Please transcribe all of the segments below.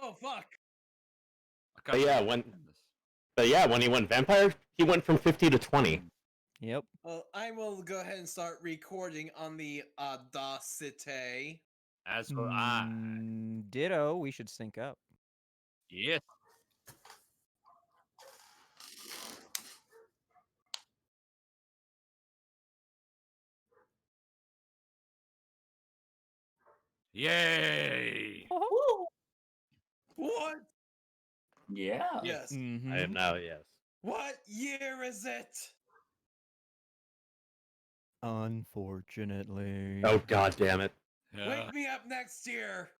Oh fuck! But yeah, when he went vampire, he went from 50 to 20. Yep. Well, I will go ahead and start recording on the Audacity. As will I. Ditto. We should sync up. Yes. Yay! What? Yeah. Yes. I am now, yes. What year is it? Unfortunately. Oh, god damn it. Wake me up next year.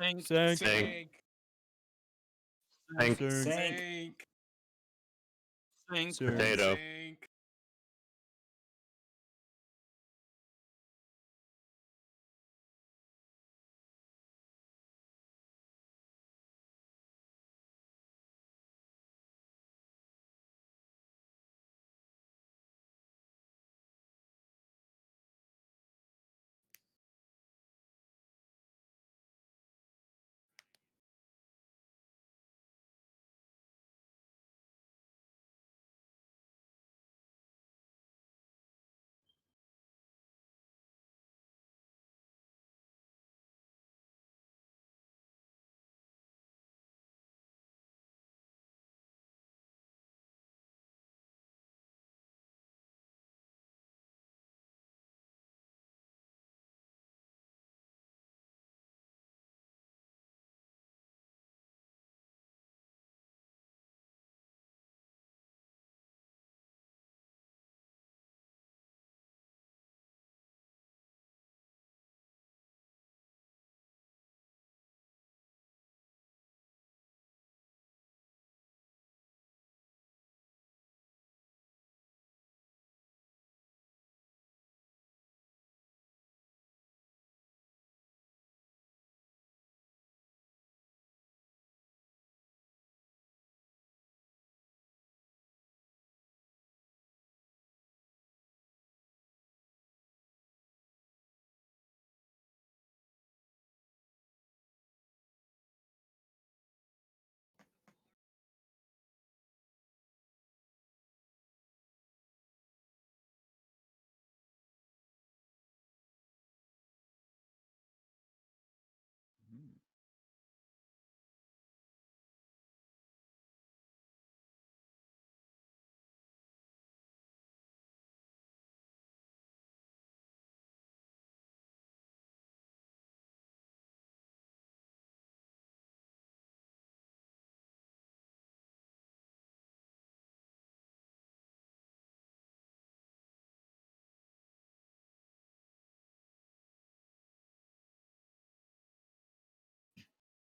Sync. Sync. Sync. Sync. Sync. Sync. Sync. Potato. Sync.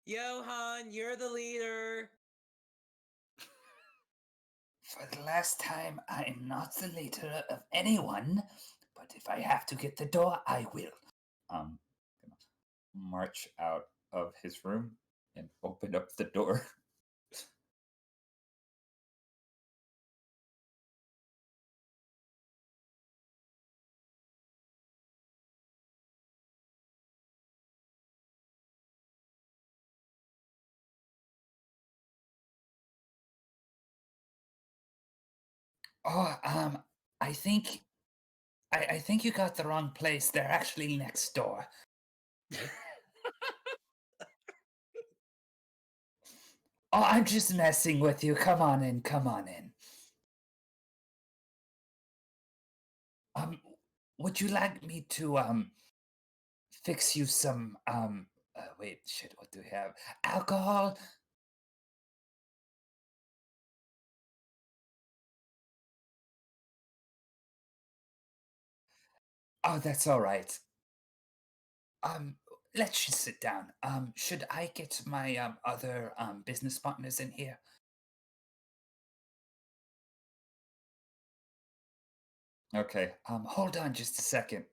Johan, you're the leader. For the last time, I am not the leader of anyone, but if I have to get the door, I will. Gonna march out of his room and open up the door. Oh, I think I think you got the wrong place. They're actually next door. Oh, I'm just messing with you. Come on in, come on in. Would you like me to fix you some wait, shit, what do we have? Alcohol? Oh, that's all right. Let's just sit down. Should I get my other business partners in here? Okay. Hold on just a second.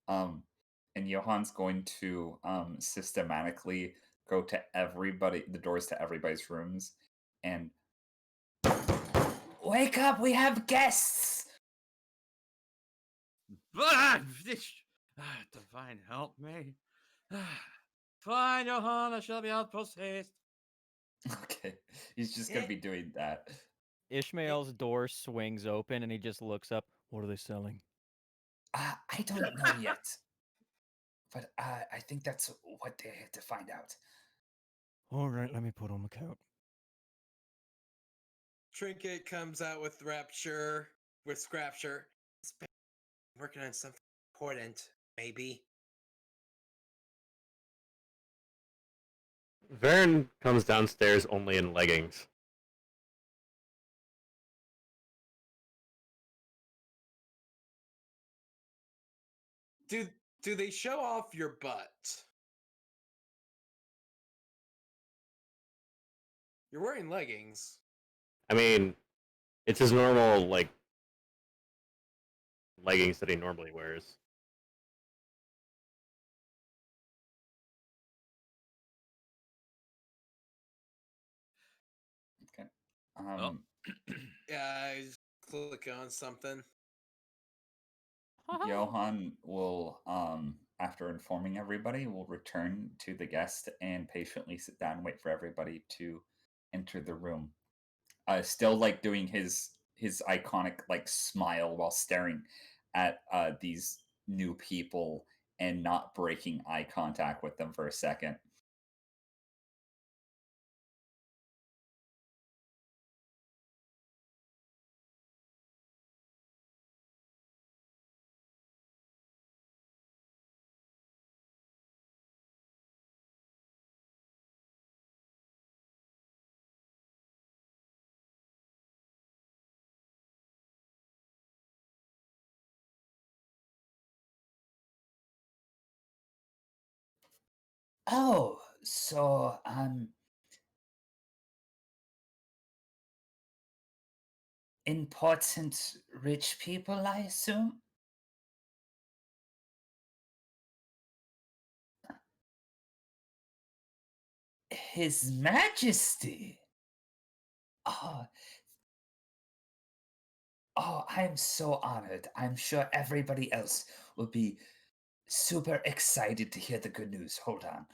And Johan's going to systematically go to the doors to everybody's rooms, and wake up, we have guests. Divine help me. Fine, Johann, I shall be out post haste. Okay, he's just gonna be doing that. Ishmael's door swings open and he just looks up. What are they selling? I don't know yet, but I think that's what they had to find out. All right, let me put on my coat. Trinket comes out with Rapture, with Scrapture. It's been working on something important, maybe. Varen comes downstairs only in leggings. Do they show off your butt? You're wearing leggings. I mean, it's his normal, like, leggings that he normally wears. Okay. Yeah, I just click on something. Johann will, after informing everybody, will return to the guest and patiently sit down and wait for everybody to enter the room. Still like doing his iconic like smile while staring at these new people and not breaking eye contact with them for a second. Oh, so important rich people, I assume? His Majesty. Oh, I'm so honored. I'm sure everybody else will be super excited to hear the good news. Hold on.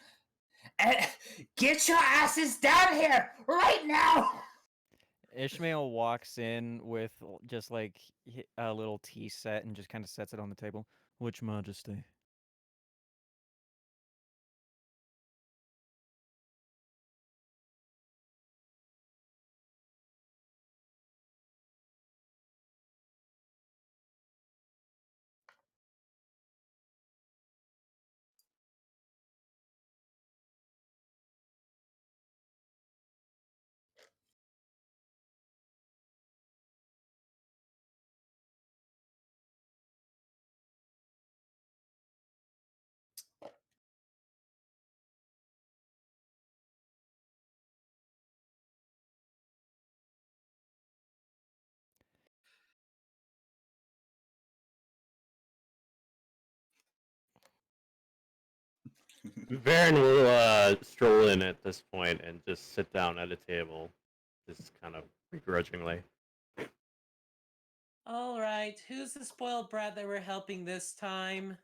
Get your asses down here right now! Ishmael walks in with just like a little tea set and just kind of sets it on the table. Which Majesty? Varen will stroll in at this point and just sit down at a table, just kind of begrudgingly. All right, who's the spoiled brat that we're helping this time?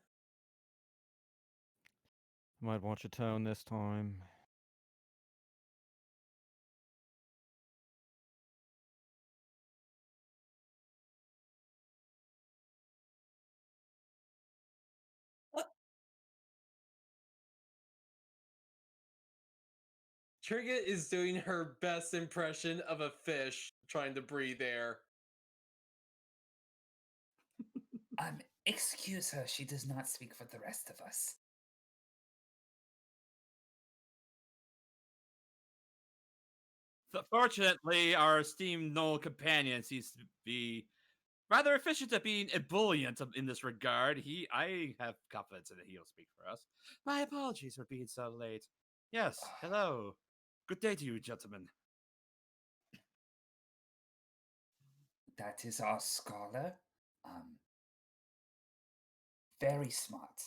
Might watch your tone this time. Trinket is doing her best impression of a fish trying to breathe air. Excuse her. She does not speak for the rest of us. Fortunately, our esteemed Knoll companion seems to be rather efficient at being ebullient in this regard. I have confidence in that he'll speak for us. My apologies for being so late. Yes, hello. Good day to you, gentlemen. That is our scholar. Very smart.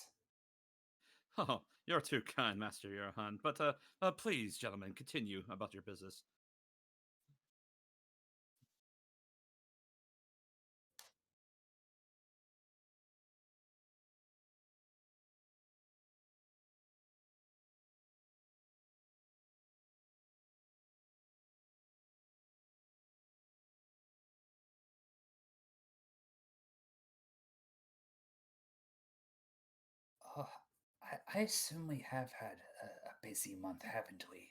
Oh, you're too kind, Master Johann. But please, gentlemen, continue about your business. I assume we have had a busy month, haven't we?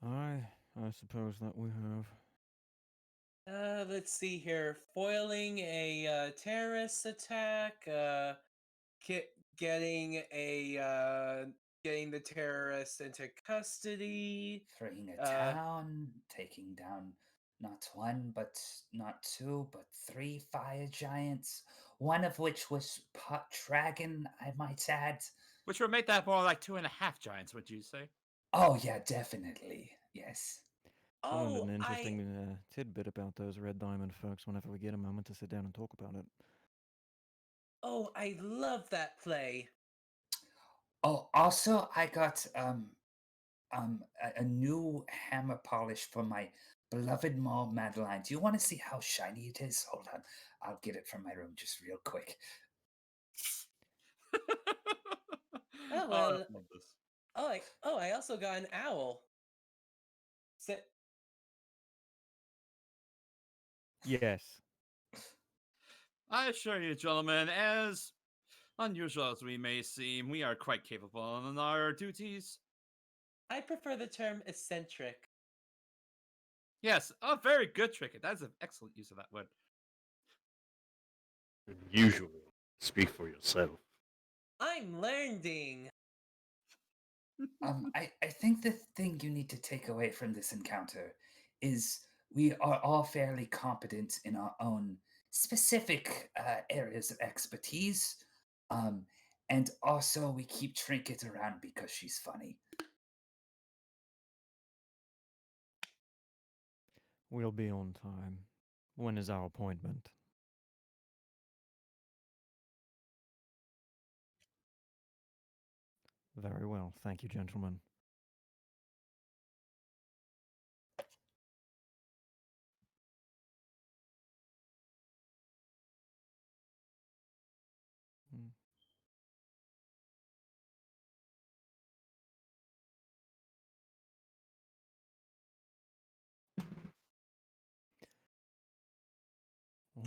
I suppose that we have. Let's see here. Foiling a terrorist attack. Ki- getting getting the terrorists into custody. Freeing a Uh, town, taking down not one, but not two, but three fire giants, one of which was pot dragon, I might add. Which would make that more like 2.5 giants, would you say? Oh, yeah, definitely. Yes. I learned oh, an interesting tidbit about those red diamond folks whenever we get a moment to sit down and talk about it. I love that play. Oh, also, I got a new hammer polish for my beloved Maud Madeline. Do you want to see how shiny it is? Hold on, I'll get it from my room just real quick. Oh I well. love this. I also got an owl. Sit. Yes. I assure you, gentlemen, as unusual as we may seem, we are quite capable in our duties. I prefer the term eccentric. Yes, a very good trick. That's an excellent use of that word. Usually, speak for yourself. I'm learning. I think the thing you need to take away from this encounter is we are all fairly competent in our own specific areas of expertise. Um, and also, we keep Trinket around because she's funny. We'll be on time. When is our appointment? Very well. Thank you, gentlemen. Hmm.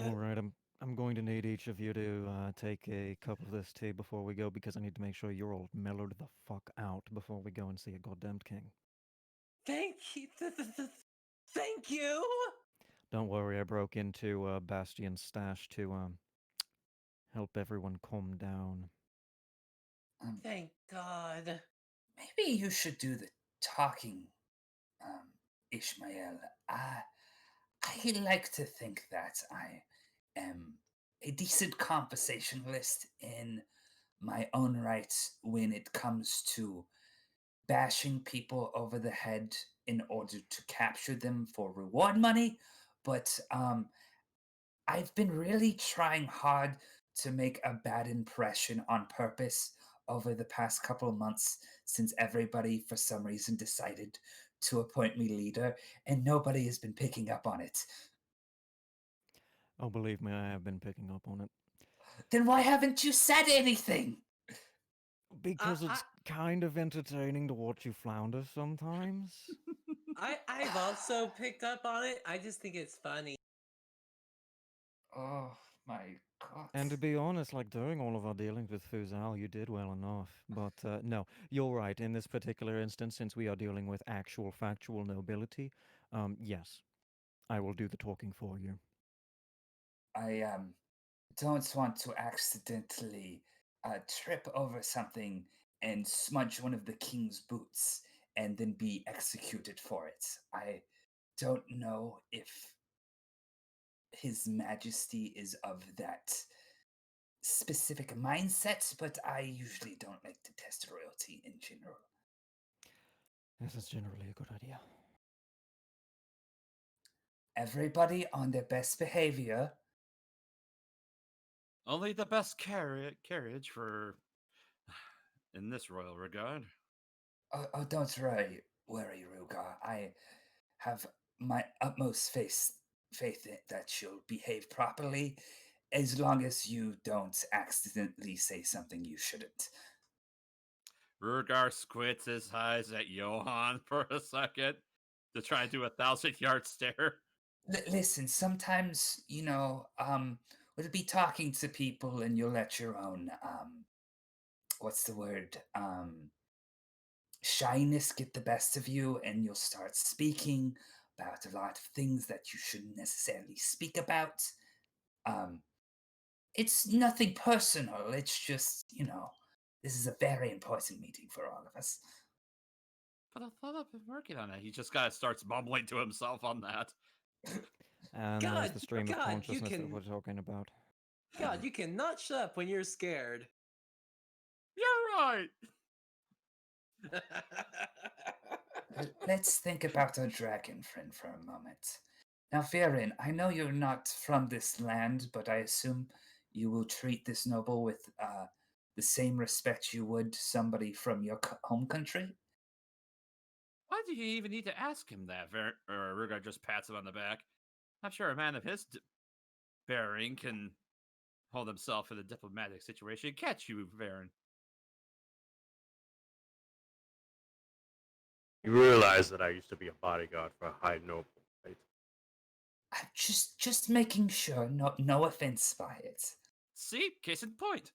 All right, I'm going to need each of you to take a cup of this tea before we go because I need to make sure you're all mellowed the fuck out before we go and see a goddamned king. Thank you. Thank you. Don't worry, I broke into Bastion's stash to help everyone calm down. Thank God. Maybe you should do the talking, Ishmael. I like to think that I am a decent conversationalist in my own right when it comes to bashing people over the head in order to capture them for reward money. But I've been really trying hard to make a bad impression on purpose over the past couple of months since everybody, for some reason, decided to appoint me leader, and nobody has been picking up on it. Oh, believe me, I have been picking up on it. Then why haven't you said anything? Because it's kind of entertaining to watch you flounder sometimes. I've also picked up on it. I just think it's funny. Oh my god. And to be honest, like during all of our dealings with Fuzal, you did well enough. But no, you're right. In this particular instance, since we are dealing with actual factual nobility, yes, I will do the talking for you. I don't want to accidentally trip over something and smudge one of the king's boots and then be executed for it. I don't know if His Majesty is of that specific mindset, but I usually don't like to test royalty in general. This is generally a good idea. Everybody on their best behavior. Only the best carriage for in this royal regard. Oh, don't worry, Rugar. I have my utmost faith that she'll behave properly, as long as you don't accidentally say something you shouldn't. Rugar squints his eyes at Johann for a second to try and do a 1,000-yard stare. Listen, sometimes we'll be talking to people, and you'll let your own what's the word? Shyness get the best of you, and you'll start speaking about a lot of things that you shouldn't necessarily speak about. Um, it's nothing personal. It's just, this is a very important meeting for all of us. But I thought I've been working on it. He just kind of starts mumbling to himself on that. And there's God, the stream of God, you consciousness that can- we're talking about. God, you cannot shut up when you're scared. You're right. Let's think about our dragon friend for a moment. Now, Viren, I know you're not from this land, but I assume you will treat this noble with the same respect you would somebody from your home country? Why do you even need to ask him that? Rugar just pats him on the back. I'm sure a man of his bearing can hold himself in a diplomatic situation. Catch you, Varen. You realize that I used to be a bodyguard for a high noble, right? I'm just making sure, no offense by it. See? Case in point.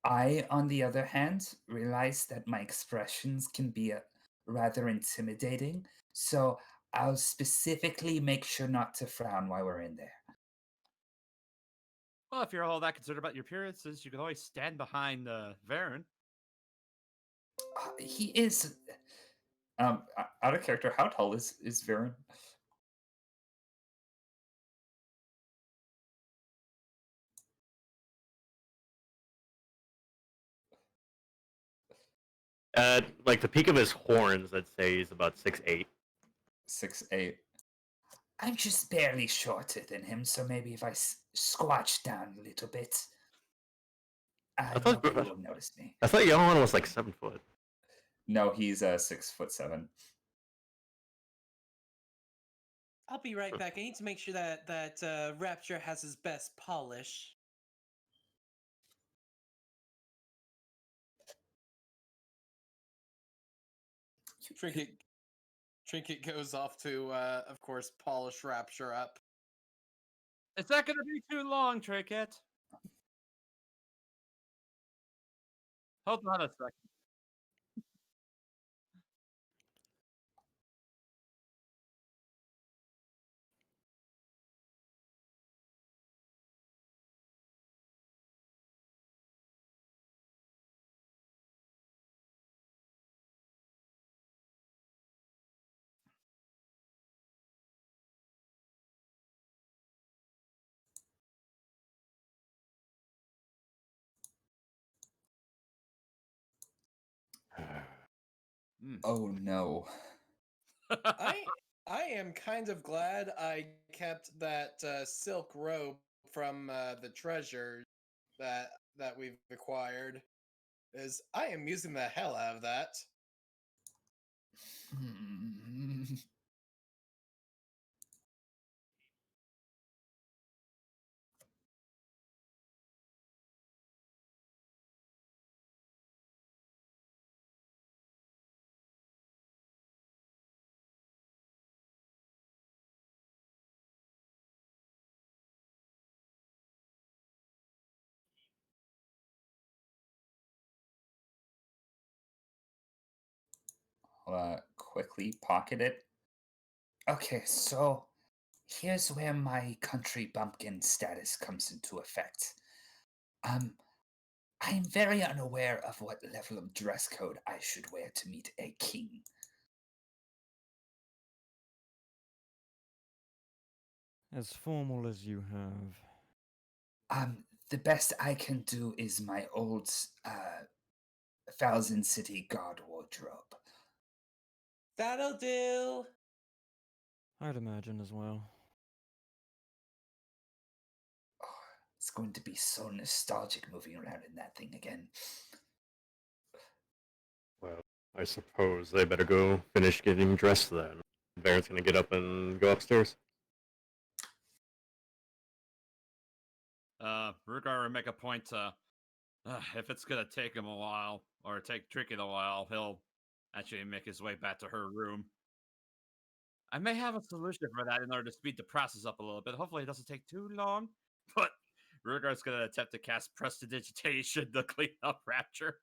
I, on the other hand, realize that my expressions can be rather intimidating, so I'll specifically make sure not to frown while we're in there. Well, if you're all that concerned about your appearances, you can always stand behind Varen. He is. Out of character, how tall is Viren? At like the peak of his horns, I'd say he's about 6'8". 6'8". I'm just barely shorter than him, so maybe if I squatch down a little bit, nobody will notice me. I thought Johan was like 7 foot. No, he's 6'7". I'll be right back. I need to make sure that Rapture has his best polish. Trinket goes off to, of course, polish Rapture up. It's not going to be too long, Trinket. Hold on a second. Oh no. I am kind of glad I kept that silk robe from the treasure that we've acquired, is I am using the hell out of that. I'll quickly pocket it. Okay, so here's where my country bumpkin status comes into effect. I am very unaware of what level of dress code I should wear to meet a king. As formal as you have. The best I can do is my old Thousand City Guard wardrobe. That'll do. I'd imagine as well. Oh, it's going to be so nostalgic moving around in that thing again. Well, I suppose they better go finish getting dressed then. Baron's gonna get up and go upstairs. Rugar will make a point to, if it's gonna take him a while, or take Trinket a while, he'll actually make his way back to her room. I may have a solution for that in order to speed the process up a little bit. Hopefully it doesn't take too long. But Rugar's gonna attempt to cast Prestidigitation to clean up Rapture.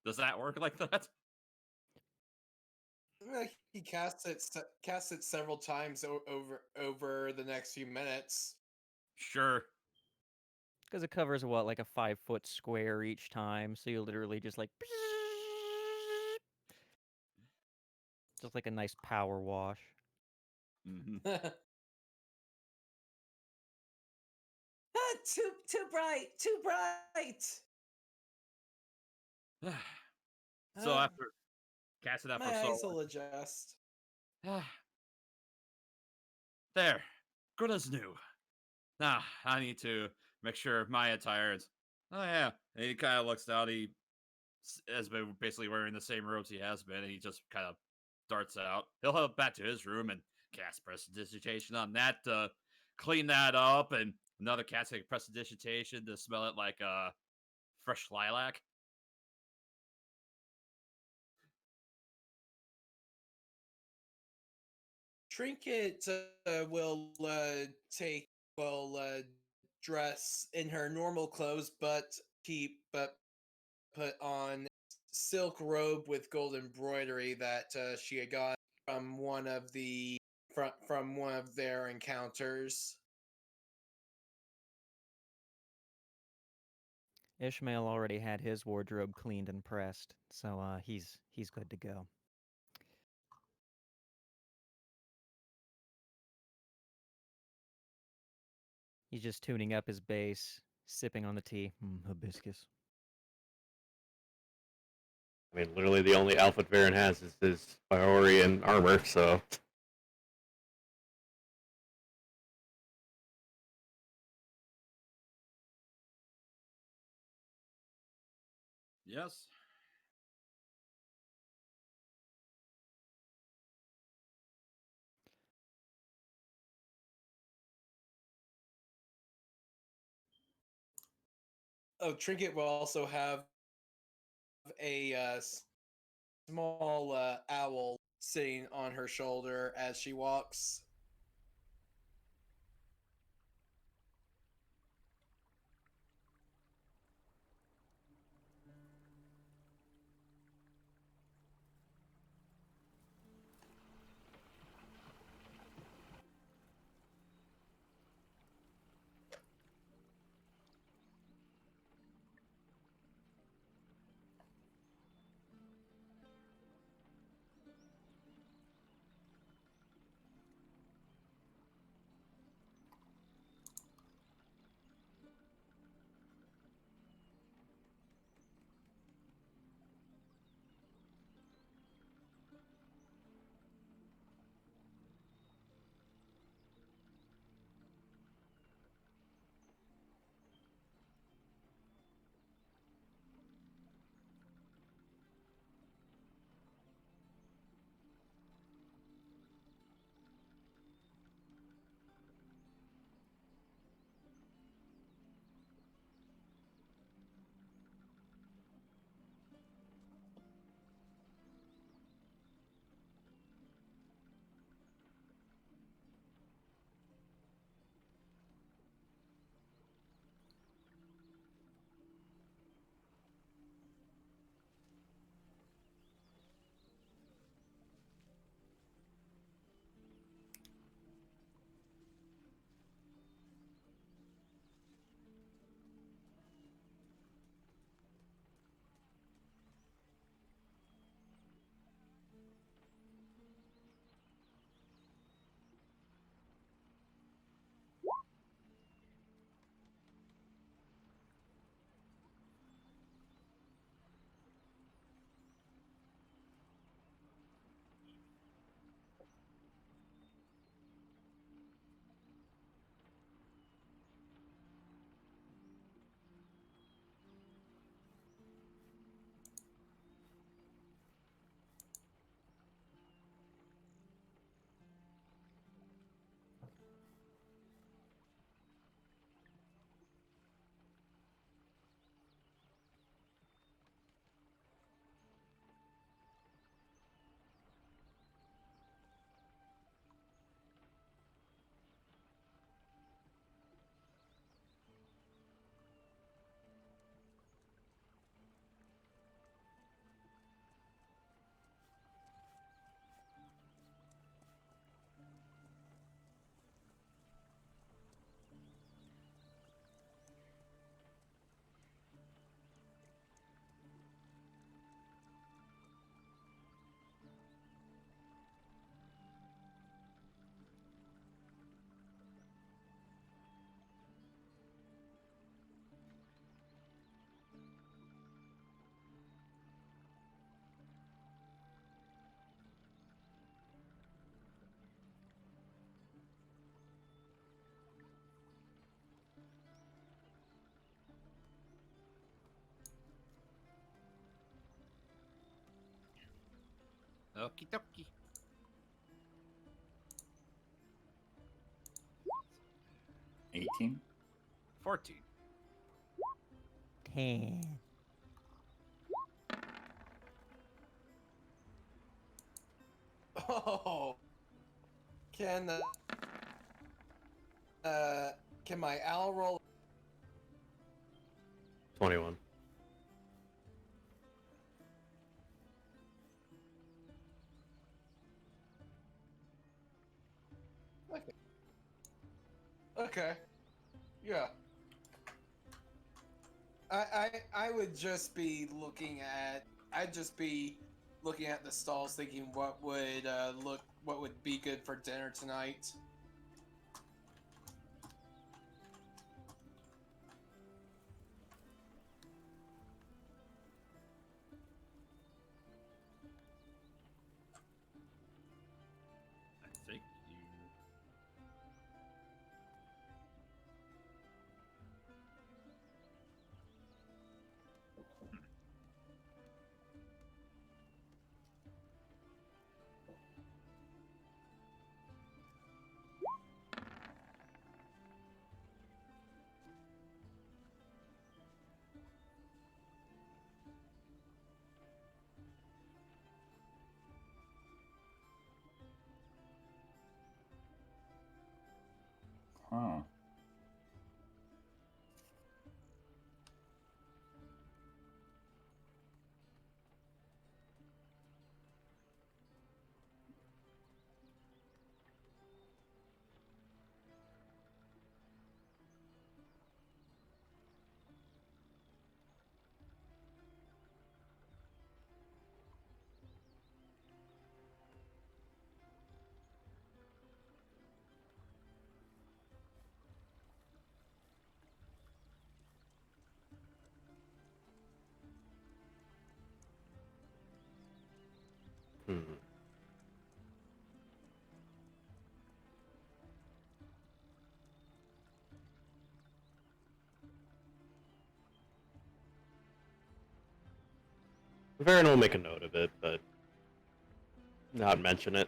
Does that work like that? He casts it several times over the next few minutes. Sure. Because it covers what, like a 5-foot square each time, so you literally just like just like a nice power wash. Mm-hmm. Too bright, too bright. So Uh, after casting that for my so eyes will adjust. long, there, good as new. Now I need to make sure my attire's. Oh yeah, and he kind of looks down. He has been basically wearing the same robes he has been, and he just kind of darts out. He'll head back to his room and cast Prestidigitation on that to clean that up, and another casting Prestidigitation to smell it like fresh lilac. Trinket will dress in her normal clothes, but put on silk robe with gold embroidery that she had got from from one of their encounters. Ishmael already had his wardrobe cleaned and pressed, so he's good to go. He's just tuning up his bass, sipping on the tea. Hibiscus. I mean, literally the only outfit Varen has is his Biorian armor, so Yes. Oh, Trinket will also have a small owl sitting on her shoulder as she walks. Okie dokie. $18. 14. 10. Oh, can can my owl roll? 21. Okay. Okay. Yeah. I would just be looking at. I'd just be looking at the stalls, thinking what would be good for dinner tonight. I think you. Huh. Hmm. Varen will make a note of it, but not mention it.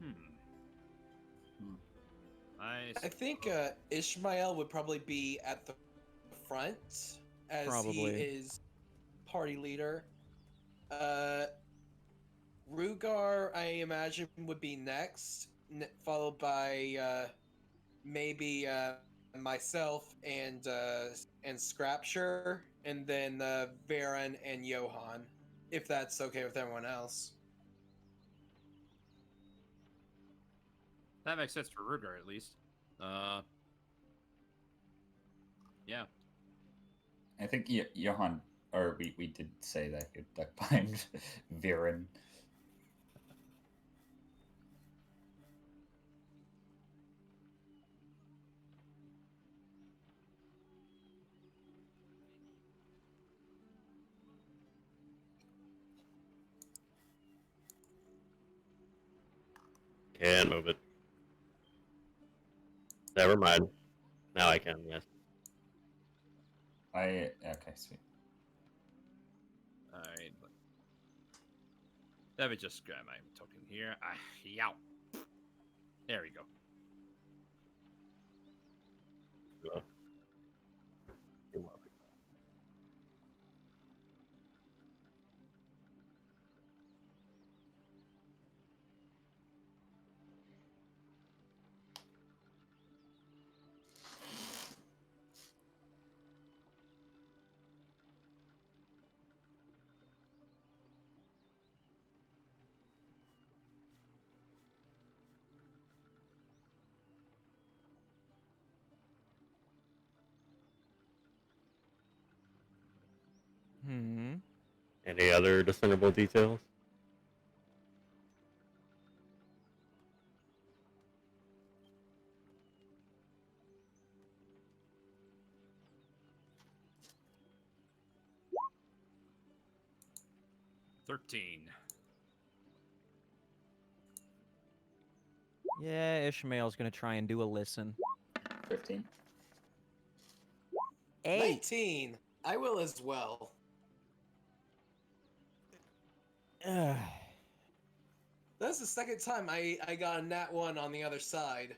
Hmm. Hmm. Nice. I think Ishmael would probably be at the front as he Probably. is party leader. Uh, Rugar, I imagine, would be next, followed by maybe myself and Scrapture, and then Varen and Johan, if that's okay with everyone else. That makes sense for Ruger, at least. Yeah. I think Johan, or we did say that you'd duck behind Viren. Can't move it. Never mind. Now I can, yes. Okay, sweet. All right. Let me just grab my token here. Yow. There we go. So, Any other discernible details? $13. Yeah, Ishmael's gonna try and do a listen. 15. 8. 19. I will as well. That's the second time I got a nat 1 on the other side.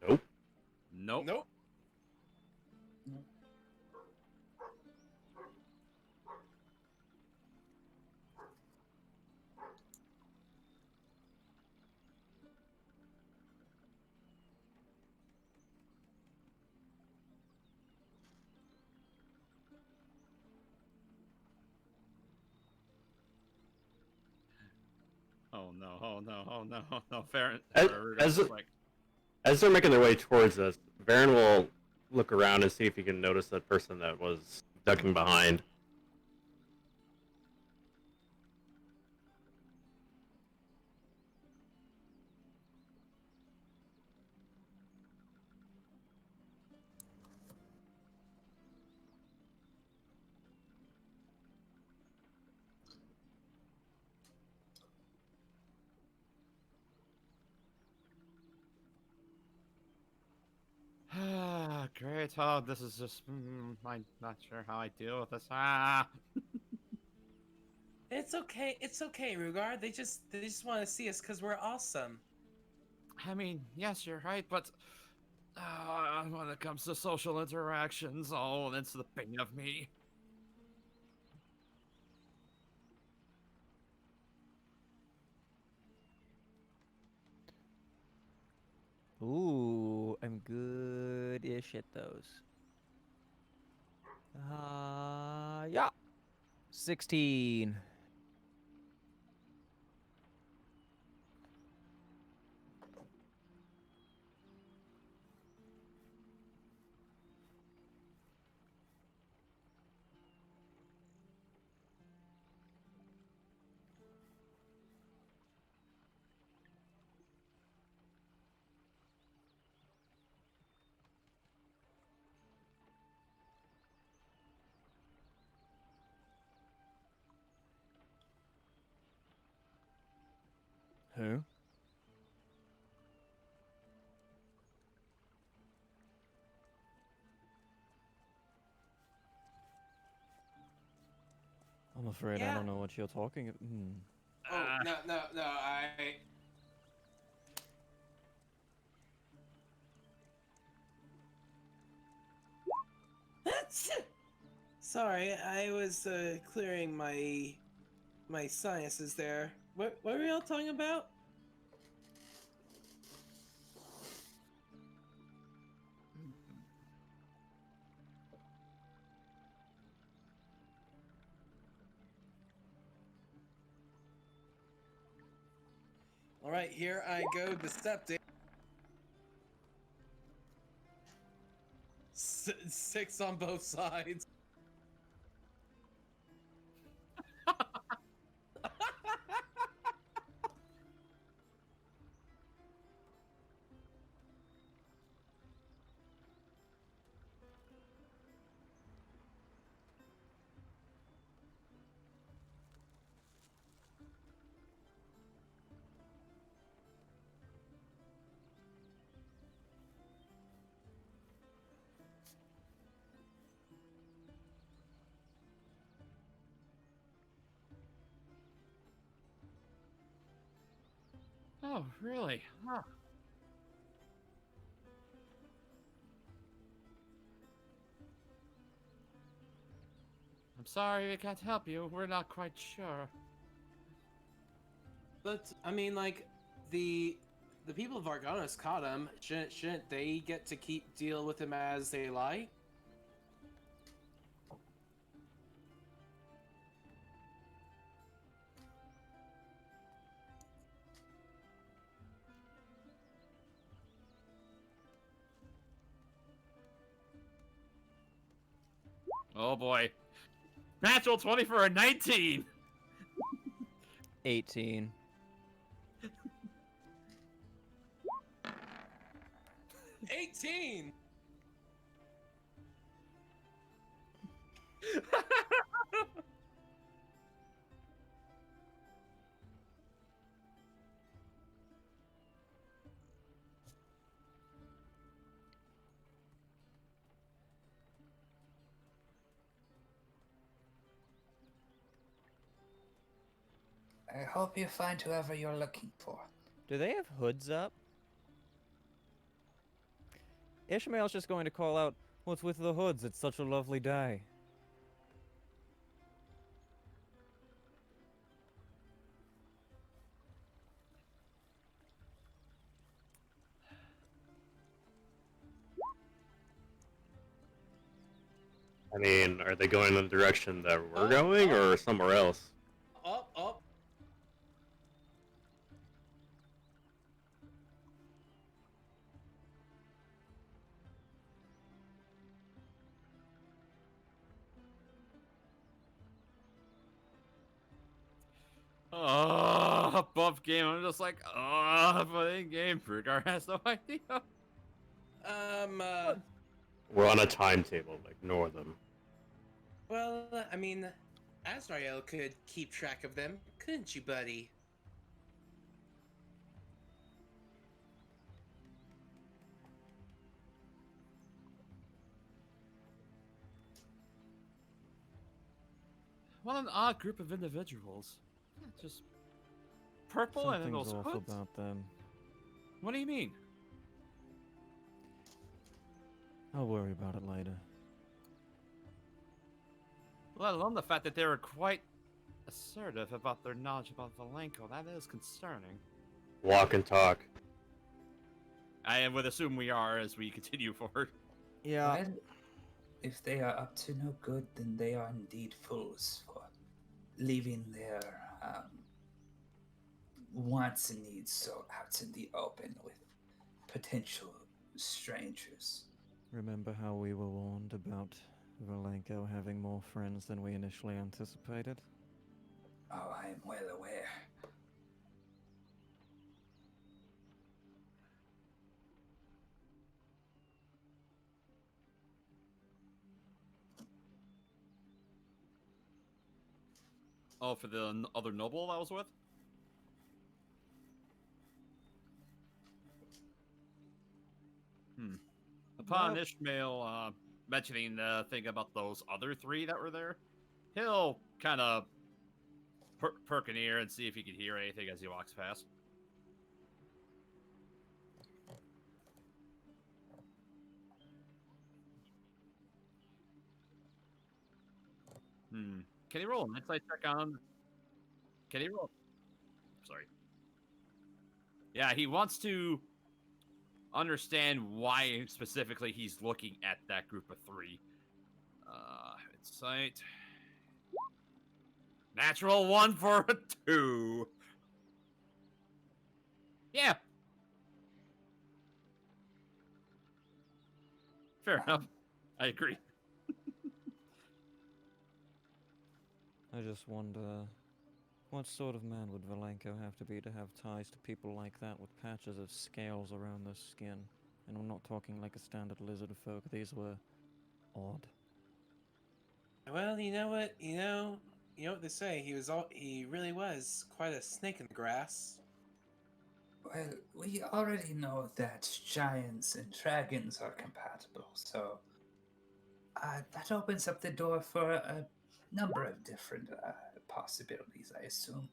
Nope. Nope. Nope. Oh no! Oh no! Oh no! Oh no! Fair. As as they're making their way towards us, Baron will look around and see if he can notice that person that was ducking behind. Great. Oh, this is just. I'm not sure how I deal with this. Ah. It's okay. It's okay, Rugar. They just want to see us because we're awesome. I mean, yes, you're right, but when it comes to social interactions, oh, that's the thing of me. Ooh, I'm good-ish at those. Yeah. 16. Who? I'm afraid I Yeah. don't know what you're talking about. Oh Ah. no! Sorry, I was clearing my sinuses there. What were y'all talking about? All right, here I go, deceptive. 6 on both sides. Oh, really? Huh. I'm sorry we can't help you. We're not quite sure. But I mean, like the people of Argonis caught him. Shouldn't they get to deal with him as they like? Oh boy. Natural 20 for a 19! 18. 18. I hope you find whoever you're looking for. Do they have hoods up? Ishmael's just going to call out, "What's with the hoods? It's such a lovely day." I mean, are they going in the direction that we're Oh, going, oh. or somewhere else? Up, up. Buff game. I'm just like, but in game, Brigar has no idea. We're on a timetable. Ignore them. Well, I mean, Azrael could keep track of them, couldn't you, buddy? What an odd group of individuals. Just purple and then Something's those off hoods? about them. What do you mean? I'll worry about it later. Let alone the fact that they were quite assertive about their knowledge about Valenko. That is concerning. Walk and talk. I would assume we are as we continue forward. Yeah. Well, if they are up to no good, then they are indeed fools for leaving their wants and needs so out in the open with potential strangers. Remember how we were warned about Valenko having more friends than we initially anticipated? Oh, I am well aware. Oh, for the other noble I was with? Upon Nope. Ishmael mentioning the thing about those other three that were there, he'll kind of perk an ear and see if he can hear anything as he walks past. Can he roll an insight check on? Can he roll? Sorry. Yeah, he wants to understand why specifically he's looking at that group of three. Insight. Natural 1 for a 2. Yeah. Fair enough. I agree. I just wonder, what sort of man would Valenko have to be to have ties to people like that with patches of scales around their skin? And I'm not talking like a standard lizard folk, these were odd. Well, you know what? You know what they say. He really was quite a snake in the grass. Well, we already know that giants and dragons are compatible, so that opens up the door for a number of different possibilities, I assume.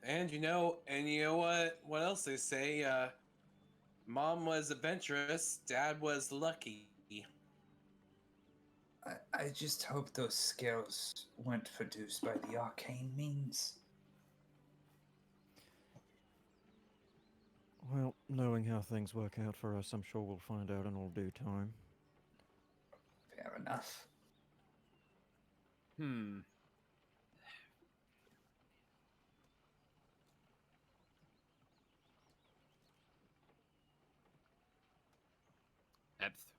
And you know what? What else they say? Mom was adventurous, Dad was lucky. I just hope those scales weren't produced by the arcane means. Well, knowing how things work out for us, I'm sure we'll find out in all due time. Fair enough. Hmm. Depth.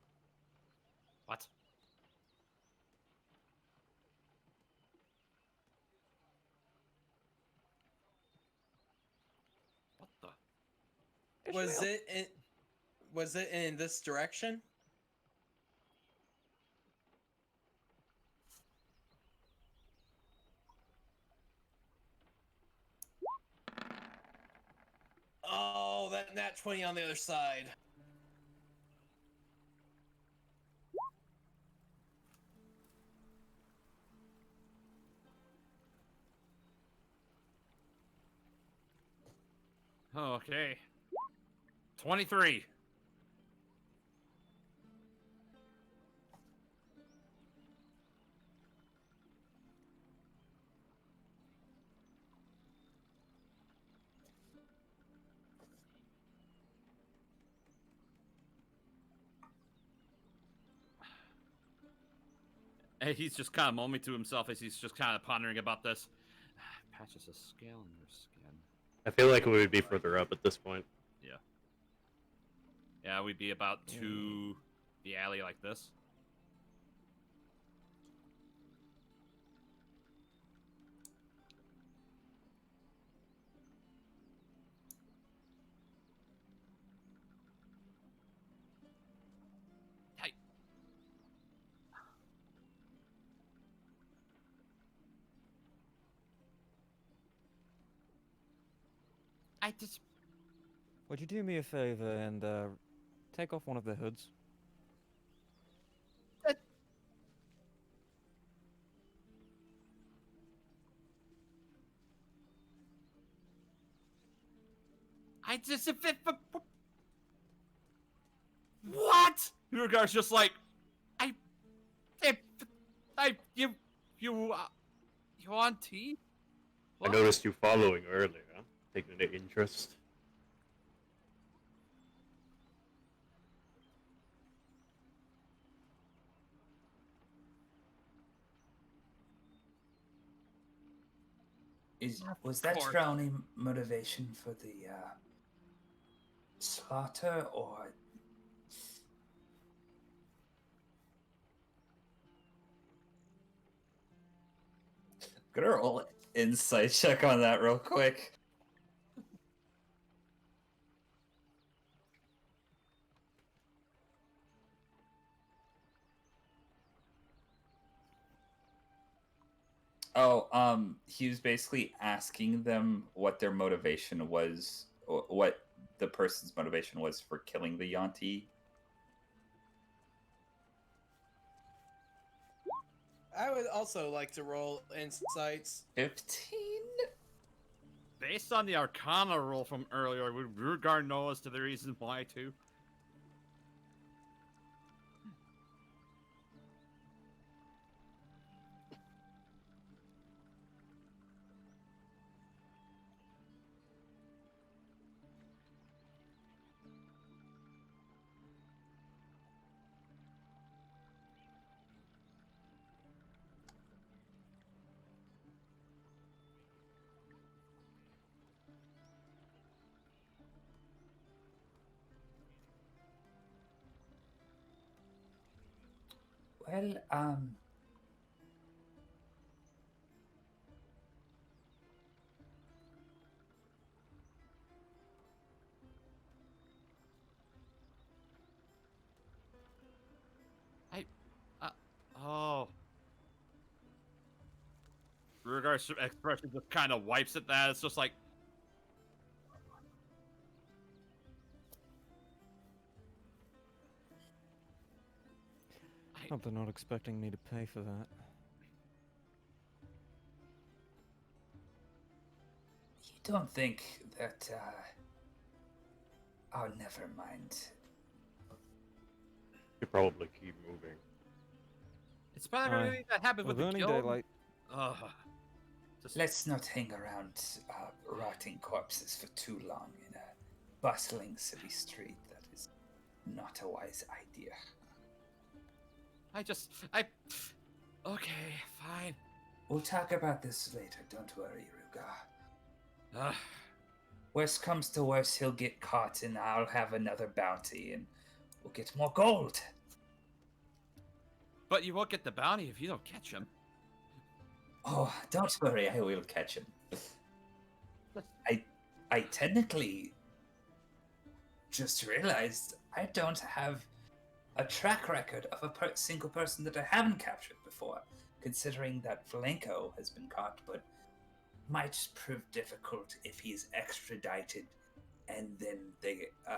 What? What the? Was it in this direction? Oh, that nat 20 on the other side. Okay. 23. Hey, he's just kind of mumbling to himself as he's just kind of pondering about this. Patches of scale in your skin. I feel like we would be further up at this point. Yeah. Yeah, we'd be about to the alley like this. Hey. I just... Would you do me a favor and take off one of the hoods? What? Urgar's just like, I, you want tea? I noticed you following earlier, taking an interest. Was that course. your only motivation for the slaughter, or gonna roll insight check on that real quick. Oh, he was basically asking them what their motivation was, what the person's motivation was for killing the Yanti. I would also like to roll insights. 15? Based on the Arcana roll from earlier, would Urgar know as to the reason why too? Well, Oh. Urgar's expression just kind of wipes at that. It's just like, Hope they're not expecting me to pay for that. you don't think that, oh, never mind. You probably keep moving. It's probably Aye. everything that happened with the Burning guild. daylight. Ugh. Just Let's not hang around rotting corpses for too long in a bustling city street. That is not a wise idea. Okay, fine. We'll talk about this later. Don't worry, Ruga. Ugh. Worst comes to worst, he'll get caught and I'll have another bounty and we'll get more gold. But you won't get the bounty if you don't catch him. Oh, don't worry, I will catch him. I technically just realized I don't have a track record of a single person that I haven't captured before, considering that Valenko has been caught, but might prove difficult if he's extradited and then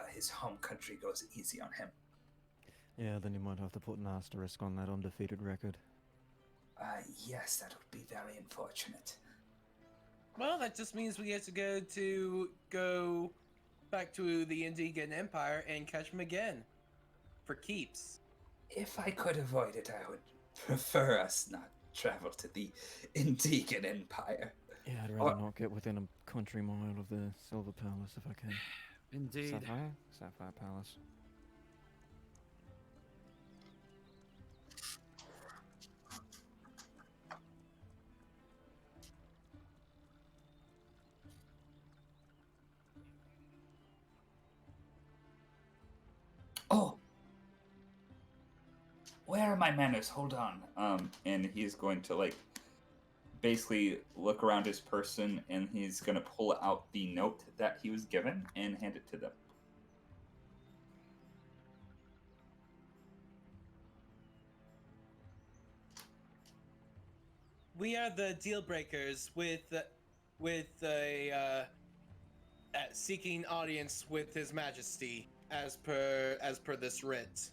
his home country goes easy on him. Yeah, then you might have to put an asterisk on that undefeated record. Yes, that would be very unfortunate. Well, that just means we get to go back to the Indigan Empire and catch him again. For keeps. If I could avoid it, I would prefer us not travel to the Indigan Empire. Yeah, I'd rather not get within a country mile of the Silver Palace if I can. Indeed. Sapphire? Sapphire Palace. Oh! Where are my manners? Hold on. And he's going to, basically look around his person, and he's going to pull out the note that he was given and hand it to them. We are the Dealbreakers with a seeking audience with His Majesty as per this writ.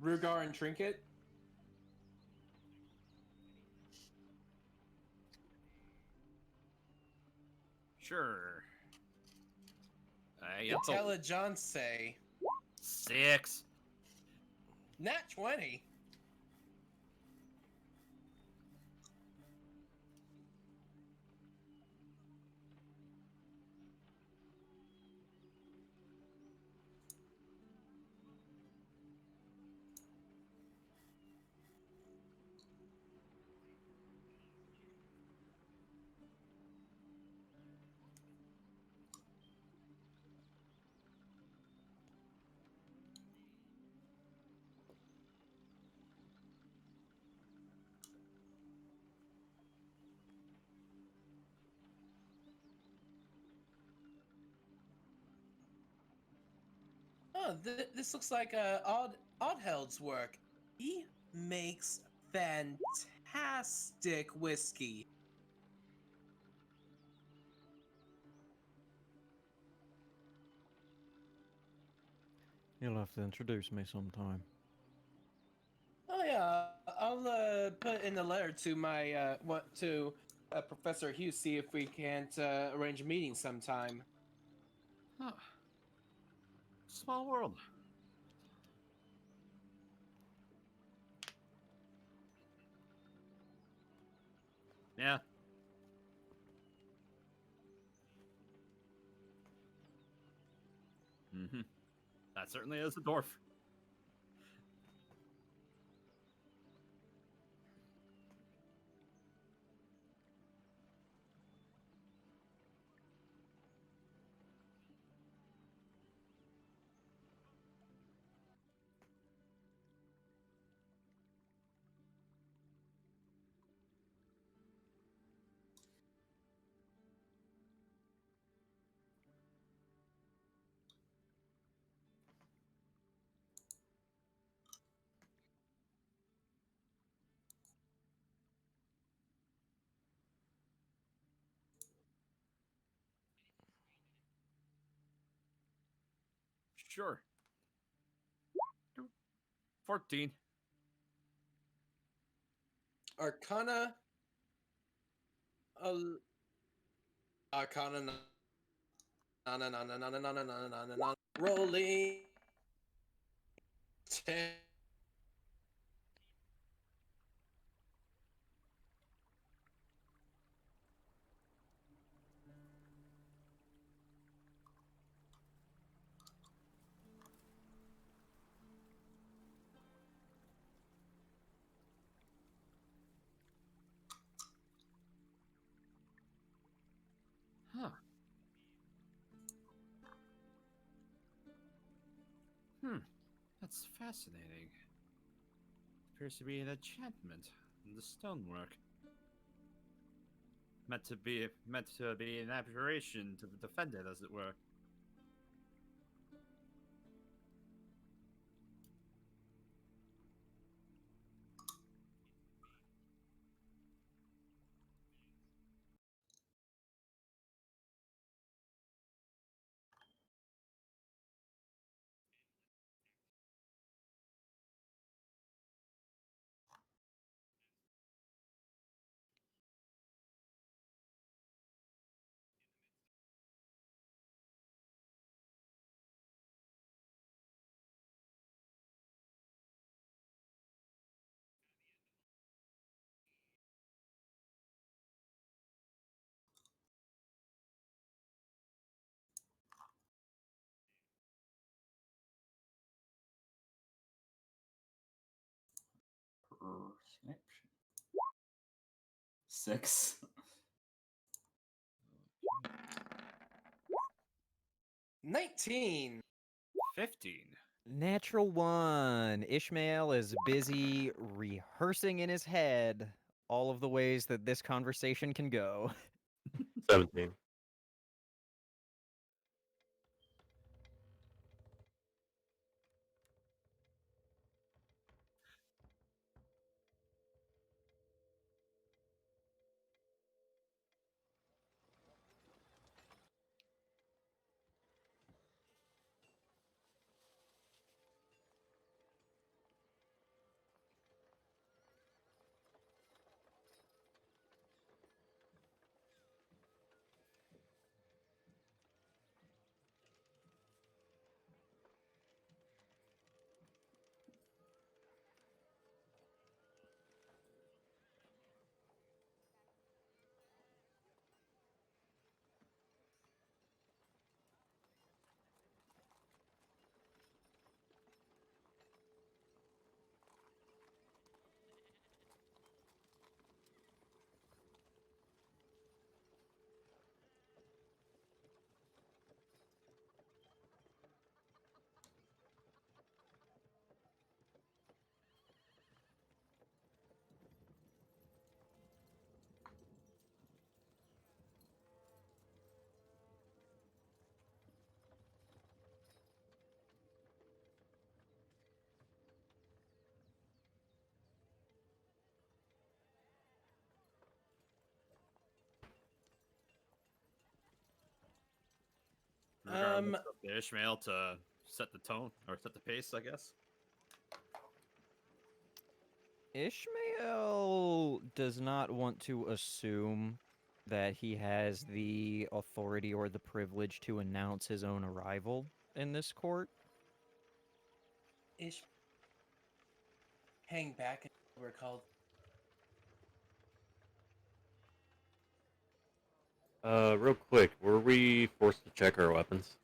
Rugar and Trinket. Sure. Intelligence. 6. Nat 20. Oh, this looks like Oddheld's work. He makes fantastic whiskey. You'll have to introduce me sometime. Oh yeah, I'll put in a letter to my Professor Hughes, see if we can't arrange a meeting sometime. Huh. Small world. Yeah. Mm-hmm. That certainly is a dwarf. Sure. 14. Arcana. Arcana. Rolling 10. Huh. Hmm. That's fascinating. Appears to be an enchantment in the stonework. Meant to be an aberration to defend it, as it were. Perception. 6. 19. 15. Natural 1. Ishmael is busy rehearsing in his head all of the ways that this conversation can go. 17. Regardless of the Ishmael to set the tone or set the pace, I guess. Ishmael does not want to assume that he has the authority or the privilege to announce his own arrival in this court. Ish. Hang back. We're called. Real quick, were we forced to check our weapons?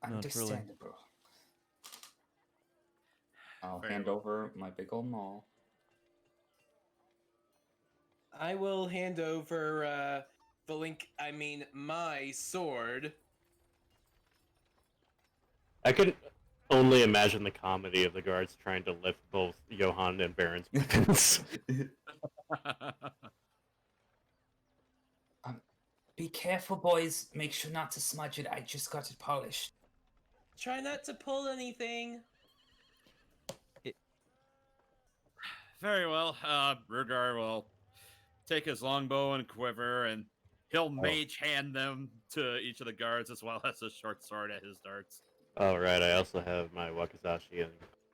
Not really. Understandable. I'll Very hand well. over my big old maul. I will hand over my sword. I could only imagine the comedy of the guards trying to lift both Johann and Baron's weapons. Be careful, boys. Make sure not to smudge it. I just got it polished. Try not to pull anything. Very well. Rugar will take his longbow and quiver, and he'll mage hand them to each of the guards as well as a short sword at his darts. Oh, right. I also have my wakizashi and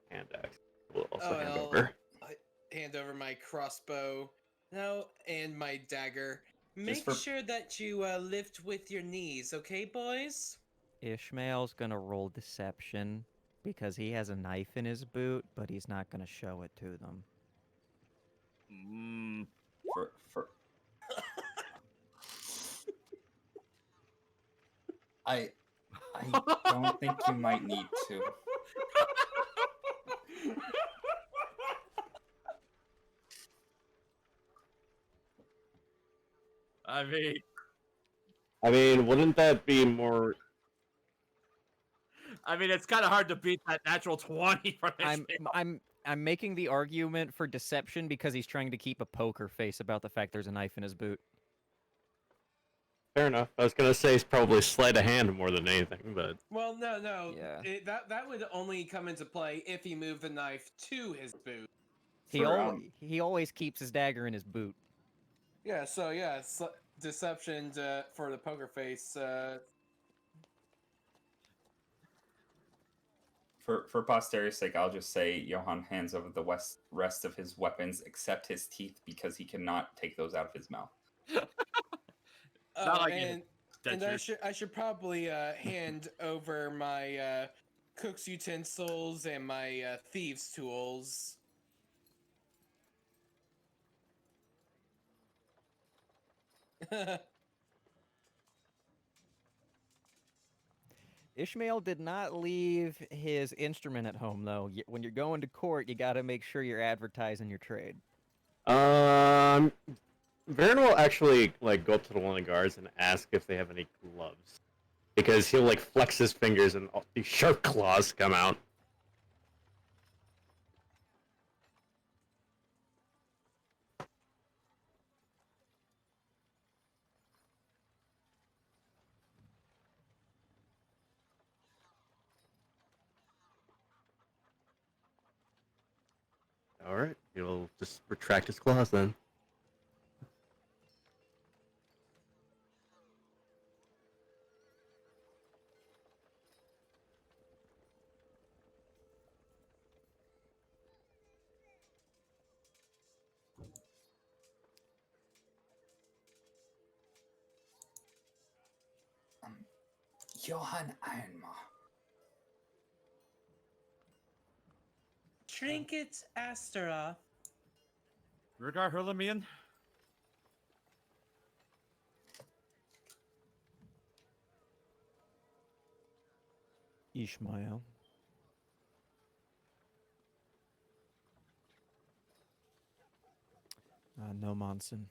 hand axe. We'll also hand over. I hand over my crossbow now and my dagger. Make for- sure that you lift with your knees, okay, boys? Ishmael's gonna roll deception because he has a knife in his boot, but he's not gonna show it to them. For I don't think you might need to. I mean, wouldn't that be more? mean, it's kind of hard to beat that natural 20 from I'm Ishmael. I'm making the argument for deception because he's trying to keep a poker face about the fact there's a knife in his boot. Fair enough. I was gonna say it's probably sleight of hand more than anything, but Well, no. Yeah. That would only come into play if he moved the knife to his boot. He always keeps his dagger in his boot. Yeah, so yeah, deception for the poker face. For posterity's sake, I'll just say Johann hands over the rest of his weapons except his teeth because he cannot take those out of his mouth. Not like and dentures. I should probably hand over my cook's utensils and my thieves' tools. Ishmael did not leave his instrument at home, though. When you're going to court, you got to make sure you're advertising your trade. Varen will actually like go up to one of the guards and ask if they have any gloves, because he'll like flex his fingers and these sharp claws come out. All right, he'll just retract his claws then. Johann Ironmaw. Trinkets Asteroth. Rugar Hurlemian? Ishmael. No Monson.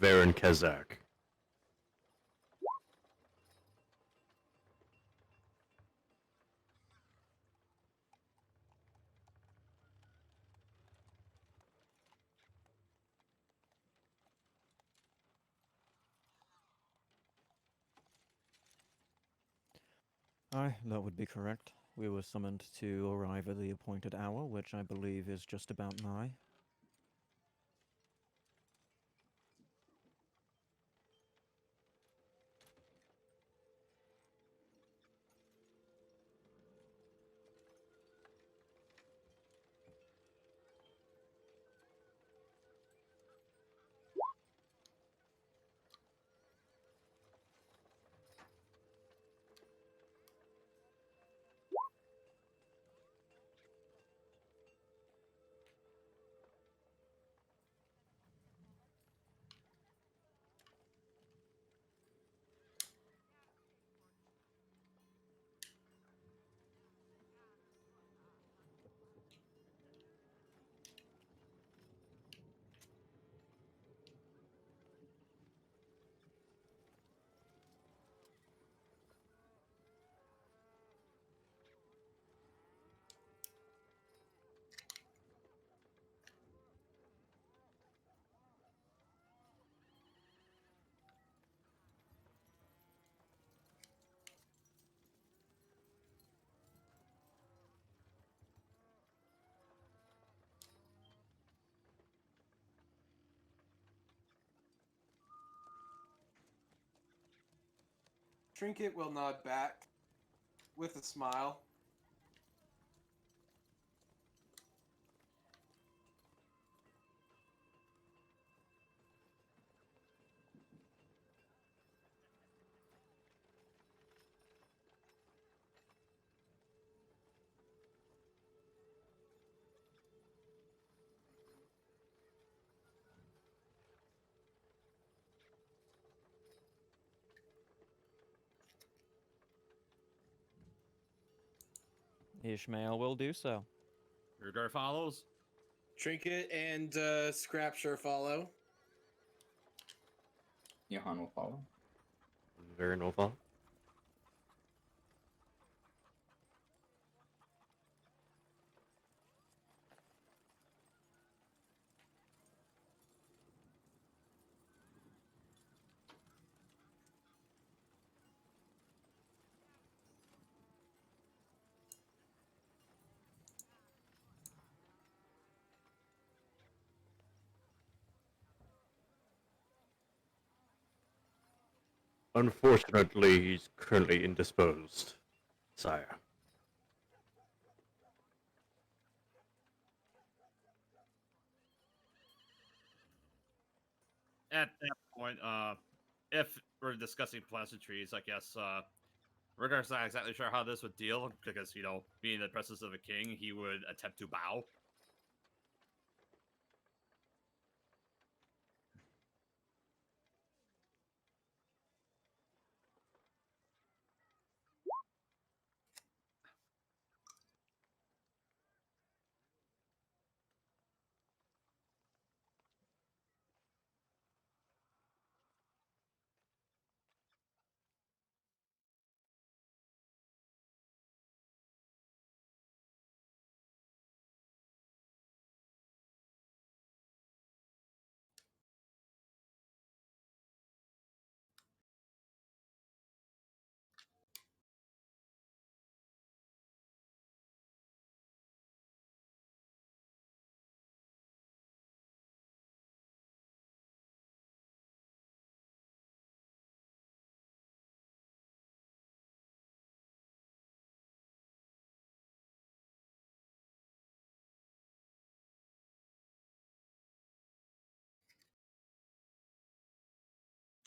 Varen Kazak. Aye, that would be correct. We were summoned to arrive at the appointed hour, which I believe is just about nigh. Trinket will nod back with a smile. Ishmael will do so. Rugar follows. Trinket and Scrapture follow. Johan will follow. Varen will follow. Unfortunately, he's currently indisposed, sire. At that point, if we're discussing pleasantries, I guess Rugar's not exactly sure how this would deal because being in the presence of a king, he would attempt to bow.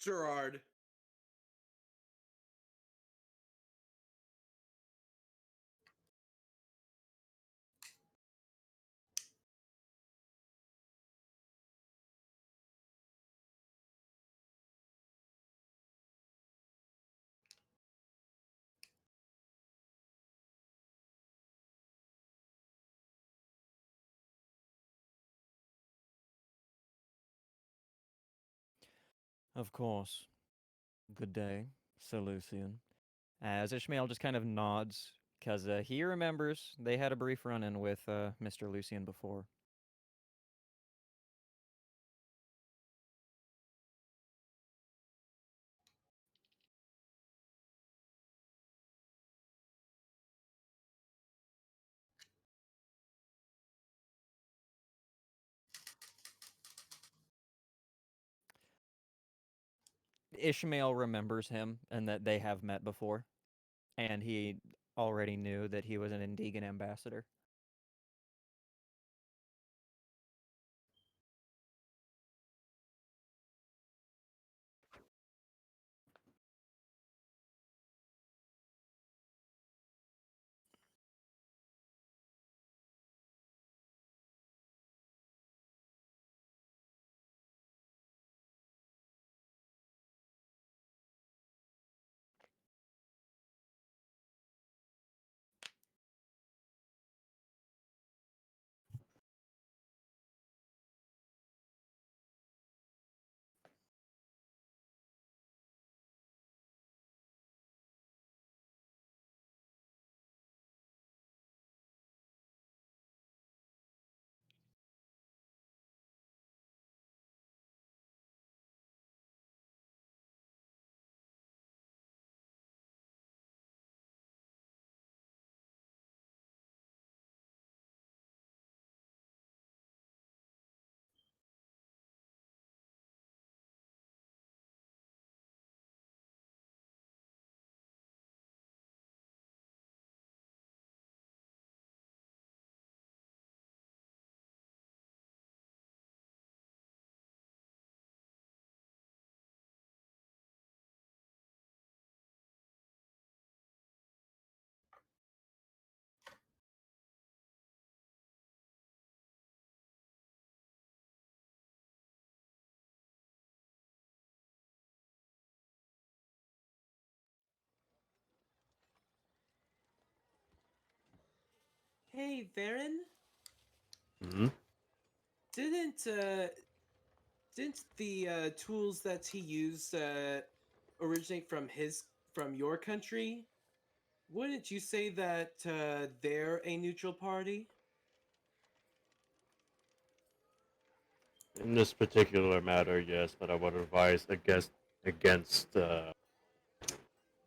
Gerard. Of course. Good day, Sir Lucian. As Ishmael just kind of nods, because he remembers they had a brief run in with Mr. Lucian before. Ishmael remembers him and that they have met before, and he already knew that he was an Indigan ambassador. Hey, Varen, Hmm? didn't didn't the tools that he used originate from your country? Wouldn't you say that they're a neutral party? In this particular matter, yes, but I would advise against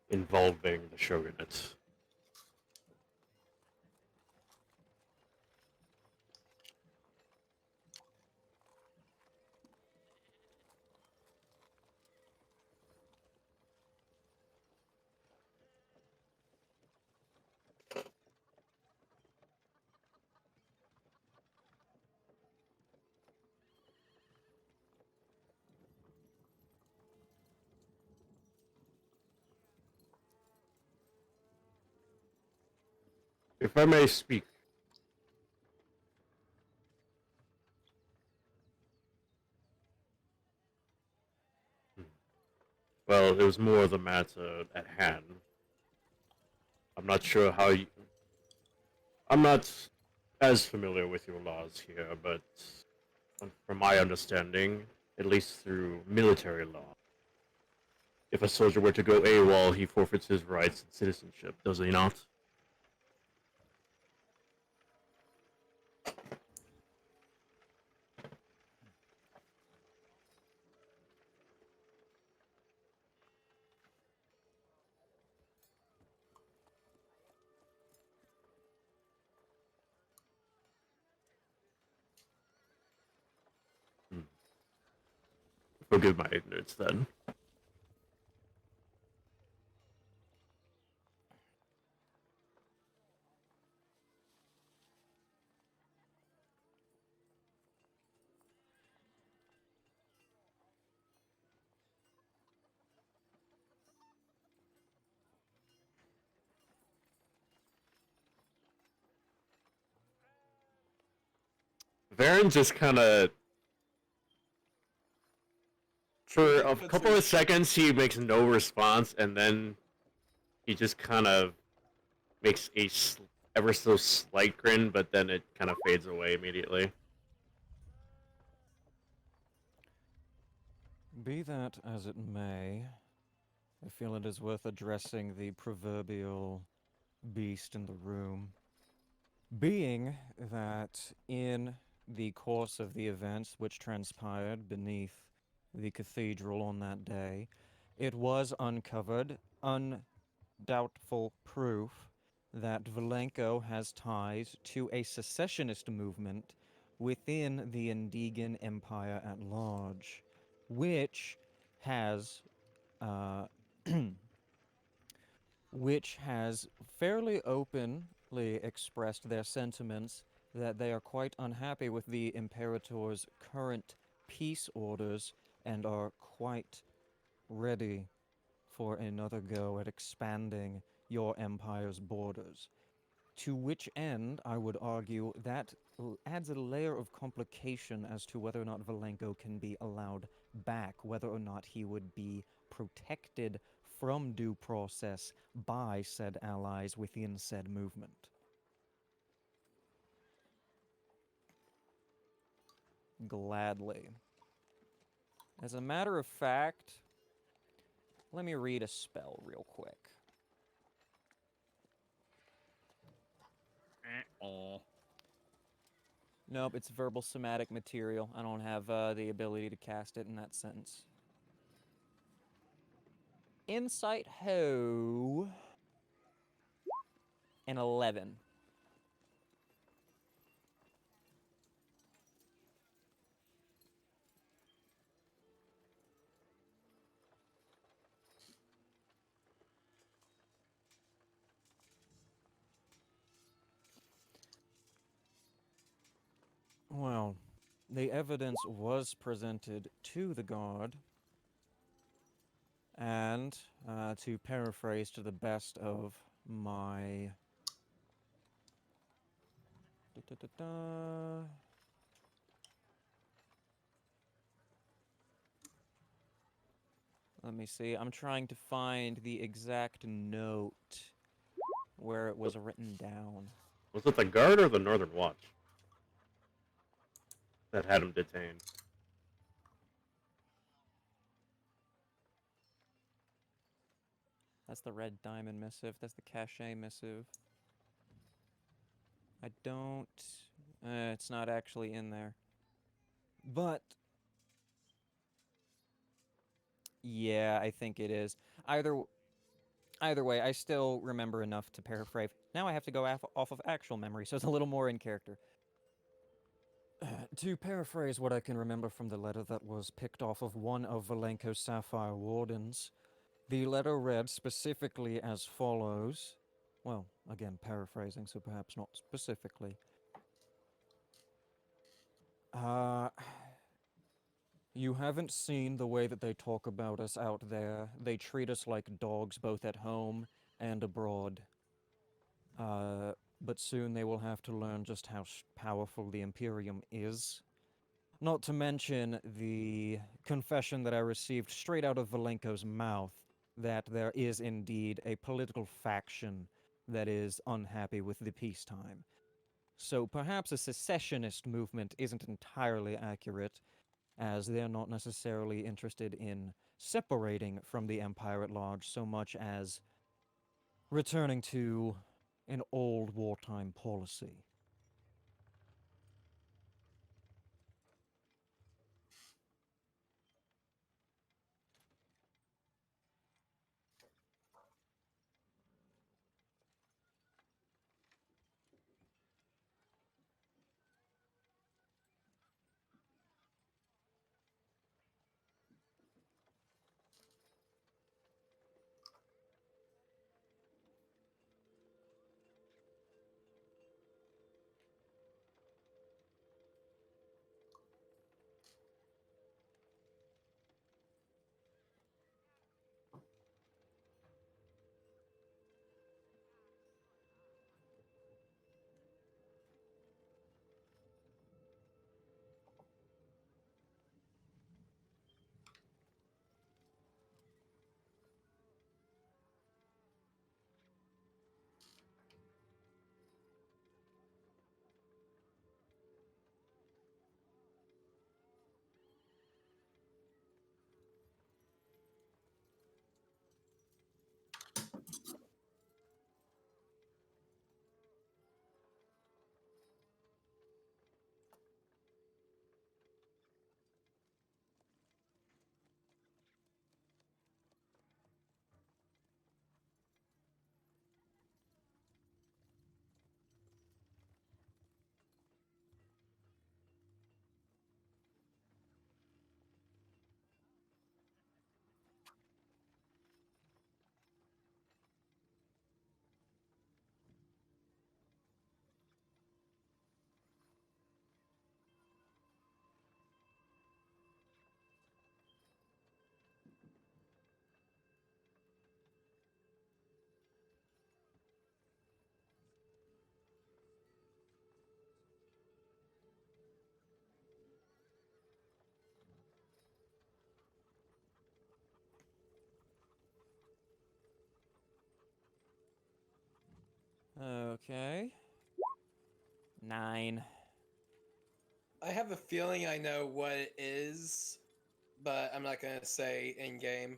involving the shogunate. If I may speak, well, it was more the matter at hand. I'm not sure how you. I'm not as familiar with your laws here, but from my understanding, at least through military law, if a soldier were to go AWOL, he forfeits his rights and citizenship, does he not? Hmm. Forgive my ignorance then. Varen just kind of, for a Puts couple her- of seconds, he makes no response, and then he just kind of makes a ever so slight grin, but then it kind of fades away immediately. Be that as it may, I feel it is worth addressing the proverbial beast in the room. Being that in the course of the events which transpired beneath the cathedral on that day, it was uncovered undoubtful proof that Valenko has ties to a secessionist movement within the Indigan Empire at large, which has uh, which has fairly openly expressed their sentiments that they are quite unhappy with the Imperator's current peace orders and are quite ready for another go at expanding your empire's borders. To which end, I would argue that adds a layer of complication as to whether or not Valenko can be allowed back, whether or not he would be protected from due process by said allies within said movement. Gladly. As a matter of fact, let me read a spell real quick. Oh. Nope, it's verbal somatic material. I don't have the ability to cast it in that sense. Insight Ho. An 11. Well, the evidence was presented to the guard, and to paraphrase to the best of my. Da-da-da-da. Let me see. I'm trying to find the exact note where it was written down. Was it the guard or the Northern Watch that had him detained? That's the red diamond missive. That's the cachet missive. I don't. It's not actually in there. But yeah, I think it is. Either way, I still remember enough to paraphrase. Now I have to go off of actual memory, so it's a little more in character. To paraphrase what I can remember from the letter that was picked off of one of Valenko's Sapphire Wardens, the letter read specifically as follows. Well, again, paraphrasing, so perhaps not specifically. You haven't seen the way that they talk about us out there. They treat us like dogs both at home and abroad. But soon they will have to learn just how powerful the Imperium is. Not to mention the confession that I received straight out of Valenko's mouth that there is indeed a political faction that is unhappy with the peacetime. So perhaps a secessionist movement isn't entirely accurate, as they're not necessarily interested in separating from the Empire at large so much as returning to an old wartime policy. Okay. 9. I have a feeling I know what it is, but I'm not gonna say in game.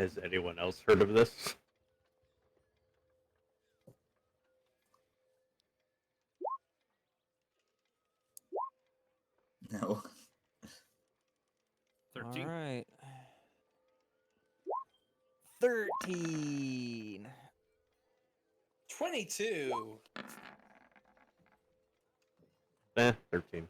Has anyone else heard of this? No. 13. All right. 13. 22. 13.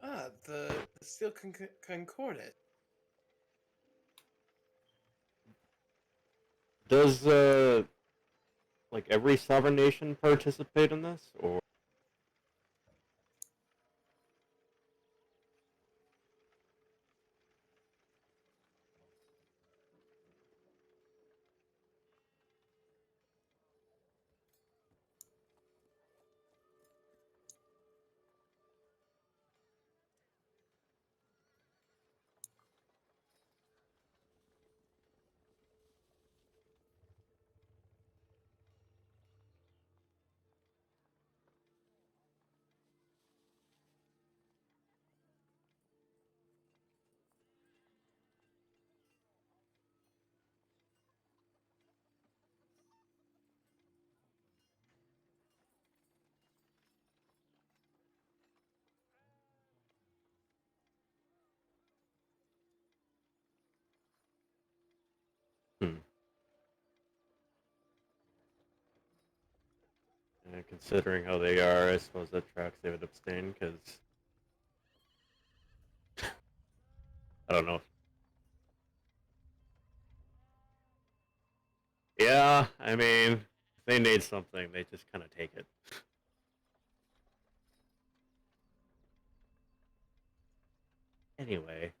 Ah, the steel concordate. Does like every sovereign nation participate in this, or hmm? Considering how they are, I suppose that tracks they would abstain because I don't know. Yeah, I mean, if they need something, they just kind of take it. Anyway,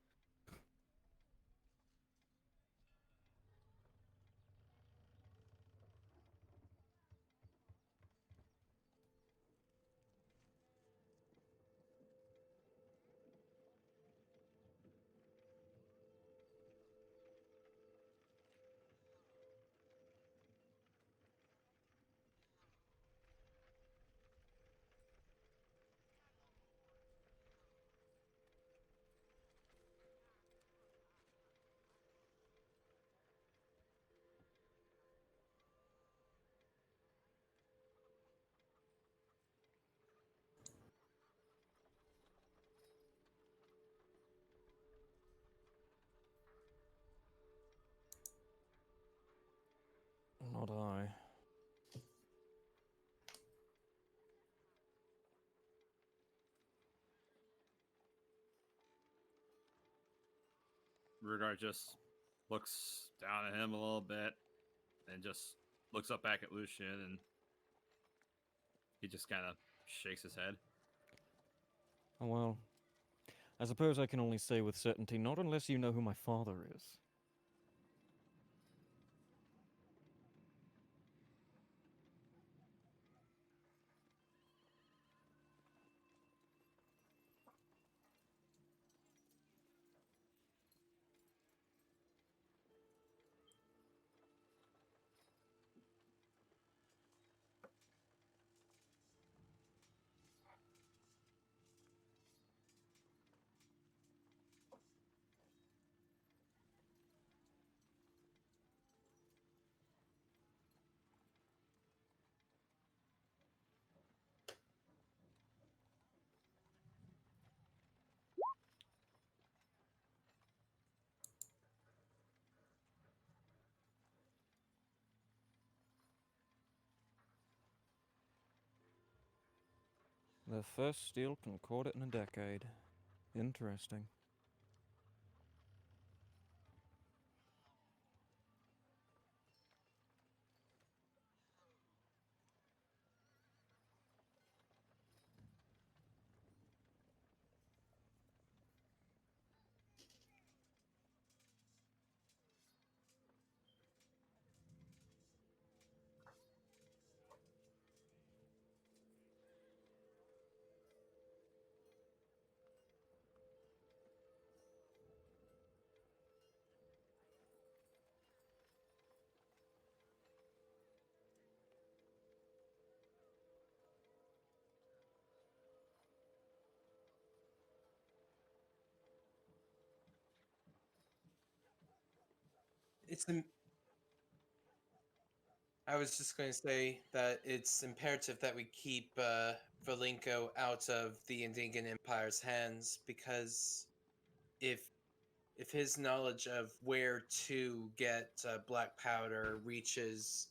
Not I. Rudar just looks down at him a little bit and just looks up back at Lucian, and he just kind of shakes his head. Oh, well, I suppose I can only say with certainty, not unless you know who my father is. The first steel concordate in a decade. Interesting. I was just going to say that it's imperative that we keep Valinko out of the Indingan Empire's hands, because if his knowledge of where to get black powder reaches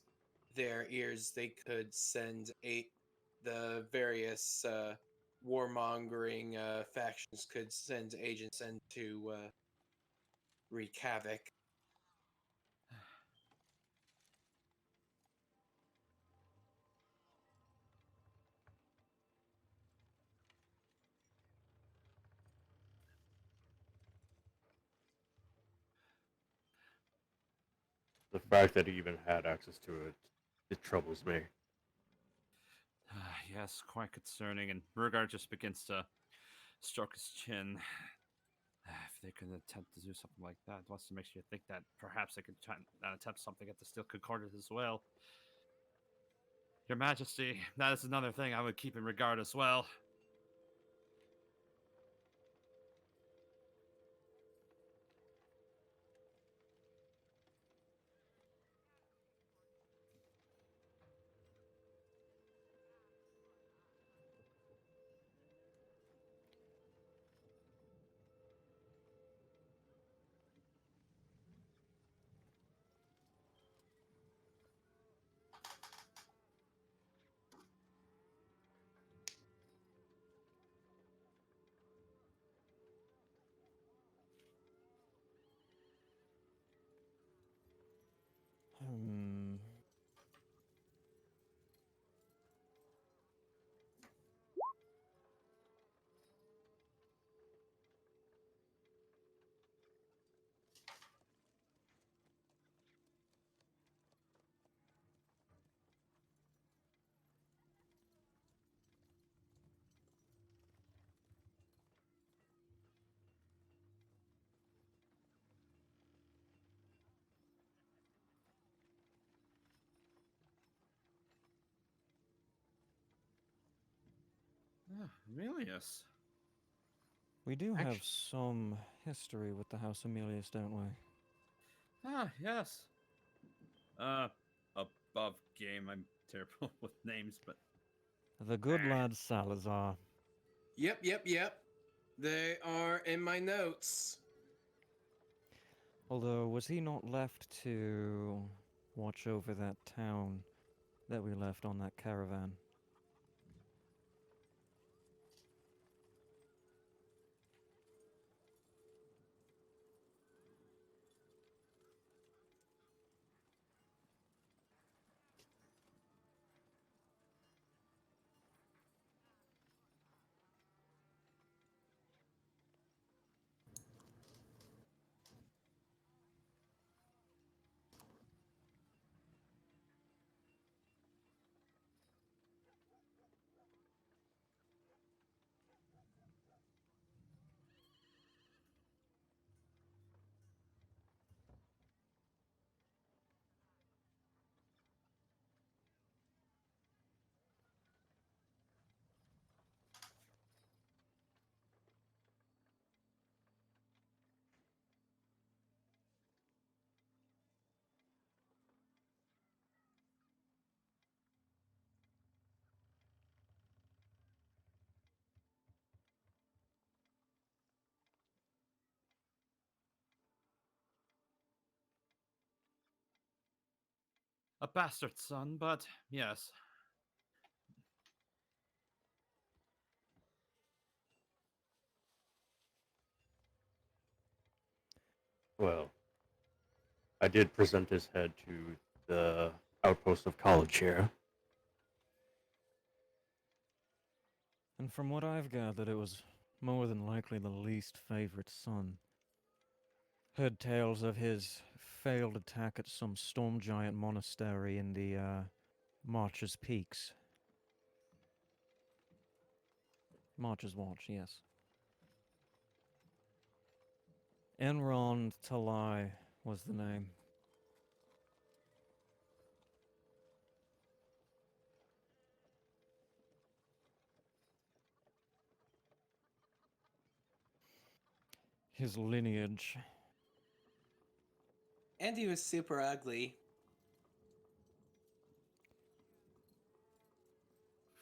their ears, they could send the various warmongering factions could send agents in to wreak havoc. The fact that he even had access to it, it troubles me. Yes, quite concerning. And Burgard just begins to stroke his chin. If they can attempt to do something like that, it also makes you think that perhaps they could try and attempt something at the Steel Concordance as well. Your Majesty, that is another thing I would keep in regard as well. Hmm. Amelius. We do have Actu- some history with the House Emilius, don't we? Yes. Uh, above game. I'm terrible with names, but The good lad Salazar. Yep. They are in my notes. Although, was he not left to watch over that town that we left on that caravan? a bastard son, but yes. Well, I did present his head to the outpost of college here. And from what I've gathered, it was more than likely the least favorite son. Heard tales of his failed attack at some storm giant monastery in the March's Peaks. March's Watch, yes. Enron Talai was the name. His lineage. And he was super ugly.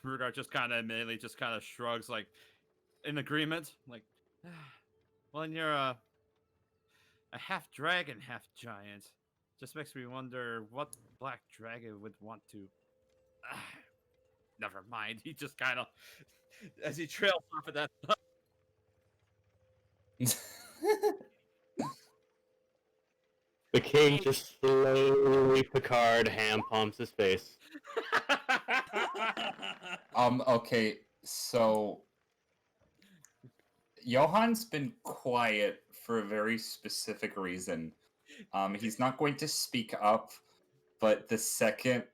Rugar just kind of immediately just kind of shrugs, like in agreement, like, well, you're a half dragon, half giant. Just makes me wonder what black dragon would want to. Never mind. He just kind of, as he trails off of that. The king just slowly Picard hand palms his face. Okay, so Johan's been quiet for a very specific reason. He's not going to speak up, but the second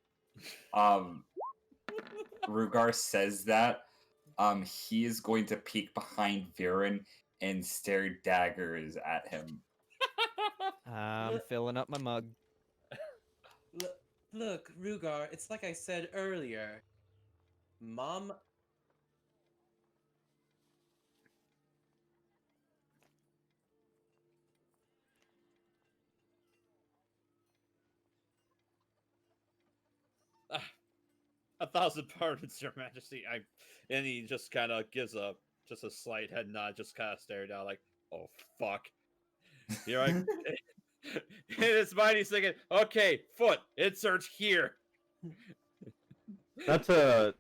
Rugar says that, he is going to peek behind Viren and stare daggers at him. I'm filling up my mug. Look, Rugar, it's like I said earlier. Mom. A thousand pardons, Your Majesty. And he just kind of gives just a slight head nod, just kind of staring down, like, oh fuck. Here I. In his mind, he's thinking, okay, foot, insert here. Not to,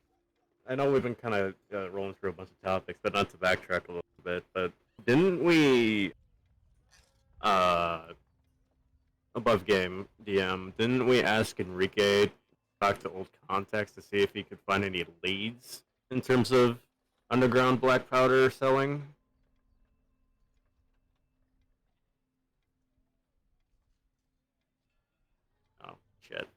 I know we've been kind of rolling through a bunch of topics, but not to backtrack a little bit. But didn't we, above game DM, didn't we ask Enrique to talk to old contacts to see if he could find any leads in terms of underground black powder selling? Oh, shit.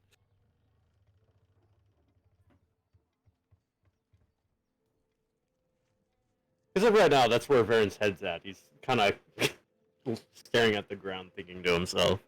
Because right now, that's where Varen's head's at. He's kind of staring at the ground, thinking to himself.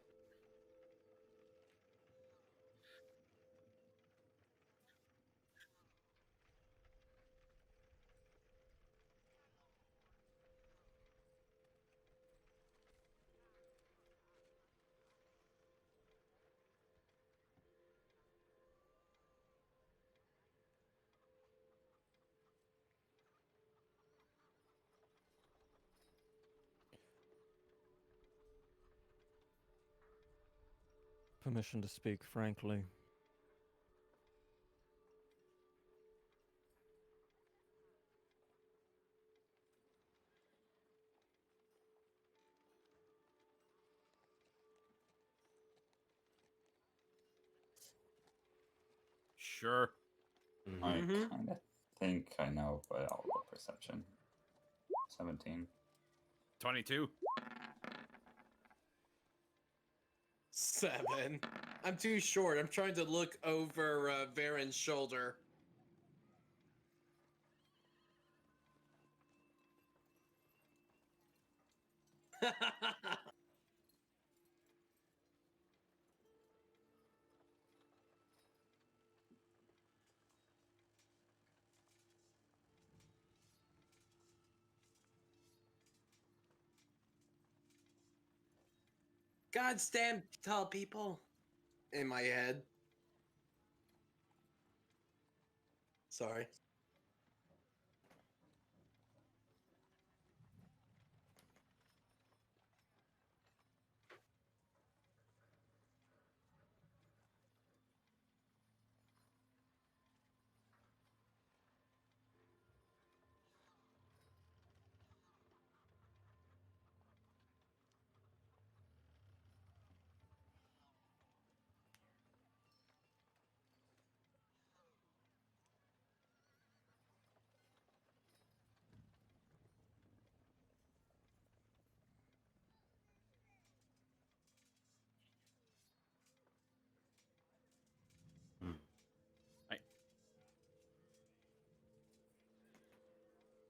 Permission to speak frankly. Sure. I Mhm. kind of think I know, but I'll roll perception. 17. 22. 7. I'm too short. I'm trying to look over Varen's shoulder. God damn tall people. In my head. Sorry.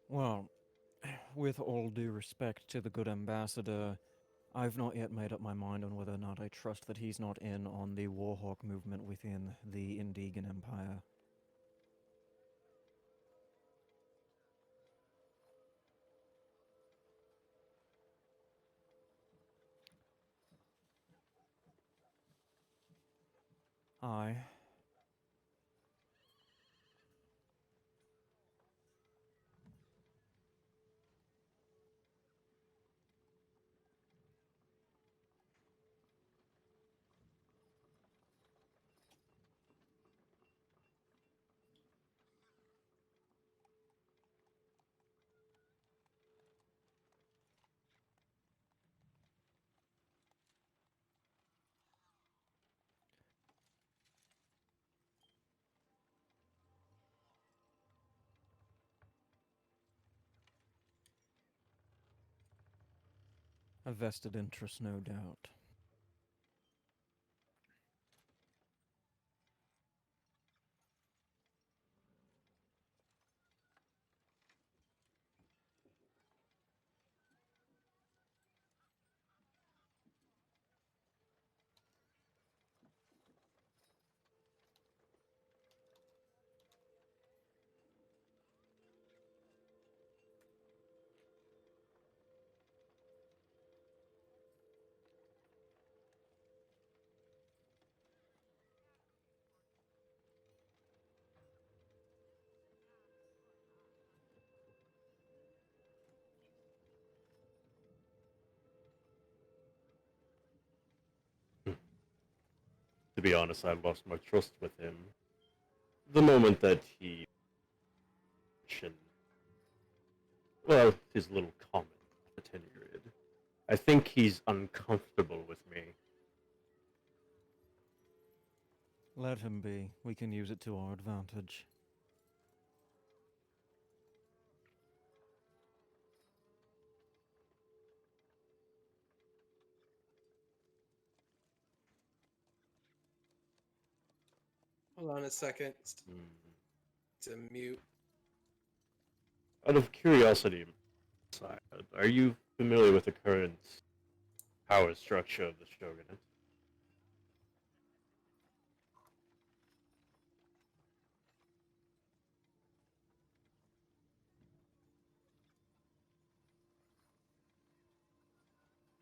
Well, with all due respect to the good ambassador, I've not yet made up my mind on whether or not I trust that he's not in on the Warhawk movement within the Indigan Empire. Aye. A vested interest, no doubt. To be honest, I lost my trust with him the moment that he mentioned, well, his little comment attenuated. I think he's uncomfortable with me. Let him be. We can use it to our advantage. Hold on a second Hmm. to mute. Out of curiosity, Side, are you familiar with the current power structure of the shogunate?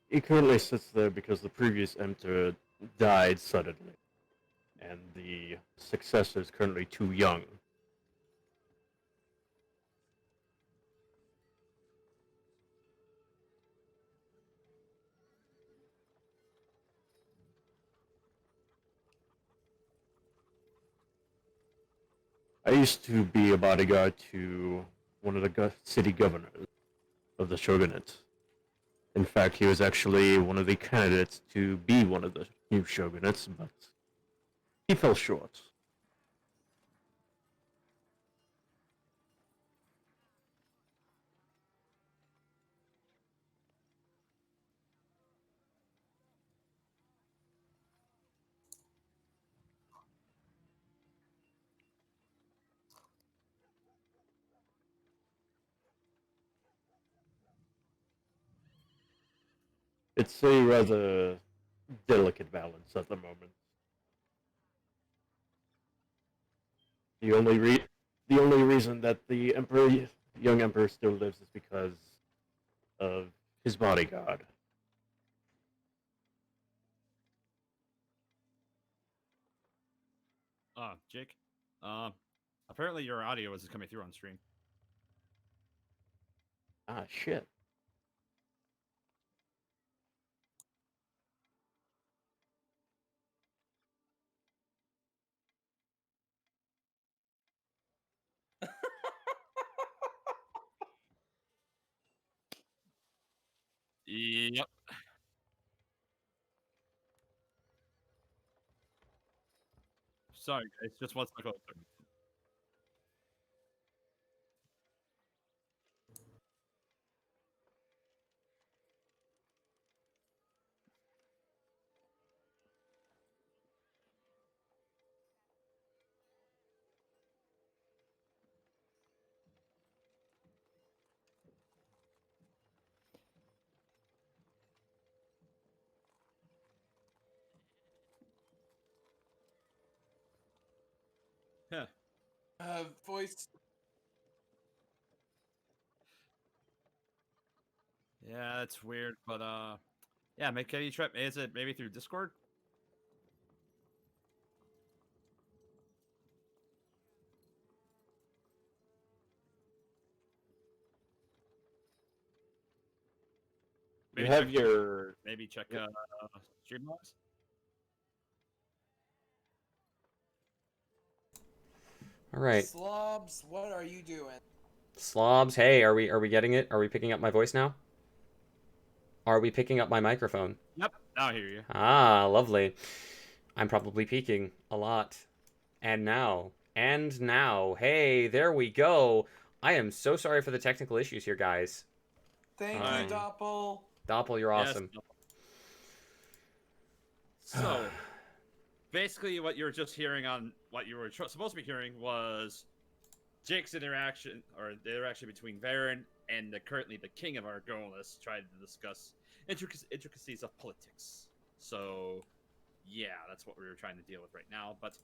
He currently sits there because the previous emperor died suddenly, and the successor is currently too young. I used to be a bodyguard to one of the city governors of the shogunate. In fact, he was actually one of the candidates to be one of the new shogunates, but he fell short. It's a rather delicate balance at the moment. The only re- the only reason that the young emperor still lives is because of his bodyguard. Jake. Apparently your audio isn't coming through on stream. Ah, shit. Yep. Sorry, guys. Just one second. Huh. Voice. Yeah, that's weird, but yeah, make can you try? Is it maybe through Discord? You have your... Maybe check stream logs. All right. Slobs, what are you doing? Slobs, hey, are we getting it? Are we picking up my voice now? Are we picking up my microphone? Yep, now I hear you. Ah, lovely. I'm probably peaking a lot. And now, hey, there we go. I am so sorry for the technical issues here, guys. Thank Um, you, Doppel. Doppel, you're Yes, awesome. So, basically, what you were just hearing on what you were supposed to be hearing was Jake's interaction, or the interaction between Varen and currently the king of Argolis, trying to discuss intricacies of politics. So, yeah, that's what we were trying to deal with right now. But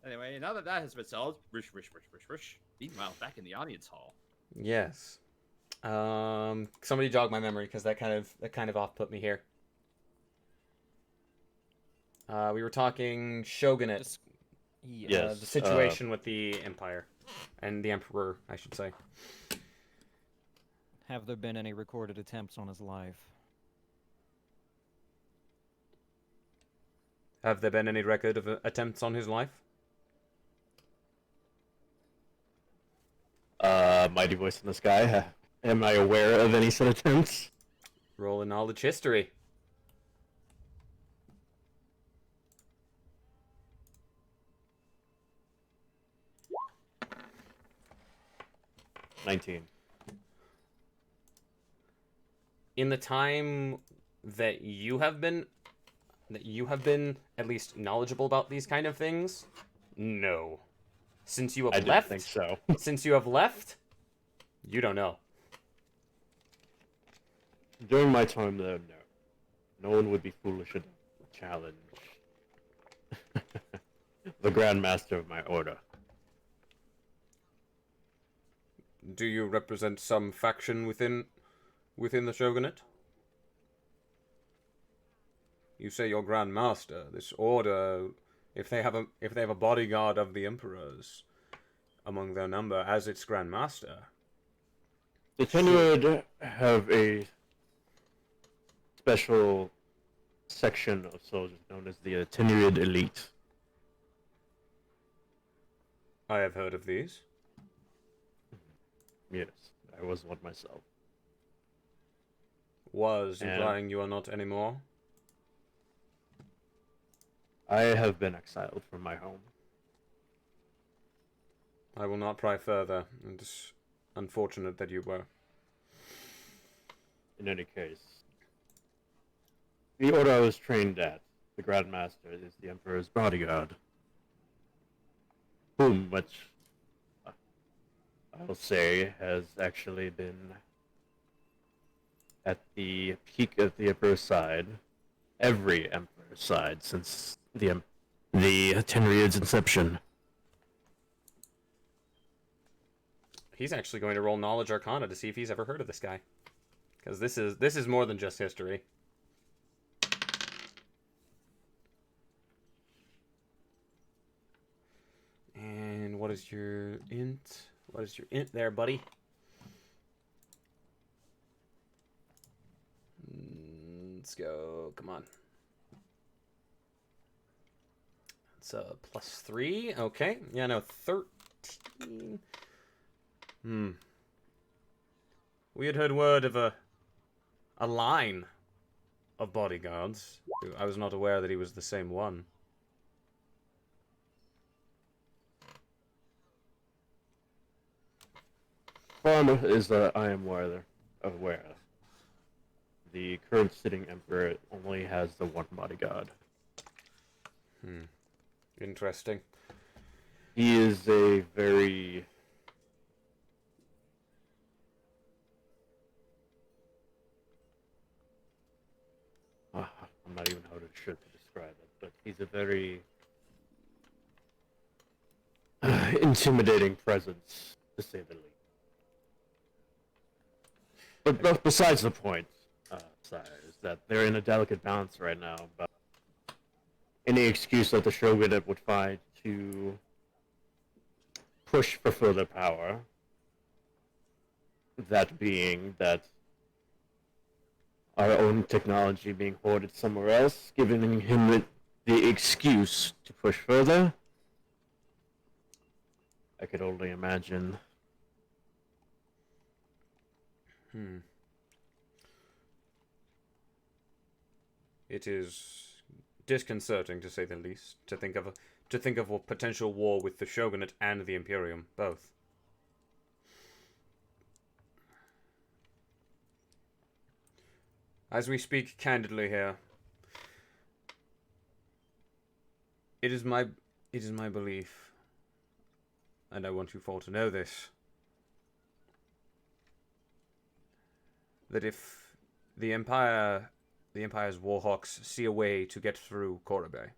anyway, now that that has been solved, rush. Meanwhile, back in the audience hall. Yes. Somebody jog my memory because that kind of off put me here. We were talking shogunate. Yes. The situation with the empire and the emperor, I should say. Have there been any recorded attempts on his life? Have there been any record of attempts on his life? Mighty voice in the sky. Am I aware of any such attempts? Roll in knowledge history. $19. In the time that you have been at least knowledgeable about these kind of things, no. Since you I have didn't left, think so. since you have left, you don't know. During my time there, no. No one would be foolish enough to challenge the Grand Master of my order. Do you represent some faction within the shogunate? You say you're Grand Master. This order, if they have a bodyguard of the emperors among their number as its Grand Master. The Tenured have a special section of soldiers known as the Tenured Elite. I have heard of these. Yes, I was one myself. Was And- implying you are not anymore. I have been exiled from my home. I will not pry further. It's unfortunate that you were. In any case, the order I was trained at, the Grand Master, is the Emperor's bodyguard. Whom, which I will say, has actually been at the peak of the Emperor's side, every Emperor's side, since the Tenryid's inception. He's actually going to roll Knowledge Arcana to see if he's ever heard of this guy. Because this is more than just history. And what is your int? What is your int there, buddy? Let's go. Come on. It's a +3. Okay. Yeah, no, 13. We had heard word of a line of bodyguards. I was not aware that he was the same one. One is that I am aware. The current sitting Emperor only has the one bodyguard. Interesting. He is a very... I'm not even sure to describe it, but he's a very intimidating presence, to say the least. But besides the point, Sire, is that they're in a delicate balance right now about any excuse that the Shogunate would find to push for further power. That being that our own technology being hoarded somewhere else, giving him the excuse to push further. I could only imagine. It is disconcerting, to say the least, to think of a potential war with the Shogunate and the Imperium, both. As we speak candidly here, it is my belief, and I want you all to know this, that if the Empire's Warhawks see a way to get through Korobei,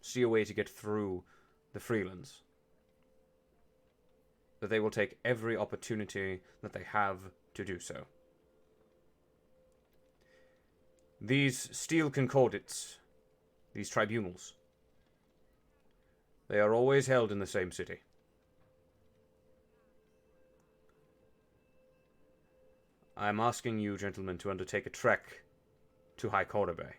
see a way to get through the Freelands, that they will take every opportunity that they have to do so. These steel concordates, these tribunals, they are always held in the same city. I am asking you, gentlemen, to undertake a trek to High Korobei.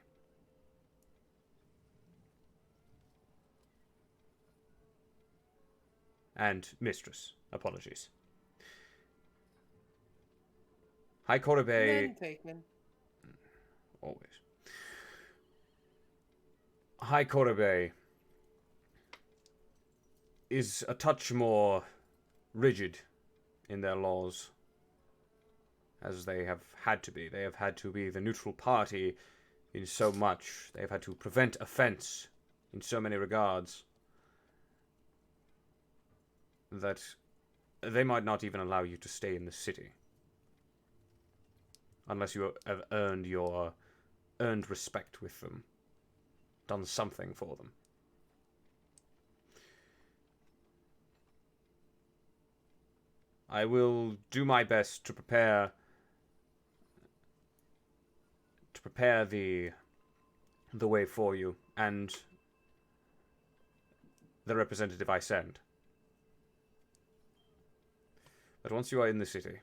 And Mistress, apologies. High Korobei... None taken. Always. High Korobei is a touch more rigid in their laws, as they have had to be. They have had to be the neutral party in so much. They have had to prevent offense in so many regards that they might not even allow you to stay in the city unless you have earned respect with them, done something for them. I will do my best to prepare the way for you and the representative I send. But once you are in the city,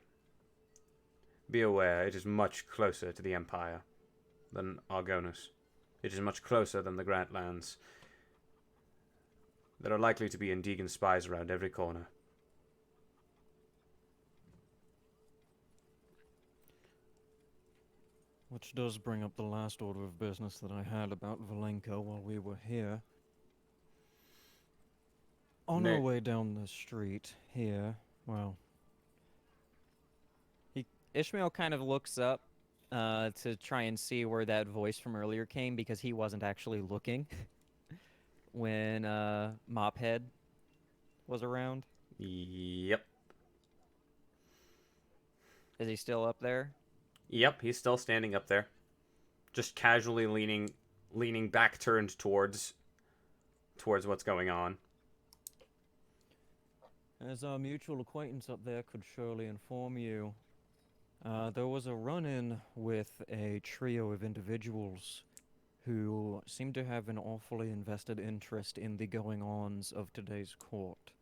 be aware it is much closer to the Empire than Argonus. It is much closer than the Grantlands. There are likely to be Indigan spies around every corner. Which does bring up the last order of business that I had about Valenko while we were here. On our way down the street here, well... Ishmael kind of looks up to try and see where that voice from earlier came, because he wasn't actually looking when Mophead was around. Yep. Is he still up there? Yep, he's still standing up there. Just casually leaning back, turned towards what's going on. As our mutual acquaintance up there could surely inform you, there was a run-in with a trio of individuals who seemed to have an awfully invested interest in the going-ons of today's court.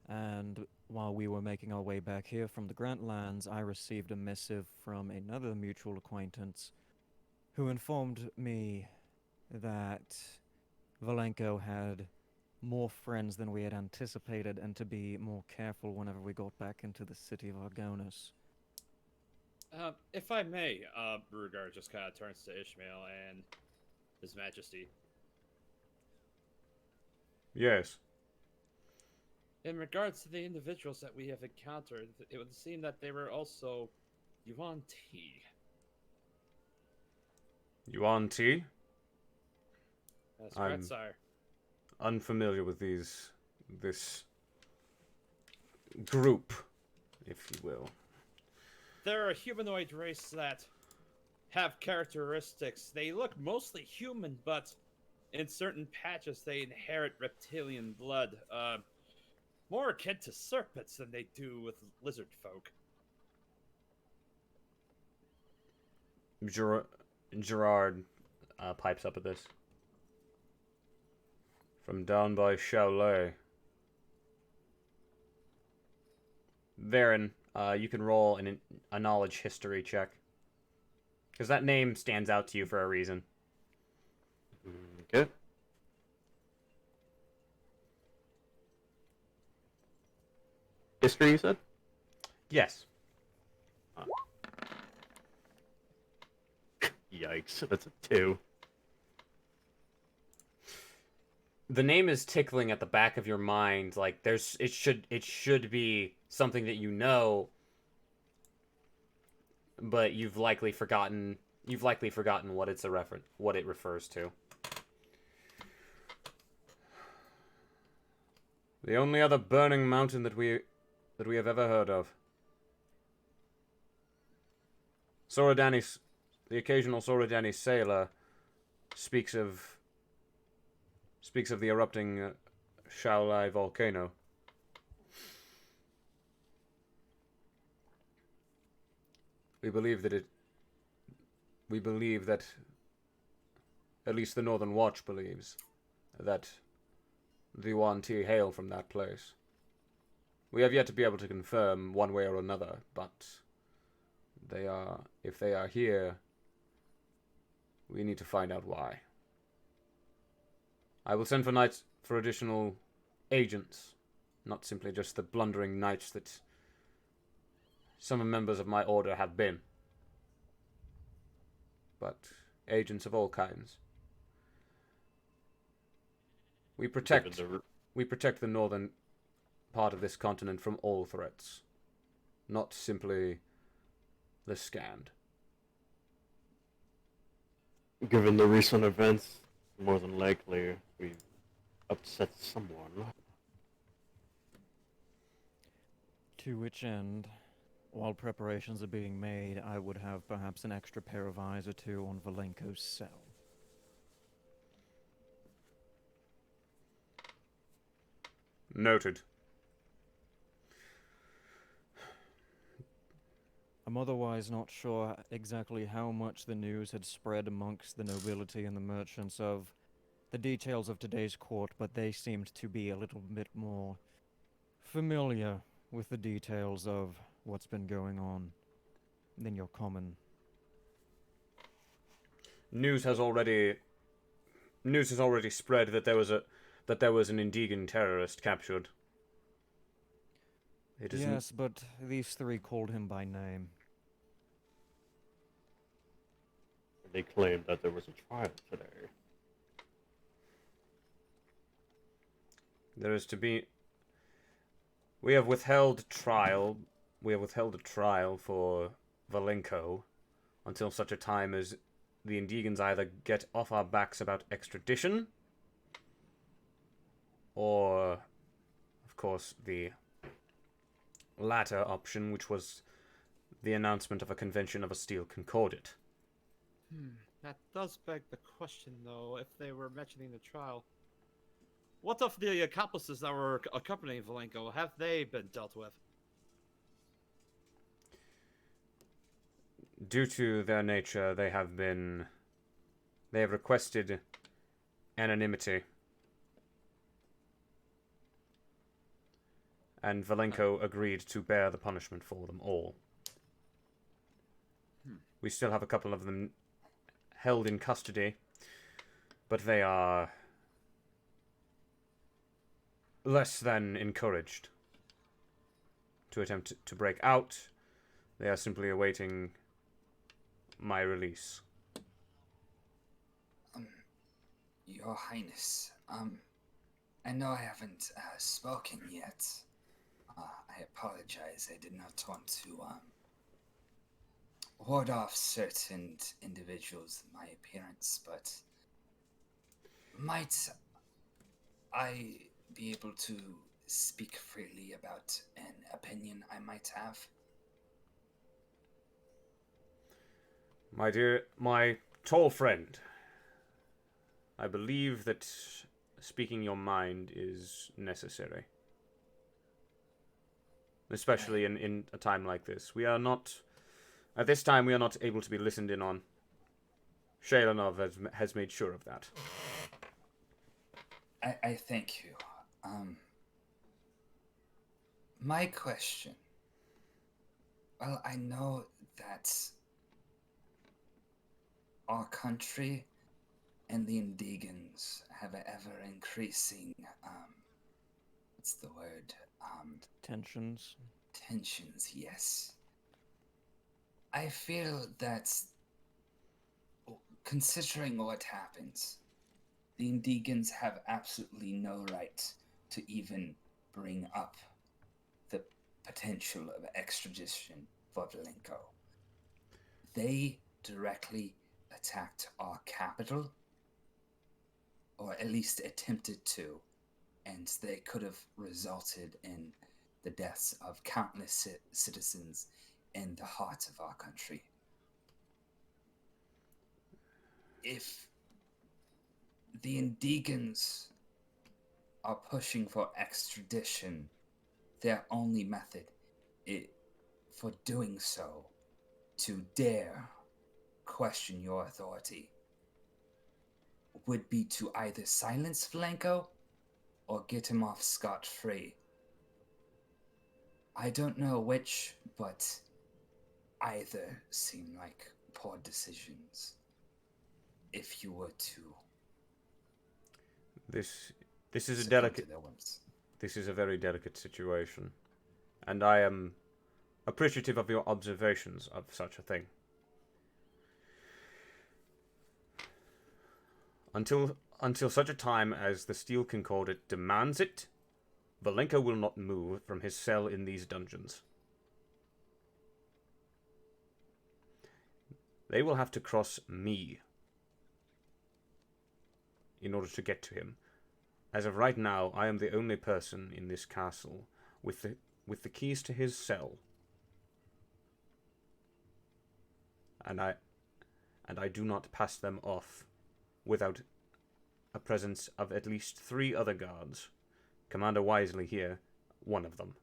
And while we were making our way back here from the Grantlands, I received a missive from another mutual acquaintance who informed me that Valenko had more friends than we had anticipated, and to be more careful whenever we got back into the city of Argonus. If I may, Rugar just kind of turns to Ishmael and His Majesty. Yes. In regards to the individuals that we have encountered, it would seem that they were also Yuan Ti. Yuan Ti? That's correct, sire. Unfamiliar with this group, if you will. They're a humanoid race that have characteristics. They look mostly human, but in certain patches they inherit reptilian blood. More akin to serpents than they do with lizard folk. Gerard pipes up at this. From down by Shaolai. Varen, You can roll a knowledge history check. Because that name stands out to you for a reason. Okay. History, you said? Yes. Yikes, that's a 2. The name is tickling at the back of your mind. Like it should be something that you know, but you've likely forgotten what what it refers to. The only other burning mountain that we have ever heard of. The occasional Sorodani sailor speaks of the erupting Shaolai volcano. We believe that at least the Northern Watch believes that the Yuan Ti hail from that place. We have yet to be able to confirm one way or another, but if they are here, we need to find out why. I will send for additional agents, not simply just the blundering knights that some members of my order have been, but agents of all kinds. We protect the northern part of this continent from all threats, not simply the scanned. Given the recent events, more than likely we've upset someone. To which end, while preparations are being made, I would have perhaps an extra pair of eyes or two on Valenko's cell. Noted. I'm otherwise not sure exactly how much the news had spread amongst the nobility and the merchants of the details of today's court, but they seemed to be a little bit more familiar with the details of what's been going on than your common. News has already spread that there was an Indigan terrorist captured. Yes, but these three called him by name. They claimed that there was a trial today. There is to be. We have withheld a trial for Valenko until such a time as the Indigans either get off our backs about extradition, or, of course, the latter option, which was the announcement of a convention of a steel concordat. That does beg the question, though, if they were mentioning the trial. What of the accomplices that were accompanying Valenko? Have they been dealt with? Due to their nature, they have requested anonymity. And Valenko agreed to bear the punishment for them all. We still have a couple of them held in custody, but they are less than encouraged to attempt to break out. They are simply awaiting my release. Your Highness, I know I haven't spoken yet. I apologize. I did not want to ward off certain individuals in my appearance, but might I be able to speak freely about an opinion I might have? My tall friend, I believe that speaking your mind is necessary. Especially in a time like this. At this time, we are not able to be listened in on. Shailanov has made sure of that. I thank you. My question Well, I know that our country and the Indigans have an ever increasing, what's the word? Tensions. Tensions, yes. I feel that, considering what happens, the Indigans have absolutely no right to even bring up the potential of extradition for Valenko. They directly attacked our capital, or at least attempted to, and they could have resulted in the deaths of countless citizens in the heart of our country. If the Indigans are pushing for extradition, their only method for doing so, to dare question your authority, would be to either silence Valenko or get him off scot-free. I don't know which, but either seem like poor decisions. If you were to This is a succumb delicate. to their whims. This is a very delicate situation, and I am appreciative of your observations of such a thing. Until such a time as the Steel Concordat demands it, Valenko will not move from his cell in these dungeons. They will have to cross me in order to get to him. As of right now, I am the only person in this castle with the keys to his cell. And I do not pass them off without a presence of at least 3 other guards. Commander Wisely here, one of them.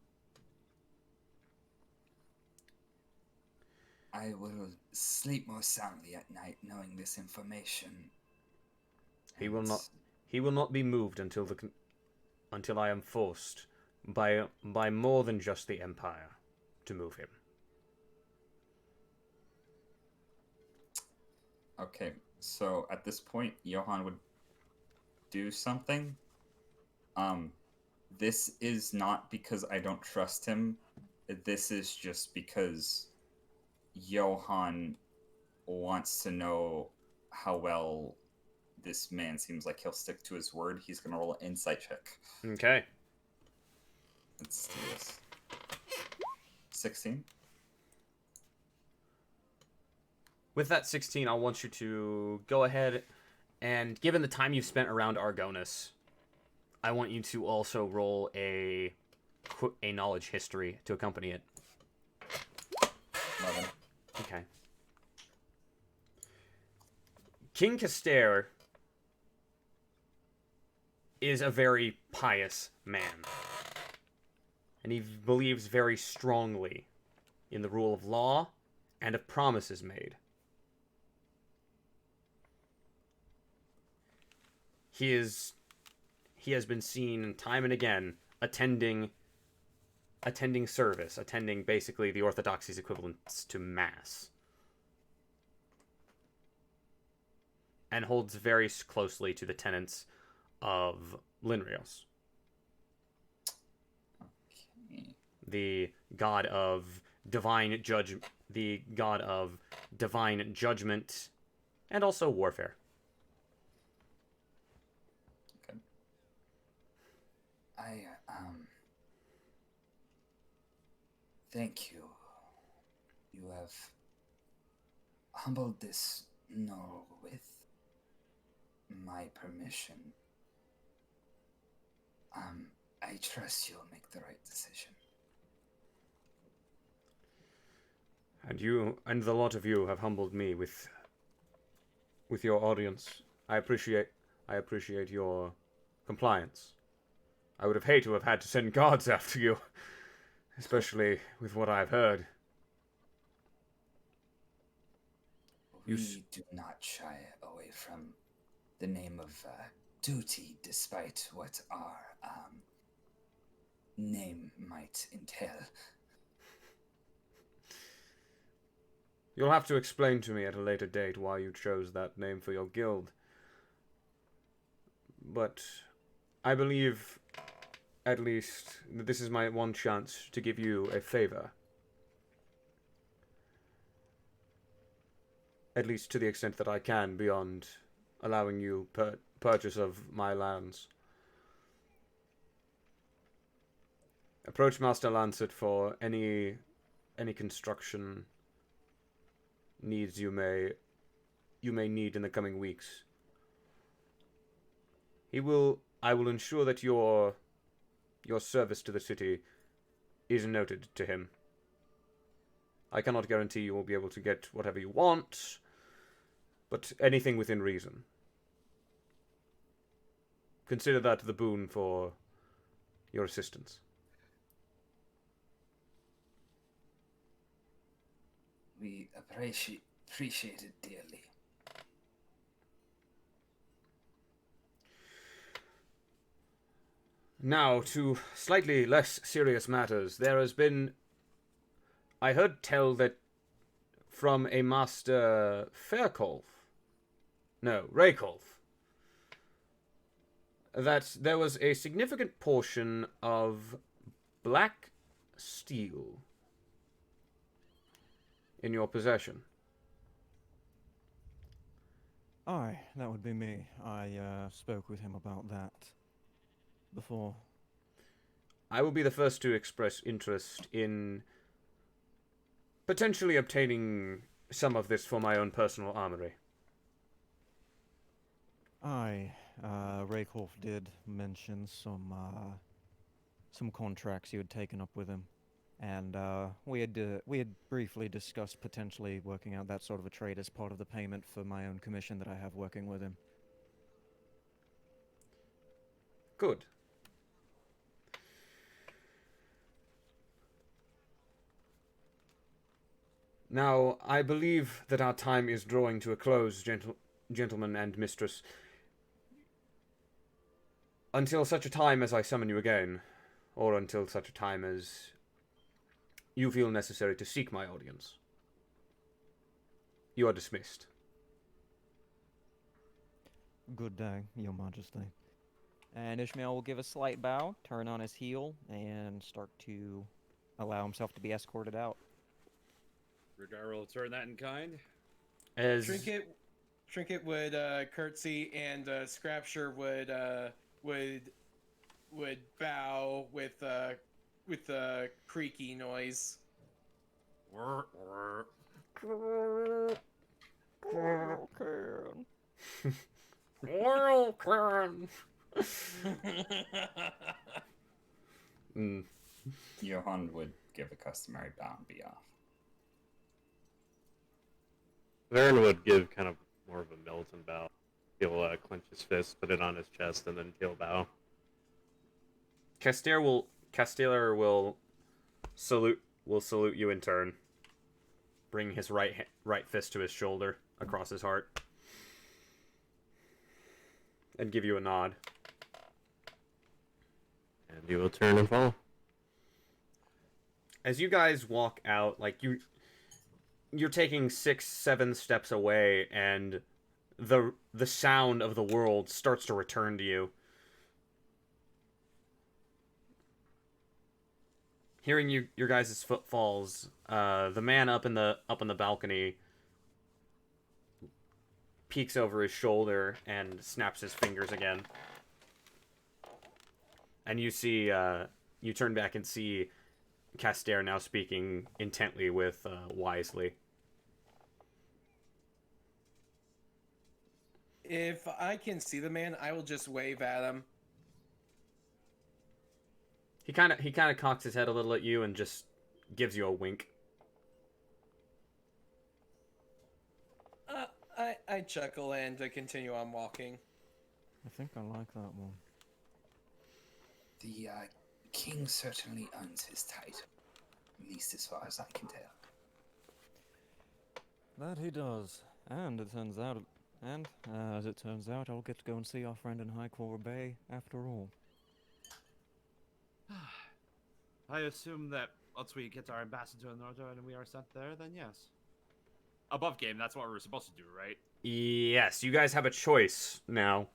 I will sleep more soundly at night knowing this information. He will not be moved until I am forced by more than just the Empire to move him. Okay, so at this point, Johann would do something. This is not because I don't trust him. This is just because Johann wants to know how well this man seems like he'll stick to his word. He's going to roll an insight check. Okay. Let's do this. 16. With that 16, I want you to go ahead and, given the time you've spent around Argonis, I want you to also roll a knowledge history to accompany it. 11. Okay. King Caster is a very pious man, and he believes very strongly in the rule of law and of promises made. He has been seen time and again attending service, attending basically the Orthodoxy's equivalents to Mass, and holds very closely to the tenets of Linrios, the god of divine judgment, and also warfare. Okay. I thank you. You have humbled this Gnoll with my permission. I trust you'll make the right decision. And you and the lot of you have humbled me with your audience. I appreciate your compliance. I would have hated to have had to send guards after you, especially with what I've heard. We do not shy away from the name of duty, despite what our name might entail. You'll have to explain to me at a later date why you chose that name for your guild. But I believe, at least, that this is my one chance to give you a favor. At least to the extent that I can, beyond allowing you purchase of my lands. Approach Master Lancet for any construction needs you may need in the coming weeks. I will ensure that your service to the city is noted to him. I cannot guarantee you will be able to get whatever you want, but anything within reason. Consider that the boon for your assistance. We appreciate it dearly. Now, to slightly less serious matters, there has been... I heard tell that from a Master Fairkolf, no, Raykolf, that there was a significant portion of black steel in your possession. Aye, that would be me. I spoke with him about that before. I will be the first to express interest in potentially obtaining some of this for my own personal armory. Aye, Rakehoff did mention some contracts you had taken up with him, and we had briefly discussed potentially working out that sort of a trade as part of the payment for my own commission that I have working with him. Good. Now, I believe that our time is drawing to a close, gentleman and mistress. Until such a time as I summon you again, or until such a time as you feel necessary to seek my audience, you are dismissed. Good day, Your Majesty. And Ishmael will give a slight bow, turn on his heel, and start to allow himself to be escorted out. Rigar will return that in kind. As Trinket would curtsy, and Scrapture would bow with a creaky noise. Johan would give a customary bow and be off. Varen would give kind of more of a Milton bow. He'll clench his fist, put it on his chest, and then he'll bow. Castellar will salute you in turn. Bring his right fist to his shoulder across his heart, and give you a nod. And you will turn and follow. As you guys walk out, like you're taking 6-7 steps away, and the sound of the world starts to return to you. Hearing your guys' footfalls, the man up in the balcony peeks over his shoulder and snaps his fingers again. And you see, you turn back and see Castair now speaking intently with Wisely. If I can see the man, I will just wave at him. He kind of cocks his head a little at you and just gives you a wink. I chuckle and continue on walking. I think I like that one. The king certainly owns his title, at least as far as I can tell. That he does. And it turns out, as it turns out, I'll get to go and see our friend in Highcore Bay after all. I assume that once we get our ambassador in order and we are sent there, then yes. above game. That's what we're supposed to do, right? Yes, you guys have a choice now.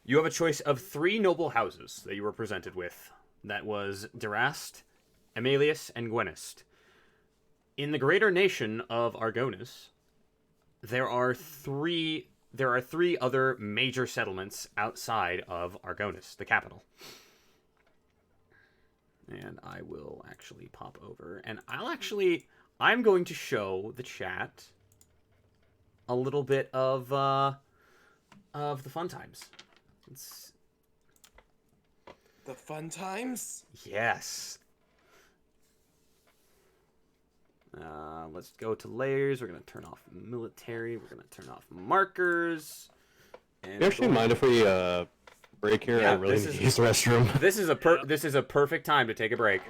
You have a choice of 3 noble houses that you were presented with. That was Durast, Amelius, and Gwenist. In the greater nation of Argonis, there are three other major settlements outside of Argonis, the capital. And I will actually pop over, and I'm going to show the chat a little bit of the fun times. The fun times? Yes. Let's go to layers. We're going to turn off military. We're going to turn off markers. And You actually mind if we break here? Yeah, I really need to use the restroom. This is a perfect time to take a break.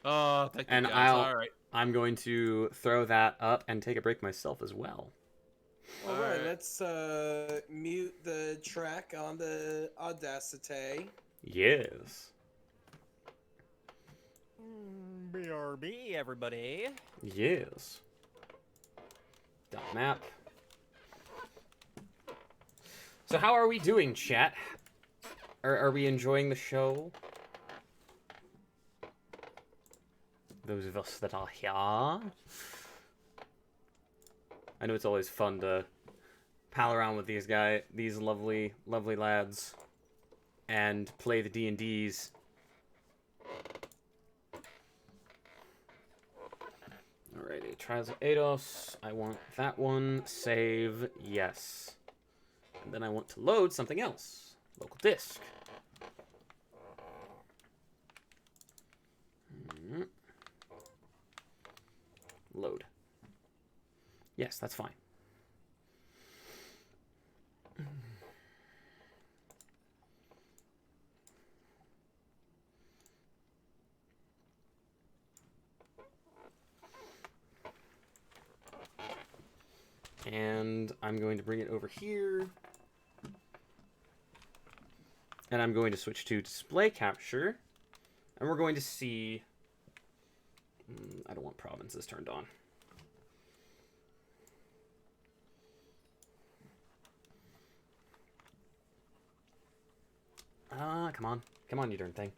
Thank you, And guys. All right. I'm going to throw that up and take a break myself as well. All right, Alright. let's mute the track on the Audacity. Yes. BRB, everybody. Yes. Dot map. So how are we doing, chat? Are we enjoying the show? Those of us that are here. I know it's always fun to pal around with these lovely lads, and play the D&Ds. Alrighty, Trials of Eidos. I want that one. Save, yes. And then I want to load something else. Local disk. Load. Yes, that's fine. And I'm going to bring it over here. And I'm going to switch to display capture. And we're going to see... I don't want provinces turned on. Come on. Come on, you darn thing.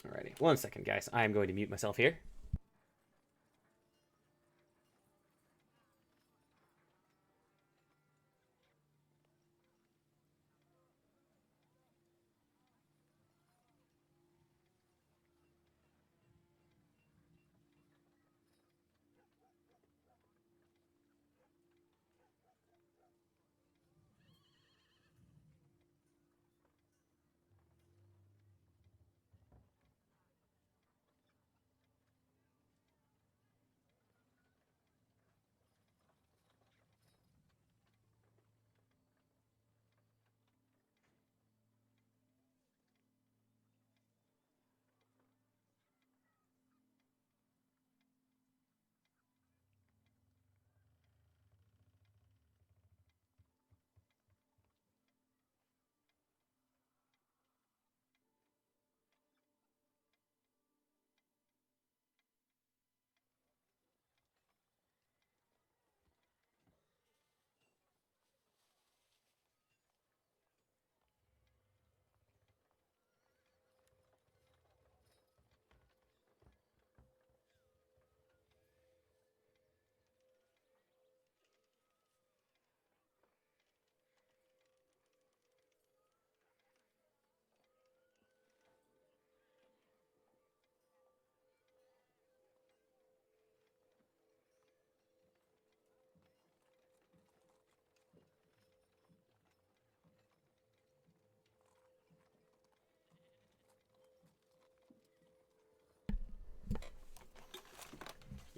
Alrighty, 1 second, guys. I am going to mute myself here.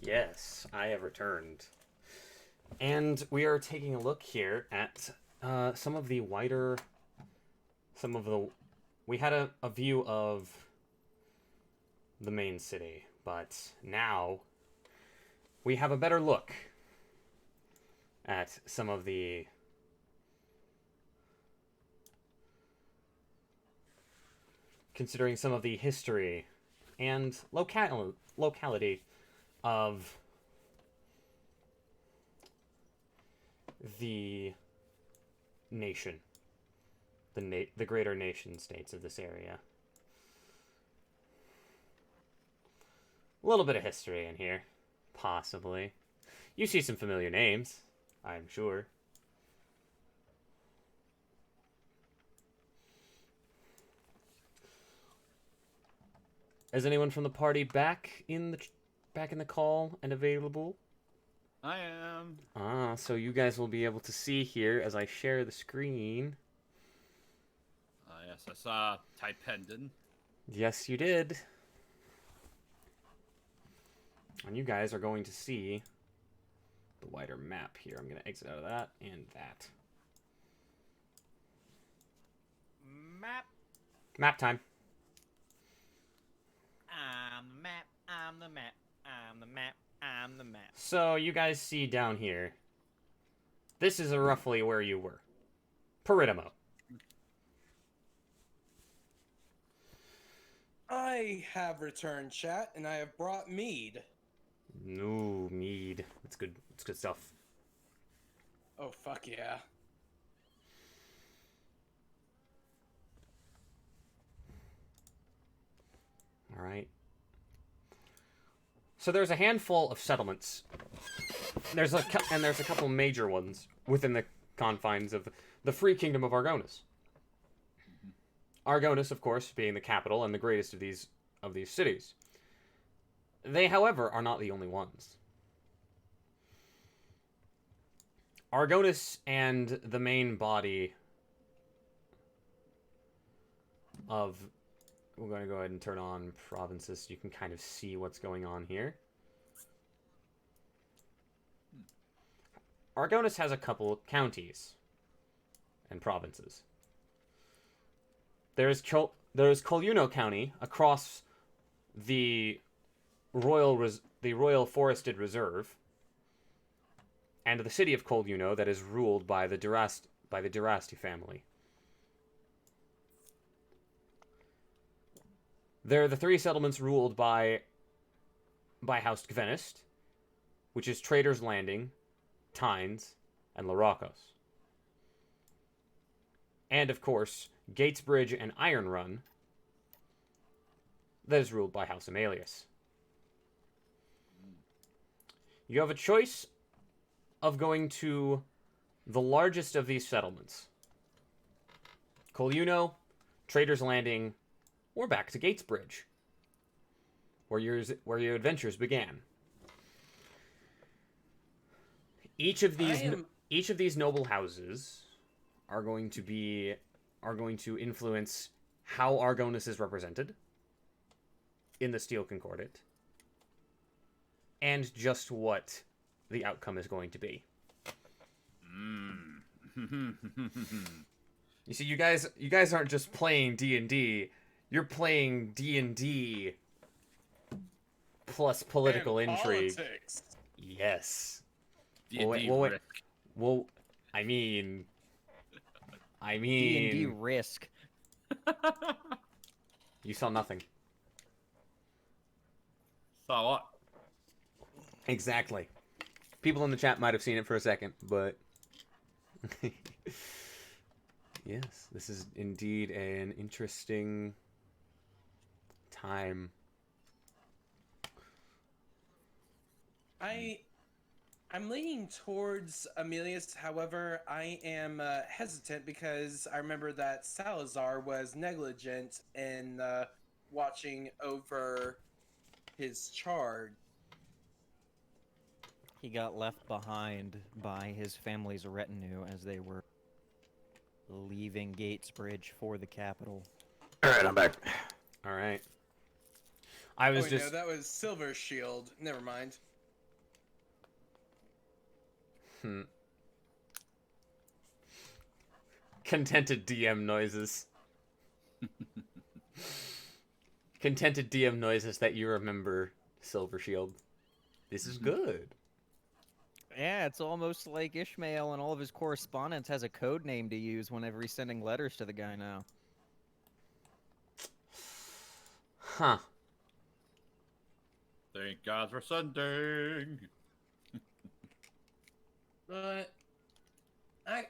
Yes, I have returned. And we are taking a look here at some of the wider... We had a view of the main city, but now we have a better look at some of the considering some of the history and locality of the nation, the greater nation states of this area. A little bit of history in here, possibly. You see some familiar names, I'm sure. Is anyone from the party back in the call and available? I am. Ah, so you guys will be able to see here as I share the screen. Yes, I saw Ty Pendon. Yes, you did. And you guys are going to see the wider map here. I'm going to exit out of that and that. Map. Map time. I'm the map. I'm the map. I'm the map. I'm the map. So you guys see down here. This is roughly where you were. Peridimo. I have returned, chat, and I have brought mead. No, mead. It's good. It's good stuff. Oh, fuck yeah. All right. So there's a handful of settlements. There's a couple major ones within the confines of the Free Kingdom of Argonis. Argonis, of course, being the capital and the greatest of these cities. They, however, are not the only ones. Argonis and the main body of... We're going to go ahead and turn on provinces so you can kind of see what's going on here. Argonis has a couple counties and provinces. There's Coluno County across the Royal Forested Reserve, and the city of Coluno that is ruled by the Durasti family. There are the three settlements ruled by House Gvenist, which is Trader's Landing, Tynes, and Larocos. And, of course, Gatesbridge and Iron Run, that is ruled by House Amelius. You have a choice of going to the largest of these settlements. Coluno, Trader's Landing, or back to Gatesbridge, where your adventures began. Each of these noble houses are going to influence how Argonis is represented in the Steel Concordat, and just what the outcome is going to be. You see, you guys aren't just playing D&D. You're playing D&D plus political And intrigue. politics. Yes. D&D wait. Well, I mean, D&D risk. you saw nothing. Saw what? Exactly. People in the chat might have seen it for a second, but yes, this is indeed an interesting time. I'm leaning towards Amelius. However, I am hesitant because I remember that Salazar was negligent in watching over his charge. He got left behind by his family's retinue as they were leaving Gatesbridge for the capital. All right, I'm back. All right. I was no, that was Silver Shield. Never mind. Contented DM noises. Contented DM noises that you remember, Silver Shield. This is good. Yeah, it's almost like Ishmael and all of his correspondence has a code name to use whenever he's sending letters to the guy now. Huh. Thank God for sending. But I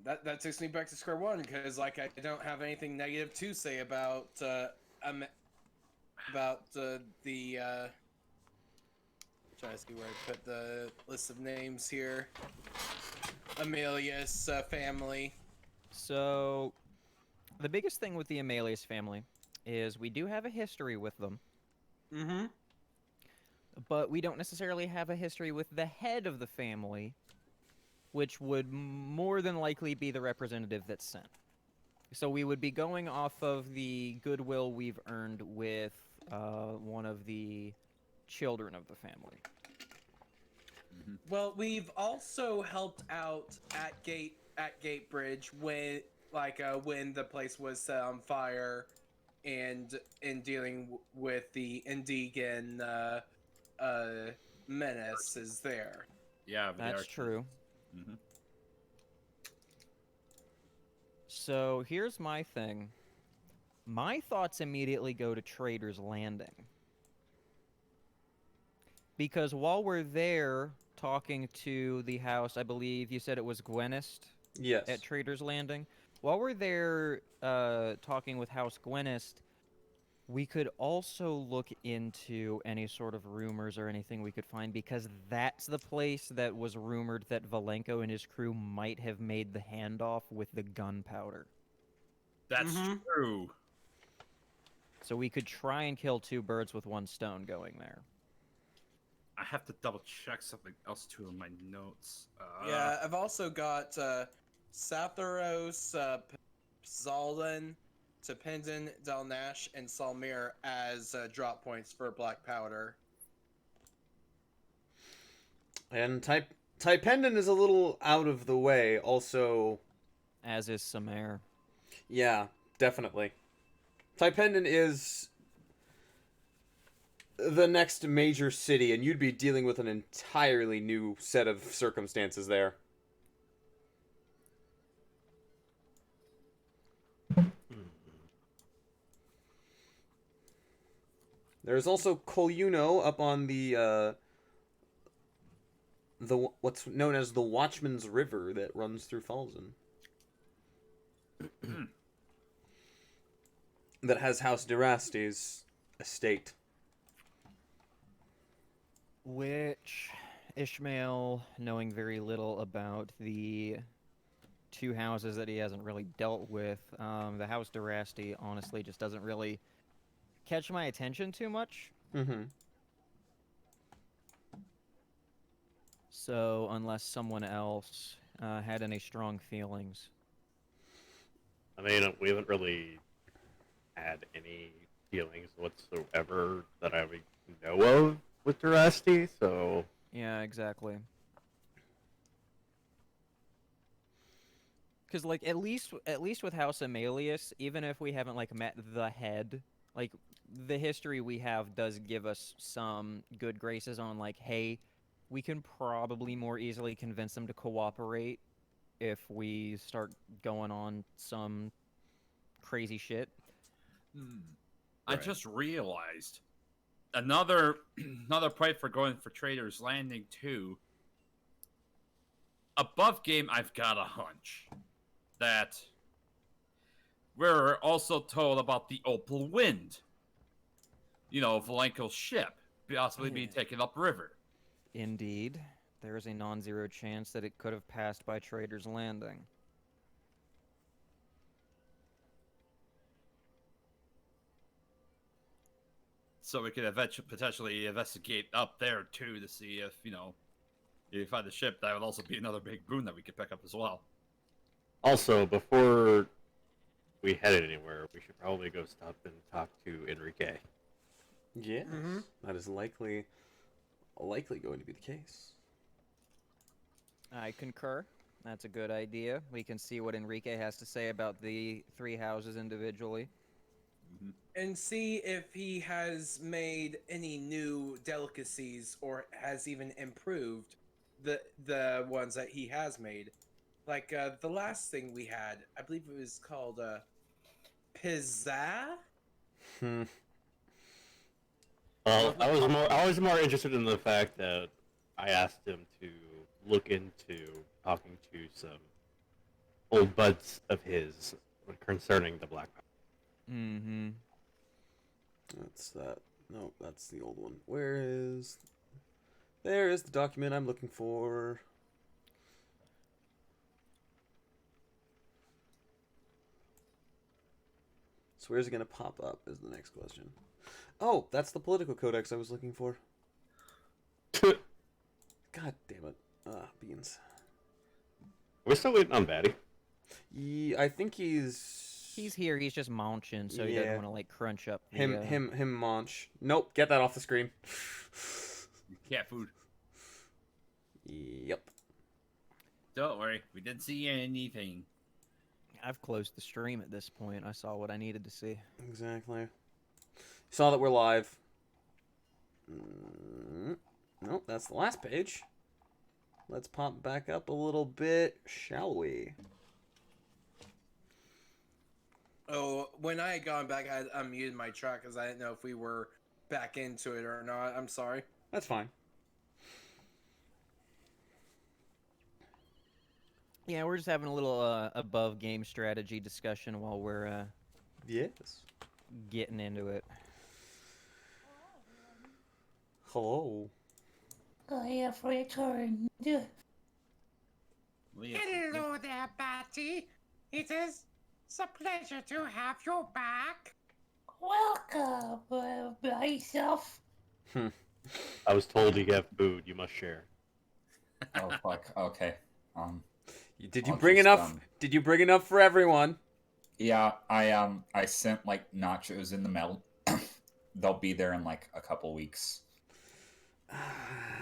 that takes me back to square one because like I don't have anything negative to say about the trying to see where I put the list of names here. Amelius family. So, the biggest thing with the Amelius family is we do have a history with them, Mm-hmm. but we don't necessarily have a history with the head of the family, which would more than likely be the representative that's sent. So we would be going off of the goodwill we've earned with one of the children of the family. Well, we've also helped out at Gatebridge when the place was set on fire, and in dealing with the Indigan menace is there. Yeah, but That's true. Mm-hmm. So here's my thing. My thoughts immediately go to Trader's Landing. Because while we're there talking to the house, I believe you said it was Gwenest Yes. at Trader's Landing. While we're there talking with House Gwenest, we could also look into any sort of rumors or anything we could find, because that's the place that was rumored that Valenko and his crew might have made the handoff with the gunpowder. That's Mhm. true. So we could try and kill two birds with one stone going there. I have to double check something else too in my notes. Yeah, I've also got Satharos, Zaldan, Tepindon, Dalnash, and Salmir as drop points for black powder. And Typendon is a little out of the way. Also, As is Samare. yeah, definitely. Typendon is the next major city, and you'd be dealing with an entirely new set of circumstances there. There's also Coluno up on the what's known as the Watchman's River that runs through Falzen. That has House Derasti's estate. Which Ishmael, knowing very little about the two houses that he hasn't really dealt with, the House Durasti honestly just doesn't really catch my attention too much. Mm-hmm. So unless someone else had any strong feelings. I mean, we haven't really had any feelings whatsoever that I would know of with Durasti, so Yeah, exactly. Because like at least with House Amelius, even if we haven't like met the head, like the history we have does give us some good graces on like, hey, we can probably more easily convince them to cooperate if we start going on some crazy shit. I just realized another point for going for Trader's Landing too. Above game, I've got a hunch that we're also told about the Opal Wind. You know, Valenko's ship possibly being taken upriver. Indeed, there is a non-zero chance that it could have passed by Trader's Landing. So we could potentially investigate up there too to see if, you you find the ship. That would also be another big boon that we could pick up as well. also before we headed anywhere, we should probably go stop and talk to Enrique. Yes, that is likely going to be the case. I concur. That's a good idea. We can see what Enrique has to say about the three houses individually. And see if he has made any new delicacies or has even improved the ones that he has made. Like the last thing we had, I believe it was called pizzazz? Hmm. Well, I was more interested in the fact that I asked him to look into talking to some old buds of his concerning the Black Powder. Mm-hmm. That's that. No, that's the old one. Where is... There is the document I'm looking for. So where's it going to pop up is the next question. Oh, that's the political codex I was looking for. God damn it. Beans. We're still waiting on Batty. I think he's... He's here. He's just munching, so he doesn't Yeah. want to like crunch up. The, Him Monch. Nope, get that off the screen. Cat food. Yep. Don't worry, we didn't see anything. I've closed the stream at this point. I saw what I needed to see. Exactly. Saw that we're live. Nope, that's the last page. Let's pop back up a little bit, shall we? Oh, when I had gone back, I had unmuted my track because I didn't know if we were back into it or not. I'm sorry. That's fine. Yeah, we're just having a little above game strategy discussion while we're Yes. getting into it. Hello. I have returned. Hello there, Batty. It is a pleasure to have you back. Welcome, myself. I was told you have food. You must share. Oh fuck. Okay. Did you I'll bring just, enough? Did you bring enough for everyone? Yeah, I sent like nachos in the mail. They'll be there in like a couple weeks.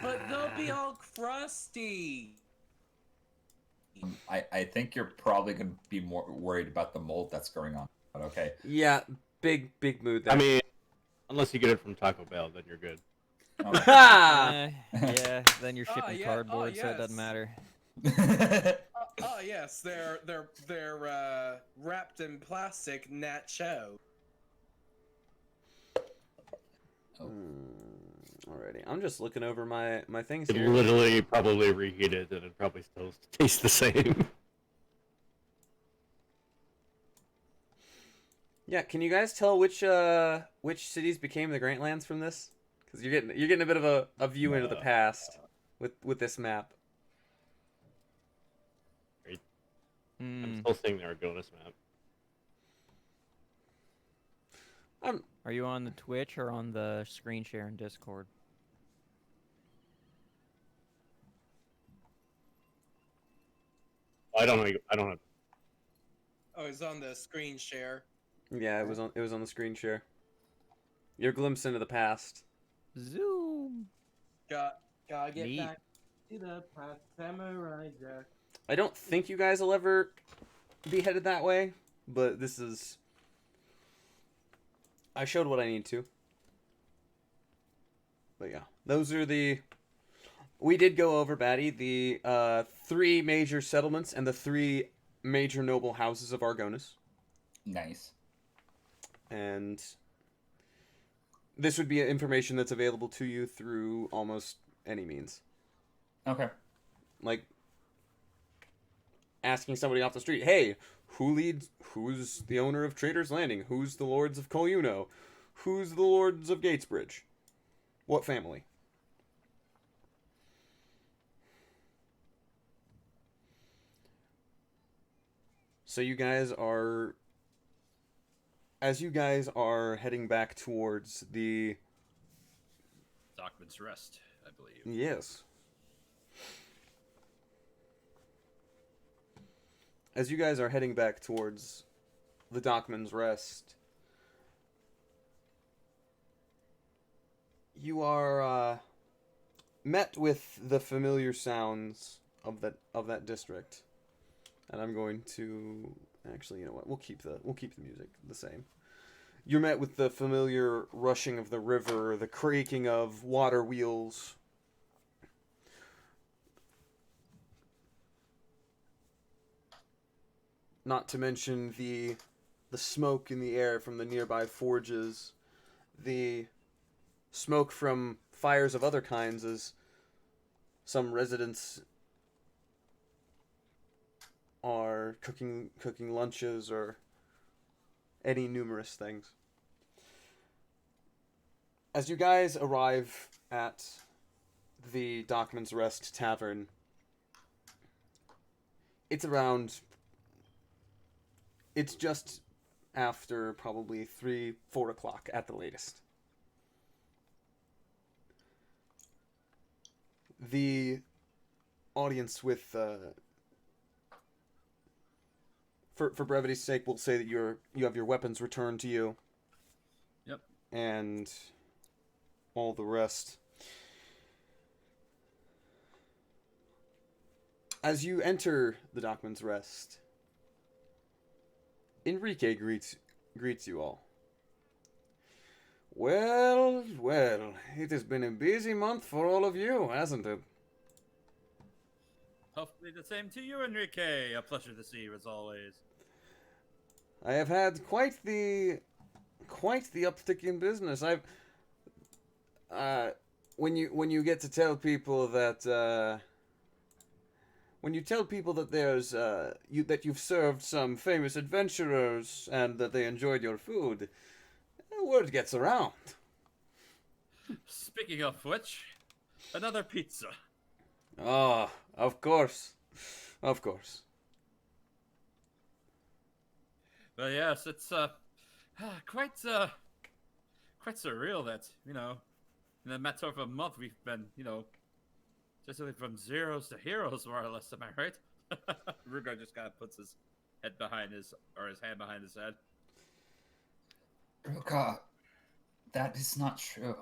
But they'll be all crusty. I think you're probably gonna be more worried about the mold that's going on. But okay. Yeah, big mood there. I mean, unless you get it from Taco Bell, then you're good. Yeah, then you're shipping yeah, cardboard, so it yes. doesn't matter. Yes, they're wrapped in plastic nacho. Alrighty, I'm just looking over my things It here. literally probably reheated, and it probably still tastes the same. Yeah, can you guys tell which cities became the Grantlands from this? Because you're getting a bit of a view into the past with this map. I'm still seeing the Argonis map. Are you on the Twitch or on the screen share in Discord? I don't know. I don't have. Oh, it's on the screen share. Yeah, it was on the screen share. Your glimpse into the past. Zoom. Gotta get Neat. back to the past, Samurai Jack. I don't think you guys will ever be headed that way, but this is... I showed what I need to. But yeah, those are the... We did go over, Batty, the 3 major settlements and the 3 major noble houses of Argonis. Nice. And this would be information that's available to you through almost any means. Okay. Like asking somebody off the street, hey, who's the owner of Trader's Landing? Who's the Lords of Coluno? Who's the Lords of Gatesbridge? What family? So you guys are... As you guys are heading back towards the... Dockman's Rest, I believe. Yes. As you guys are heading back towards the Dockman's Rest, you are met with the familiar sounds of that district. And I'm going to actually, you know what? We'll keep the music the same. You're met with the familiar rushing of the river, the creaking of water wheels. Not to mention the the smoke in the air from the nearby forges, the smoke from fires of other kinds as some residents are cooking lunches or any numerous things. As you guys arrive at the Dockman's Rest Tavern, it's just after probably 3-4 o'clock at the latest. The audience with for brevity's sake, we'll say that you have your weapons returned to you. Yep. And all the rest. As you enter the Dockman's Rest, Enrique greets you all. Well, it has been a busy month for all of you, hasn't it? Hopefully the same to you, Enrique. A pleasure to see you as always. I have had quite the uptick in business. When you get to tell people that when you tell people that there's that you've served some famous adventurers and that they enjoyed your food, word gets around. Speaking of which, another pizza. Oh, of course. Of course. But yes, it's quite surreal that, in a matter of a month we've been, just from zeros to heroes, more or less. Am I right? Rugar just kind of puts his hand behind his head. Ruka, that is not true.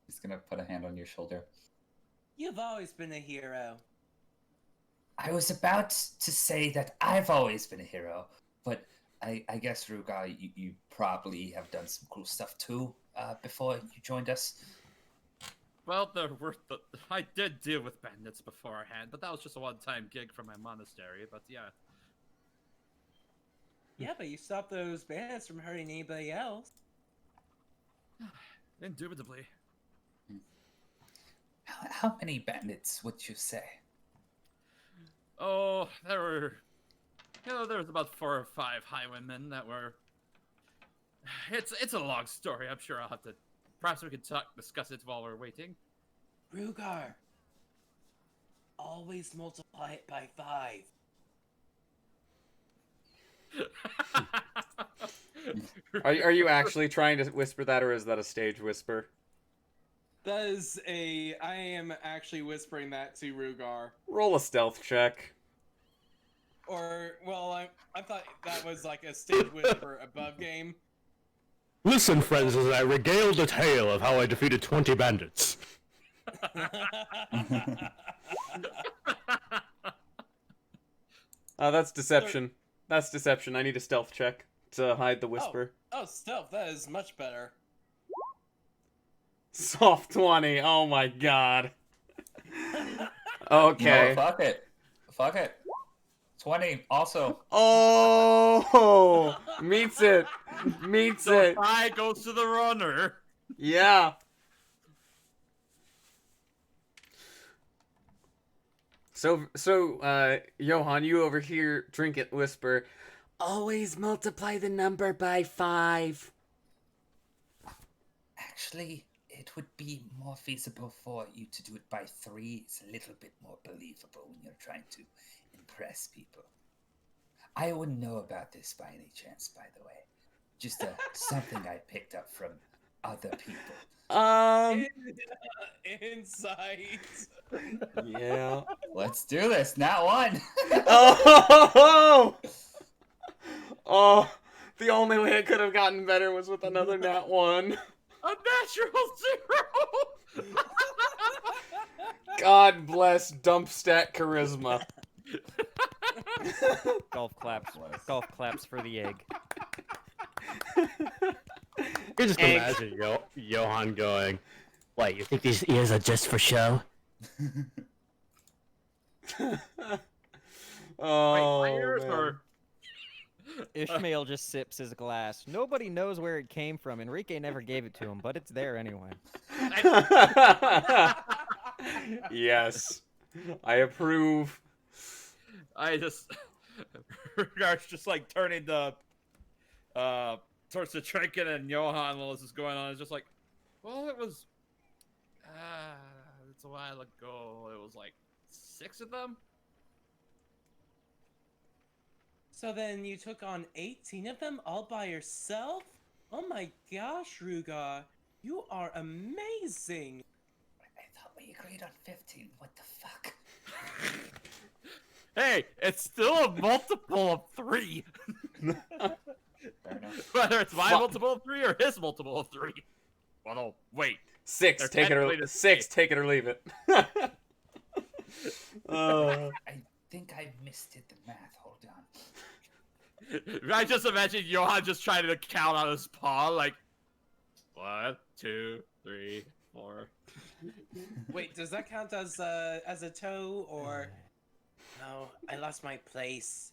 He's gonna put a hand on your shoulder. You've always been a hero. I was about to say that I've always been a hero, but I guess, Ruga, you probably have done some cool stuff too before you joined us. Well, I did deal with bandits beforehand, but that was just a one-time gig for my monastery. But yeah. Yeah, but you stopped those bandits from hurting anybody else. Indubitably. How many bandits would you say? Oh, there was about 4 or 5 highwaymen that were. It's a long story. I'm sure I'll have to. Perhaps we could discuss it while we're waiting. Rugar, always multiply it by 5. Are you actually trying to whisper that, or is that a stage whisper? I am actually whispering that to Rugar. Roll a stealth check. Or, well, I thought that was like a stage whisper above game. Listen, friends, as I regale the tale of how I defeated 20 bandits. That's deception. That's deception. I need a stealth check to hide the whisper. Oh, stealth. That is much better. Soft 20. Oh my god. Okay. No, fuck it. 20 also. Oh, meets it. So I goes to the runner. Yeah. So, Johan, you over here drink it whisper. Always multiply the number by 5. Actually, it would be more feasible for you to do it by 3. It's a little bit more believable when you're trying to impress people. I wouldn't know about this by any chance, by the way. Just something I picked up from other people. Insight. Yeah. Let's do this. Not one. Oh, the only way it could have gotten better was with another nat 1. A natural 0. God bless dump stat charisma. Golf claps for the egg. You just imagine Johan going, "What, you think these ears are just for show?" Oh, Wait, my ears man. are... Ishmael just sips his glass. Nobody knows where it came from. Enrique never gave it to him, but it's there anyway. Yes, I approve. I just regards just like turning the towards the Trinket and Johan while this is going on. It's just like, well, it was it's a while ago. It was like 6 of them. So then you took on 18 of them all by yourself? Oh my gosh, Rugar. You are amazing. I thought we agreed on 15. What the fuck? Hey, it's still a multiple of 3. Fair enough. Whether it's my Fuck. multiple of 3 or his multiple of 3. Well, no, wait. 6. They're Take it or technically the 6. same. Take it or leave it. I think I misdid the math. Hold on. I just imagine Johan just trying to count on his paw, like 1, 2, 3, 4. Wait, does that count as a toe or? No, I lost my place.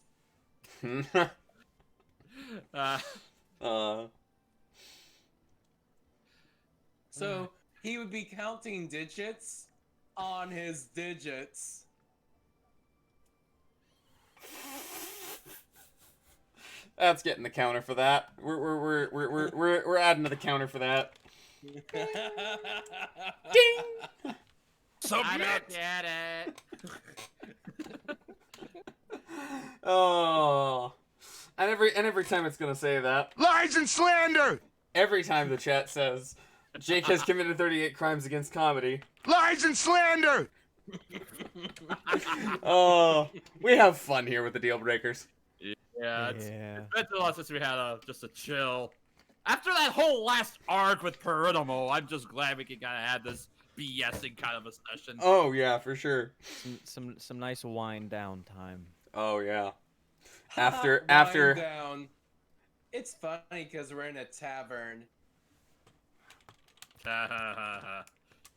So he would be counting digits on his digits. That's getting the counter for that. We're adding to the counter for that. Ding. I don't get it. Oh. And every time it's gonna say that. Lies and slander! Every time the chat says Jake has committed 38 crimes against comedy. Lies and slander! Oh, we have fun here with the Dealbreakers. Yeah, it's Yeah. been too long since we had just a chill. After that whole last arc with Perinomo, I'm just glad we can kind of have this BSing kind of a session. Oh yeah, for sure. Some nice wind down time. Oh yeah. Wind After down. It's funny because we're in a tavern.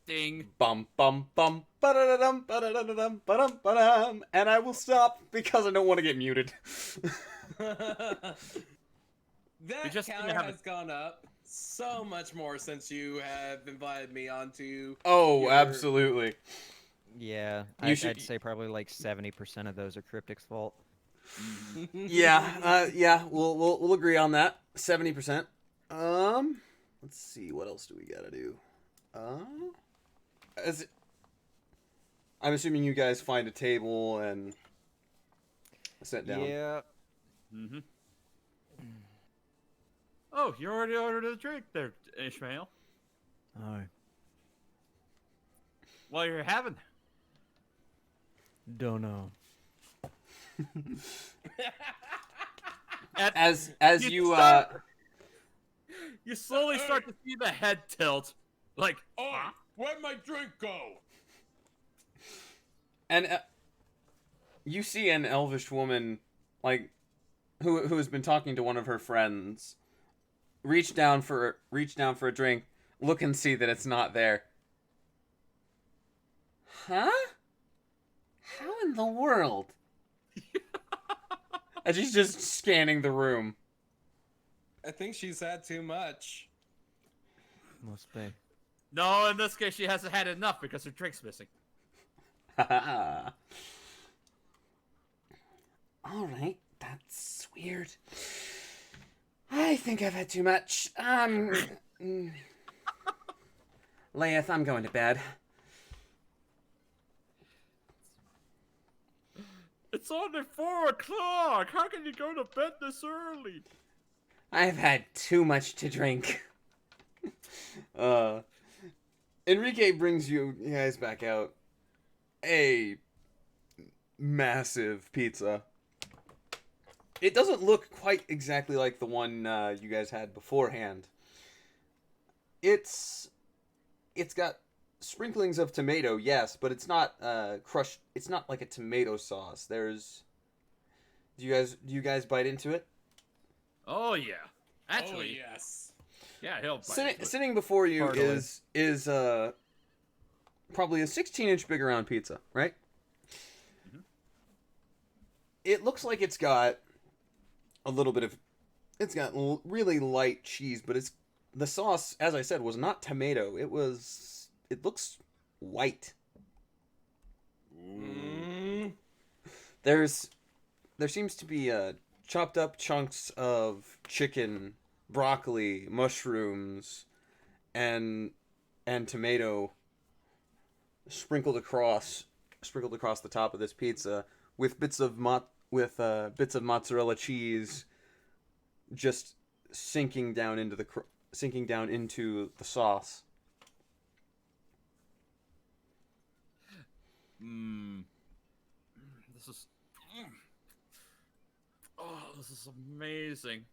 Ding. bum bum bum ba-da-da-dum ba-da-da-da-dum ba-dum ba-dum, and I will stop because I don't want to get muted. That just didn't counter have has gone up so much more since you have invited me onto. Oh, Your- absolutely. Yeah, You I'd say probably like 70% of those are Cryptic's fault. Yeah, yeah, we'll agree on that. 70%. Let's see, what else do we gotta do? I'm assuming you guys find a table and sit down. Yeah. Mm-hmm. Oh, you already ordered a drink there, Ishmael. Oh, Well, you're having. don't know. As you You slowly start to see the head tilt, like, Oh, where'd my drink go? and you see an elvish woman, like, who has been talking to one of her friends, reach down for a drink, look and see that it's not there. Huh? How in the world? And she's just scanning the room. I think she's had too much. Must be. no, in this case, she hasn't had enough because her drink's missing. All right, that's weird. I think I've had too much. Leith, I'm going to bed. It's only 4 o'clock. How can you go to bed this early? I've had too much to drink. Enrique brings you guys back out a massive pizza. It doesn't look quite exactly like the one you guys had beforehand. It's got sprinklings of tomato, yes, but it's not crushed. It's not like a tomato sauce. Do you guys bite into it? Oh yeah, actually, Oh, yes. yeah, he'll. bite into it. Sitting before you Heartily. is probably a 16-inch big around pizza, right? Mhm. It looks like it's got a little bit of. It's got really light cheese, but it's the sauce, as I said, was not tomato. It was. It looks white. Mm. There seems to be chopped up chunks of chicken, broccoli, mushrooms, and tomato sprinkled across the top of this pizza with bits of mozzarella cheese just sinking down into the sauce. This is. Oh, this is amazing.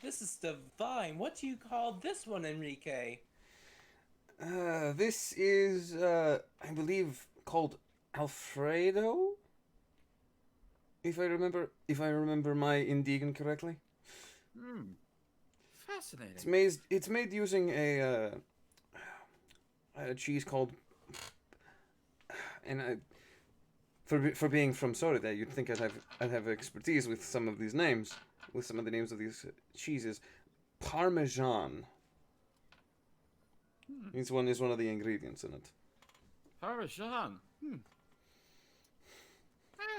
This is divine. What do you call this one, Enrique? This is I believe called Alfredo. If I remember my Indigan correctly. Fascinating. It's made using a cheese called, and for being from Sorida, you'd think I'd have expertise with some of these names, with some of the names of these cheeses. Parmesan. This one is one of the ingredients in it. Parmesan.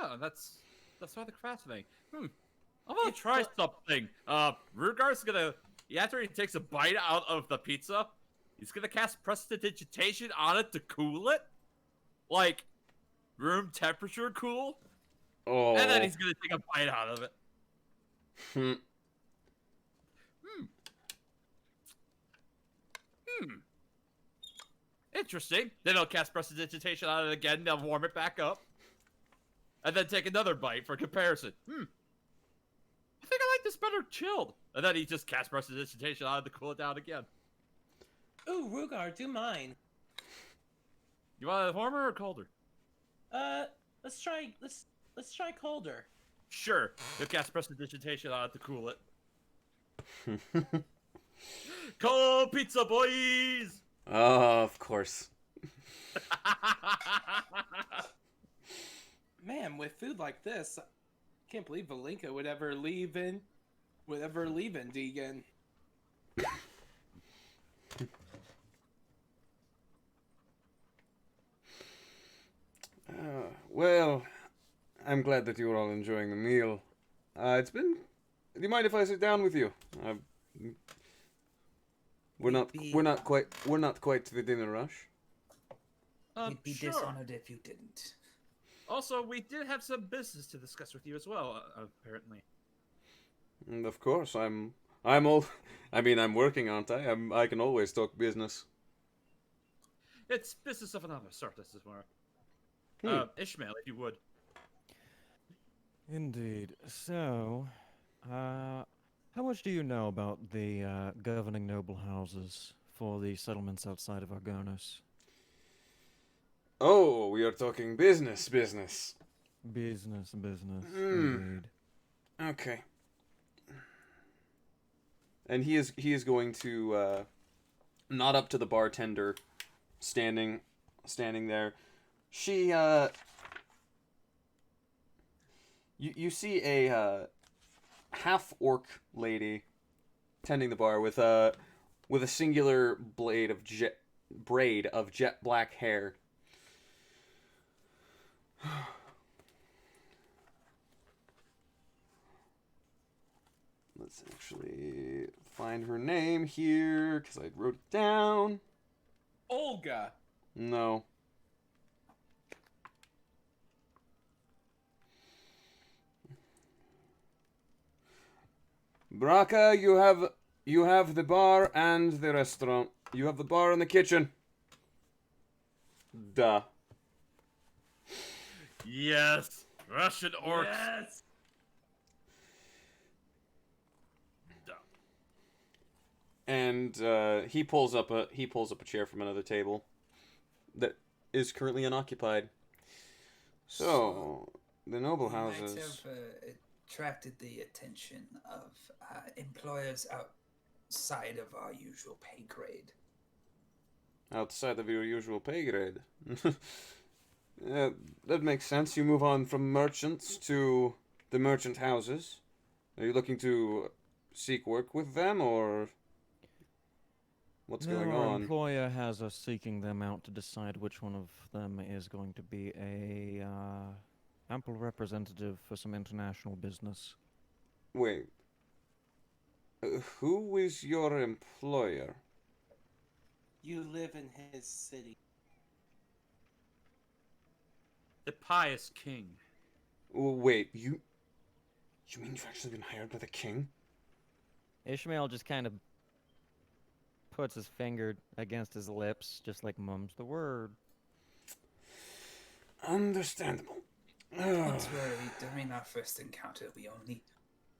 Yeah, that's rather fascinating. I'm gonna try something. Rugar's gonna, after he takes a bite out of the pizza, he's gonna cast prestidigitation on it to cool it, like room temperature cool. Oh. And then he's gonna take a bite out of it. Interesting. Then he'll cast prestidigitation on it again. They'll warm it back up, and then take another bite for comparison. I think I like this better chilled. And then he just casts prestidigitation on it to cool it down again. Ooh, Rugar, do mine. You want it warmer or colder? Let's try colder. Sure. He'll cast prestidigitation on it to cool it. Cold pizza, boys! Oh, of course. Man, with food like this, I can't believe Valinka would ever leave Deegan. Well, I'm glad that you're all enjoying the meal. It's been. Do you mind if I sit down with you? We're not quite to the dinner rush. We'd be Sure. dishonored if you didn't. Also, we did have some business to discuss with you as well, apparently. And of course, I'm working, aren't I? I can always talk business. It's business of another sort, this is more. Ishmael, if you would. Indeed. So, how much do you know about the governing noble houses for the settlements outside of Argonos? Oh, we are talking business. Business, indeed. Okay. And he is going to nod up to the bartender, standing there. She you see a half orc lady tending the bar with a singular braid of jet black hair. Let's actually find her name here because I wrote it down. Olga. No. Braca, you have the bar and the restaurant. You have the bar and the kitchen. Duh. Yes! Russian orcs! Yes. And he pulls up a chair from another table that is currently unoccupied. So the noble houses might have attracted the attention of employers outside of our usual pay grade. outside of your usual pay grade. That makes sense. You move on from merchants to the merchant houses. Are you looking to seek work with them, or what's No, going our on? employer has us seeking them out to decide which one of them is going to be a ample representative for some international business. Wait. Who is your employer? You live in his city. The pious king. Wait, you mean you've actually been hired by the king? Ishmael just kind of puts his finger against his lips, just like mum's the word. Understandable. Don't worry, during our first encounter, we only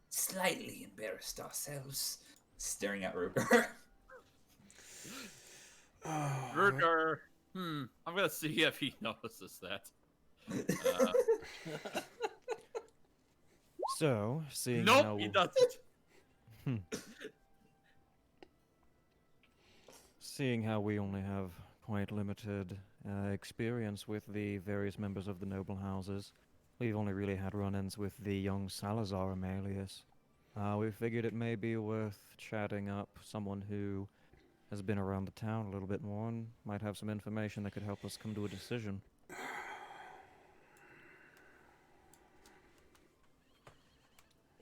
slightly embarrassed ourselves. Staring at Ruger. Ruger. I'm gonna see if he notices that. So, seeing Nope, how he doesn't. seeing how we only have quite limited experience with the various members of the noble houses, we've only really had run-ins with the young Salazar Amelius. We figured it may be worth chatting up someone who has been around the town a little bit more and might have some information that could help us come to a decision.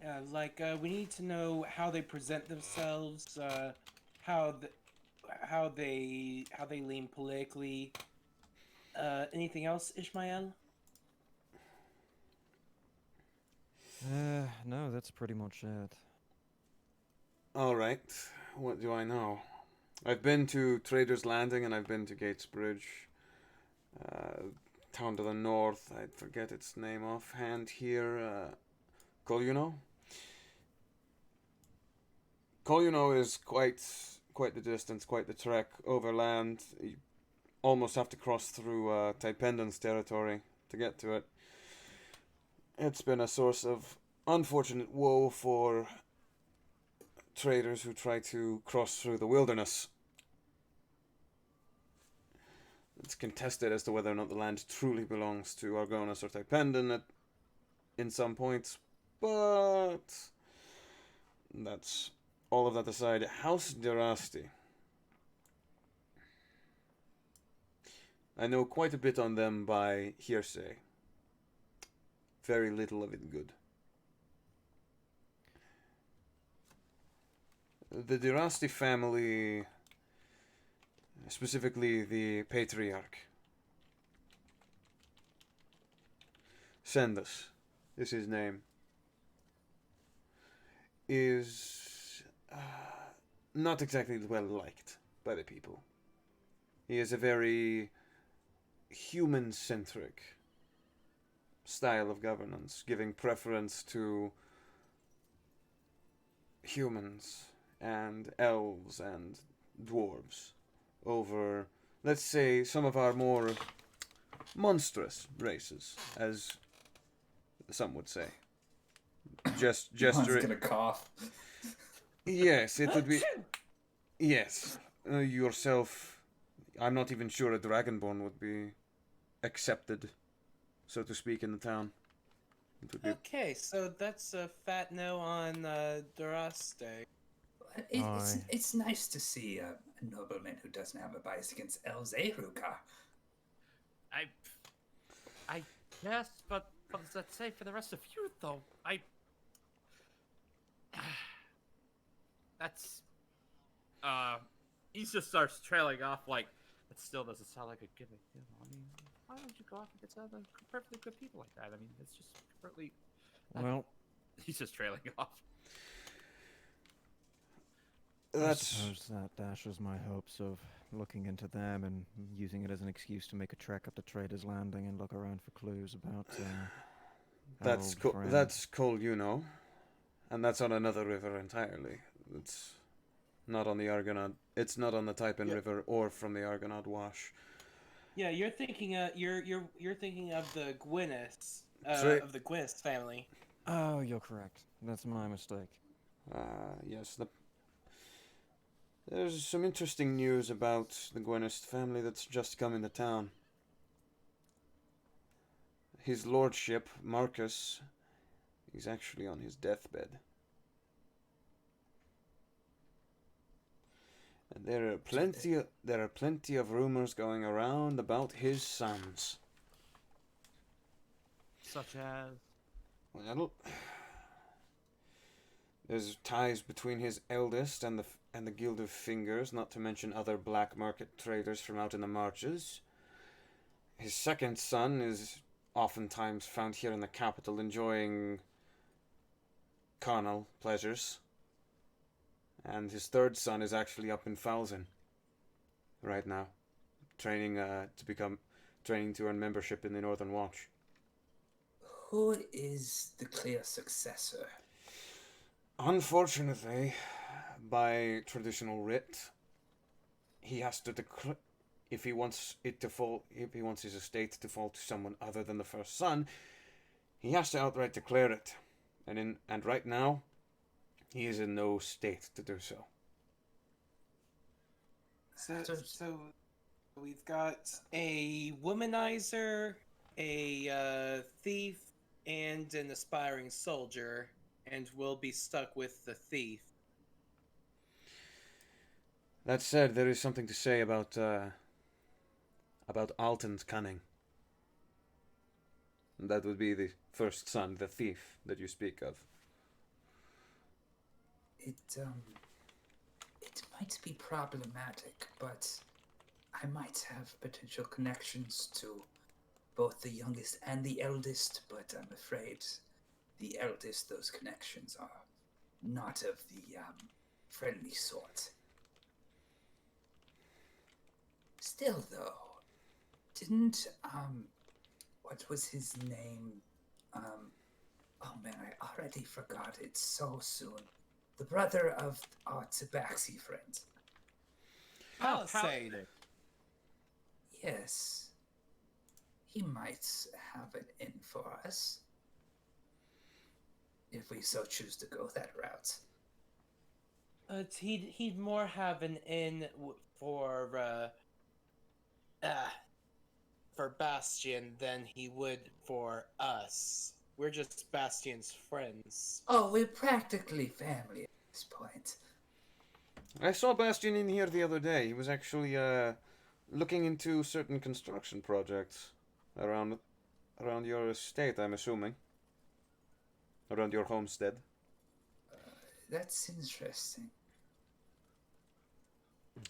Yeah, we need to know how they present themselves, how they lean politically. Anything else, Ishmael? No, that's pretty much it. Alright, what do I know? I've been to Trader's Landing and I've been to Gates Bridge. Town to the north, I forget its name offhand here. Coluno? Coluno is quite the distance, quite the trek overland. You almost have to cross through Taipendan's territory to get to it. It's been a source of unfortunate woe for traders who try to cross through the wilderness. It's contested as to whether or not the land truly belongs to Argonas or Taipendan in some points, but that's all of that aside. House Derasti. I know quite a bit on them by hearsay. Very little of it good. The Derasti family, specifically the patriarch, Sendus is his name, is not exactly well liked by the people. He is a very human-centric style of governance, giving preference to humans and elves and dwarves over, let's say, some of our more monstrous races, as some would say. John's gonna cough. Yes, it would be. Yes, yourself. I'm not even sure a dragonborn would be accepted, so to speak, in the town. It would be... Okay, so that's a fat no on Duraste. It's nice to see a nobleman who doesn't have a bias against elves, Ruka. I guess, but what does that say for the rest of you, though? That's he just starts trailing off like it still doesn't sound like a gimmick. You know, I mean, why don't you go off and get some other perfectly good people like that? I mean, it's just perfectly. Well, he's just trailing off. I suppose that dashes my hopes of looking into them and using it as an excuse to make a trek up to Trader's Landing and look around for clues about that's Col, you know, and that's on another river entirely. It's not on the Argonaut. It's not on the Taipan River or from the Argonaut Wash. Yeah, you're thinking. You're thinking of the Gwyneths, right. of the Gwyneth family. Oh, you're correct. That's my mistake. Yes. There's some interesting news about the Gwyneth family that's just come into town. His lordship, Marcus, he's actually on his deathbed. And there are plenty of rumors going around about his sons. Such as. Well, there's ties between his eldest and the Guild of Fingers, not to mention other black market traders from out in the marches. His second son is oftentimes found here in the capital enjoying carnal pleasures. And his third son is actually up in Falzen right now, training to earn membership in the Northern Watch. Who is the clear successor? Unfortunately, by traditional writ, he has to declare if he wants his estate to fall to someone other than the first son, he has to outright declare it. And right now, he is in no state to do so. So we've got a womanizer, a thief, and an aspiring soldier, and we'll be stuck with the thief. That said, there is something to say about Alton's cunning. That would be the first son, the thief, that you speak of. It might be problematic, but I might have potential connections to both the youngest and the eldest, but I'm afraid the eldest, those connections are not of the friendly sort. Still, though, didn't, what was his name? Oh man, I already forgot it so soon. The brother of our Tabaxi friend. Palisade. Yes. He might have an in for us. If we so choose to go that route. He'd more have an in for Bastion than he would for us. We're just Bastion's friends. Oh, we're practically family at this point. I saw Bastion in here the other day. He was actually looking into certain construction projects around your estate, I'm assuming. Around your homestead. That's interesting.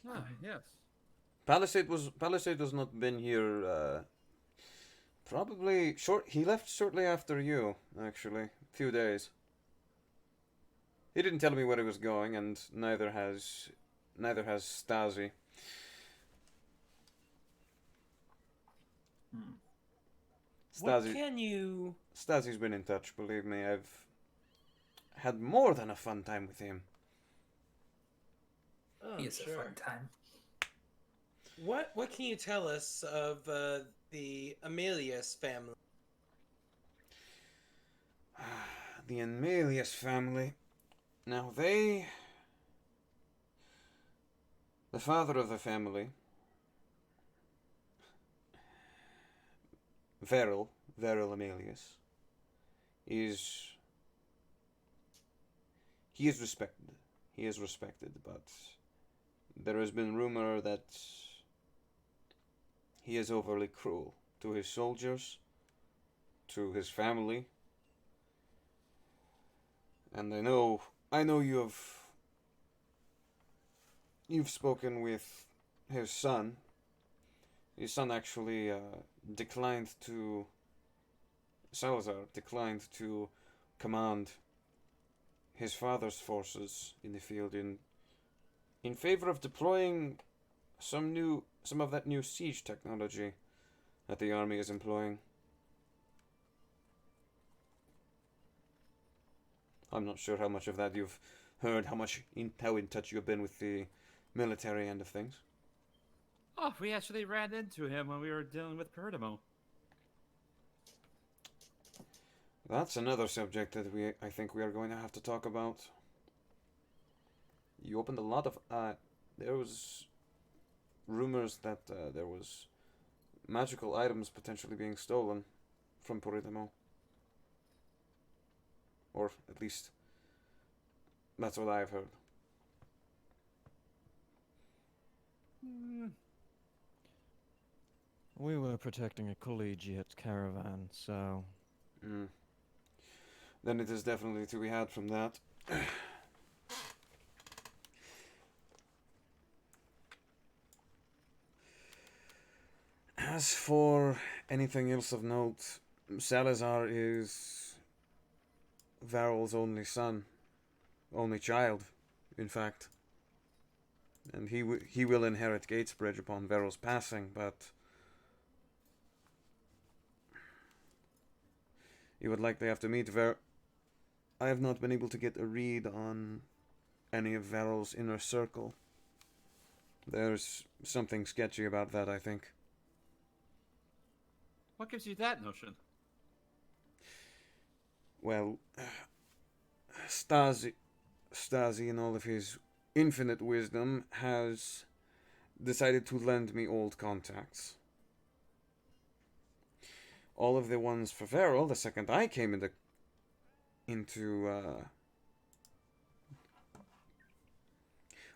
Ah, yes. Palisade has not been here probably he left shortly after you, actually. A few days. He didn't tell me where he was going, and neither has Stasi. What can you... Stasi's been in touch, believe me. I've had more than a fun time with him. Oh, It's a fun time. What can you tell us of the Amelius family? The Amelius family. Now the father of the family, Veril Amelius, he is respected. He is respected, but there has been rumor that he is overly cruel to his soldiers, to his family. And I know you've spoken with his son. His son actually Salazar declined to command his father's forces in the field in favor of deploying some of that new siege technology that the army is employing. I'm not sure how much of that you've heard, how in touch you've been with the military end of things. Oh, we actually ran into him when we were dealing with Perdomo. That's another subject that I think we are going to have to talk about. You opened a lot of there was rumors that there was magical items potentially being stolen from Perdomo. Or at least that's what I've heard. We were protecting a collegiate caravan, so Mm. Then it is definitely to be had from that. As for anything else of note, Salazar is Varol's only son, only child, in fact. And he will inherit Gatesbridge upon Varol's passing, but he would likely have to meet I have not been able to get a read on any of Varol's inner circle. There's something sketchy about that, I think. What gives you that notion? Well, Stasi, in all of his infinite wisdom, has decided to lend me old contacts. All of the ones for Varol, the second I came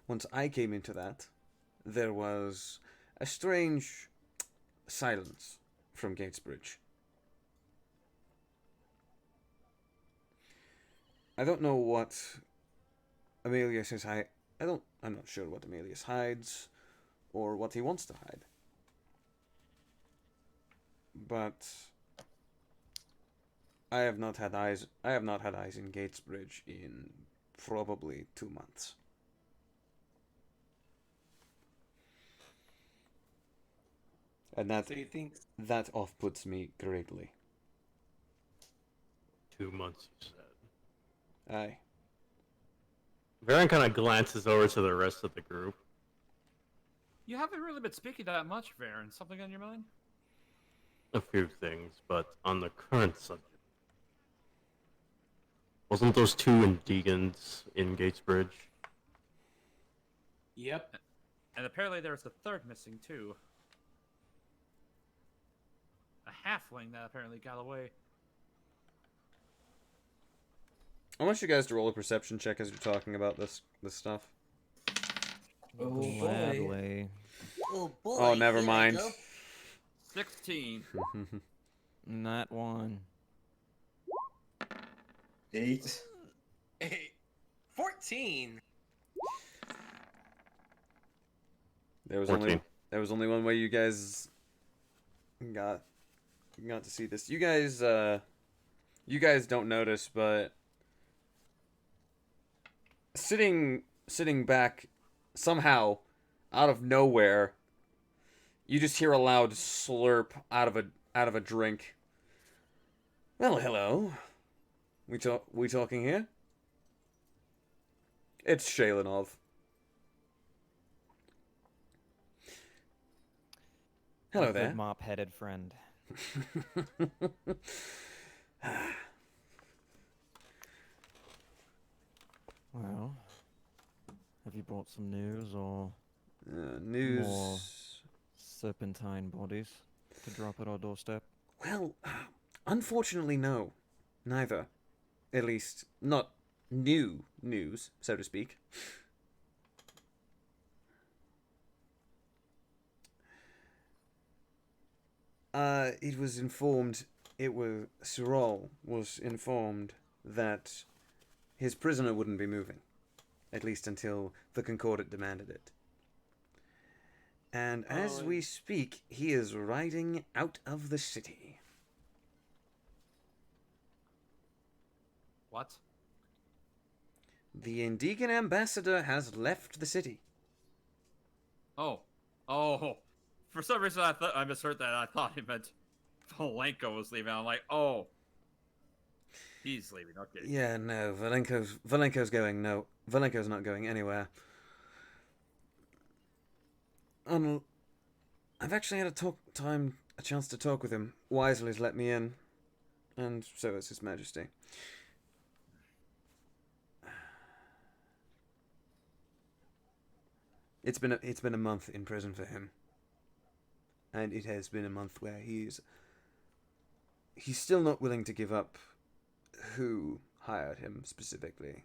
once I came into that, there was a strange silence from Gatesbridge. I don't know what Amelius is I'm not sure what Amelius hides or what he wants to hide. But I have not had eyes in Gatesbridge in probably 2 months. And So you think that off-puts me greatly. 2 months, you said. Aye. Varen kind of glances over to the rest of the group. You haven't really been speaking that much, Varen. Something on your mind? A few things, but on the current subject. Wasn't those two indigents in Gatesbridge? Yep. And apparently there's a third missing, too. A halfling that apparently got away. I want you guys to roll a perception check as you're talking about this stuff. Oh boy. gladly. Oh boy. Oh, never here I mind. go. 16. Not one. 8. 14. There was 14. only one way you guys got to see this. You guys don't notice, but sitting back somehow out of nowhere, you just hear a loud slurp out of a drink. Well, hello. We talking here? It's Shailenov. Hello Our there. good mop-headed friend. Well, have you brought some news or News. More. serpentine bodies to drop at our doorstep? Well, unfortunately, no. Neither. At least, not new news, so to speak. Cyril was informed that his prisoner wouldn't be moving. At least until the Concordat demanded it. And as we speak, he is riding out of the city. What? The Indigan ambassador has left the city. Oh. For some reason, I misheard that. I thought he meant Valenko was leaving. I'm like, oh. He's leaving, okay. Yeah, no, Valenko's going. No, Valenko's not going anywhere. I've actually had a chance to talk with him. Wisely's let me in, and so has His Majesty. It's been a month in prison for him, and it has been a month where he's still not willing to give up who hired him specifically.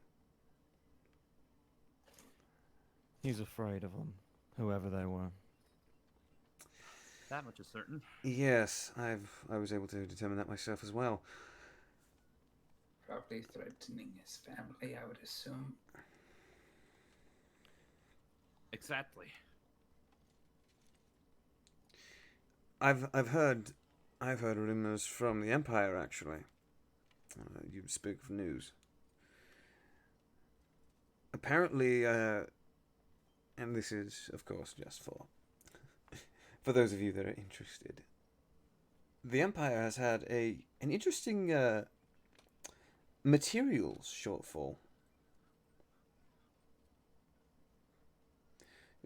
He's afraid of them. whoever they were. That much is certain. Yes, I was able to determine that myself as well. Probably threatening his family, I would assume. Exactly. I've heard rumors from the Empire actually. You speak of news. Apparently, and this is of course just for those of you that are interested. The Empire has had an interesting materials shortfall.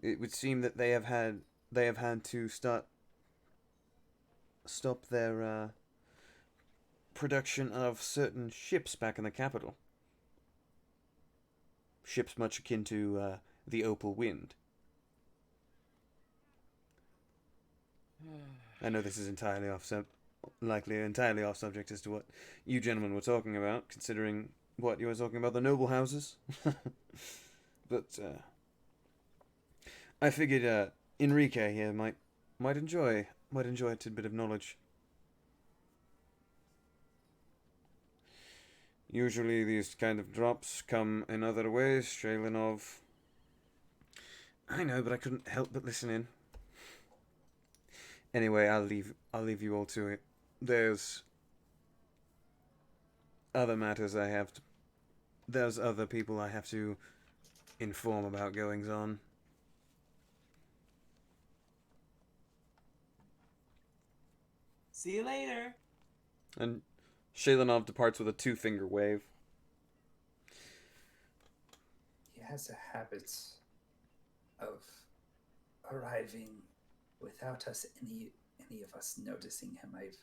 It would seem that they have had to stop their production of certain ships back in the capital. Ships much akin to the Opal Wind. I know this is entirely off subject as to what you gentlemen were talking about, considering what you were talking about the noble houses. But I figured Enrique here might enjoy a tidbit of knowledge. Usually these kind of drops come in other ways, Shaylinov. I know, but I couldn't help but listen in. Anyway, I'll leave you all to it. There's other matters there's other people I have to inform about goings on. See you later. And Shaylinov departs with a 2-finger wave. He has a habit of arriving without any of us noticing him. I've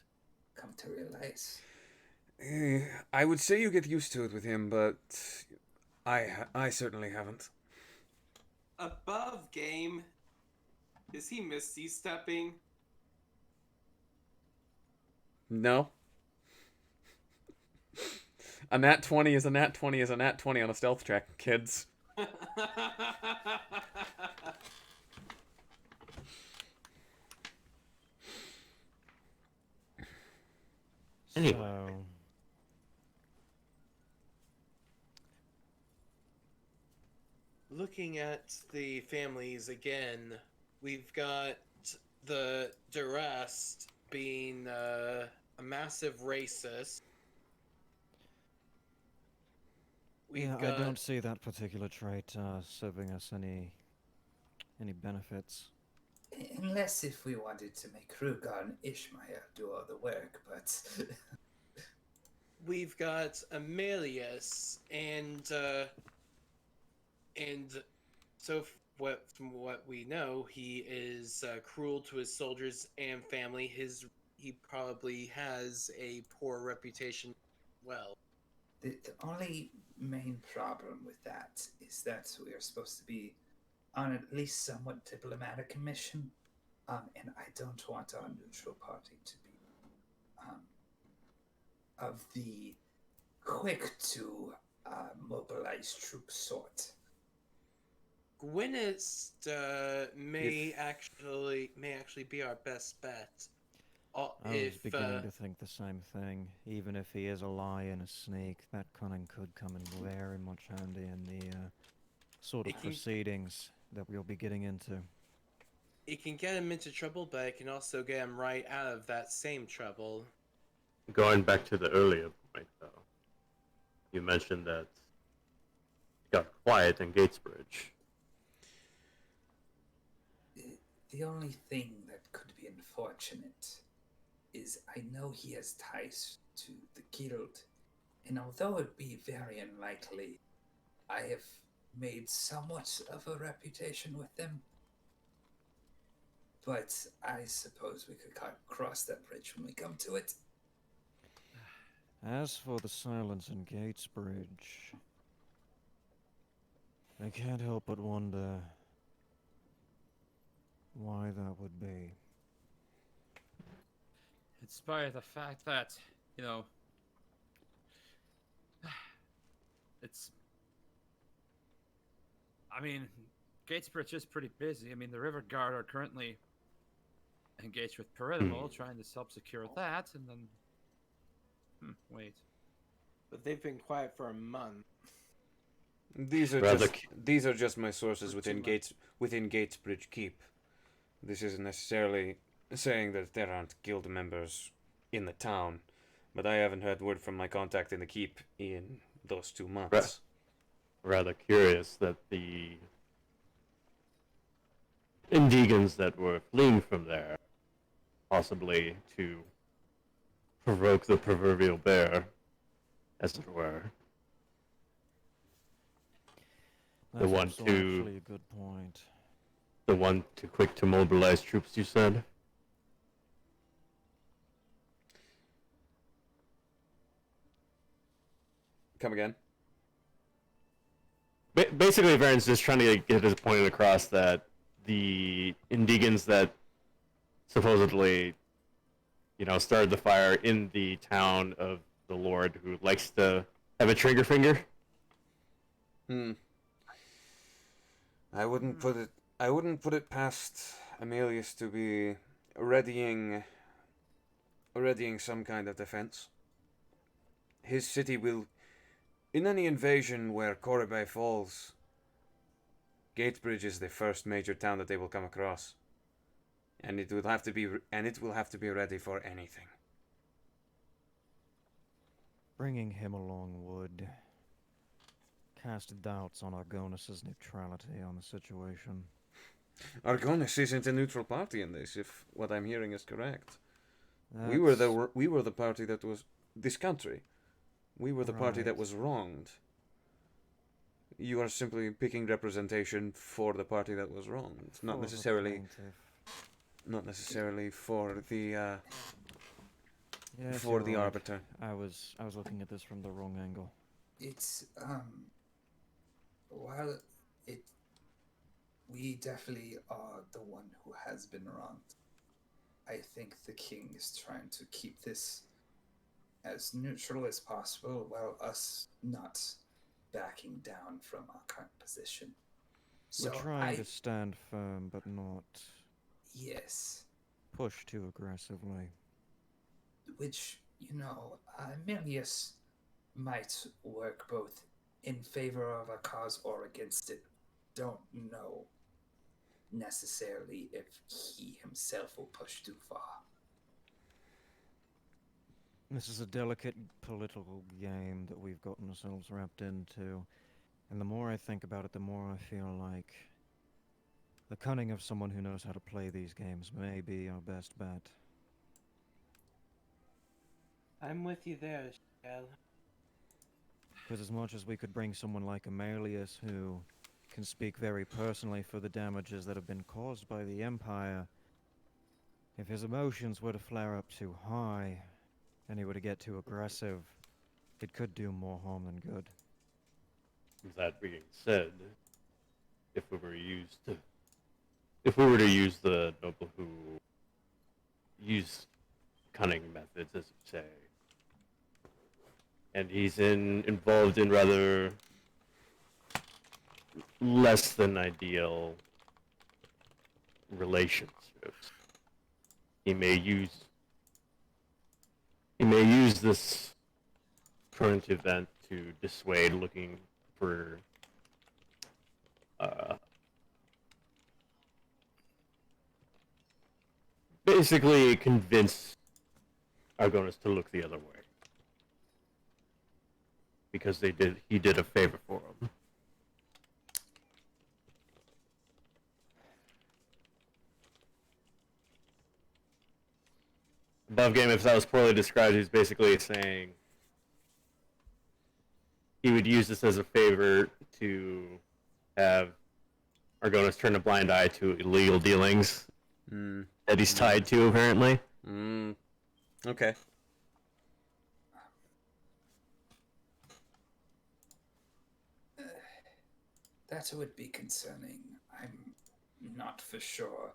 come to realize. I would say you get used to it with him, but I certainly haven't. Above game. Is he misty stepping? No. A nat 20 is a nat 20 is a nat 20 on a stealth check, kids. Anyway. So, Looking at the families again, we've got the Durest being a massive racist. yeah, I don't see that particular trait serving us any benefits. Unless if we wanted to make Rugar and Ishmael do all the work, but We've got Amelius and so from what we know, he is cruel to his soldiers and family. He probably has a poor reputation. Well, the only main problem with that is that we are supposed to be on at least somewhat diplomatic mission, and I don't want our neutral party to be of the quick to mobilize troop sort. Gwyneth may actually be our best bet. I was beginning to think the same thing. Even if he is a lion, a snake, that cunning could come in very much handy in the sort of proceedings that we'll be getting into. It can get him into trouble, but it can also get him right out of that same trouble. Going back to the earlier point, though, you mentioned that it got quiet in Gatesbridge. The only thing that could be unfortunate is I know he has ties to the guild, and although it be very unlikely, I have made somewhat of a reputation with them. But I suppose we could cross that bridge when we come to it. As for the silence in Gatesbridge, I can't help but wonder why that would be. Despite the fact that, it's... I mean, Gatesbridge is pretty busy. I mean, the River Guard are currently engaged with Perimeter, trying to help secure that, and then... wait. But they've been quiet for a month. These are Rather these are just my sources For within 2 months. Gatesbridge Keep. This isn't necessarily saying that there aren't guild members in the town, but I haven't heard word from my contact in the keep in those 2 months. rather curious that the Indigans that were fleeing from there, possibly to provoke the proverbial bear, as it were. That's one also to- actually a good point. The one too quick to mobilize troops, you said? Come again? Basically, Varen's just trying to get his point across that the Indigans that supposedly, started the fire in the town of the Lord, who likes to have a trigger finger. I wouldn't put it past Amelius to be readying some kind of defense. His city will, in any invasion where Koribay falls, Gatebridge is the first major town that they will come across, and it will have to be ready for anything. Bringing him along would cast doubts on Argonas's neutrality on the situation. Argonis isn't a neutral party in this, if what I'm hearing is correct. That's We were the party that was this country. We were the party that Right. was wronged. You are simply picking representation for the party that was wronged, not for the necessarily plaintiff. for the Yes, for you're the right. arbiter. I was looking at this from the wrong angle. It's while we definitely are the one who has been wronged. I think the king is trying to keep this as neutral as possible while us not backing down from our current position. So We're trying to stand firm, but not yes, push too aggressively. which, Milius might work both in favor of a cause or against it. Don't know necessarily if he himself will push too far. This is a delicate political game that we've gotten ourselves wrapped into. And the more I think about it, the more I feel like the cunning of someone who knows how to play these games may be our best bet. I'm with you there, Shell. Because as much as we could bring someone like Amelius, who can speak very personally for the damages that have been caused by the Empire, if his emotions were to flare up too high, and he were to get too aggressive, it could do more harm than good. That being said, if we were to use the noble who use cunning methods, as you say, and he's involved in rather less than ideal relationships, he may use this current event to dissuade looking for basically convince Argonis to look the other way, because he did a favor for him. Above game, if that was poorly described, he's basically saying he would use this as a favor to have Argonis turn a blind eye to illegal dealings that he's tied to, apparently. Okay. That would be concerning. I'm not for sure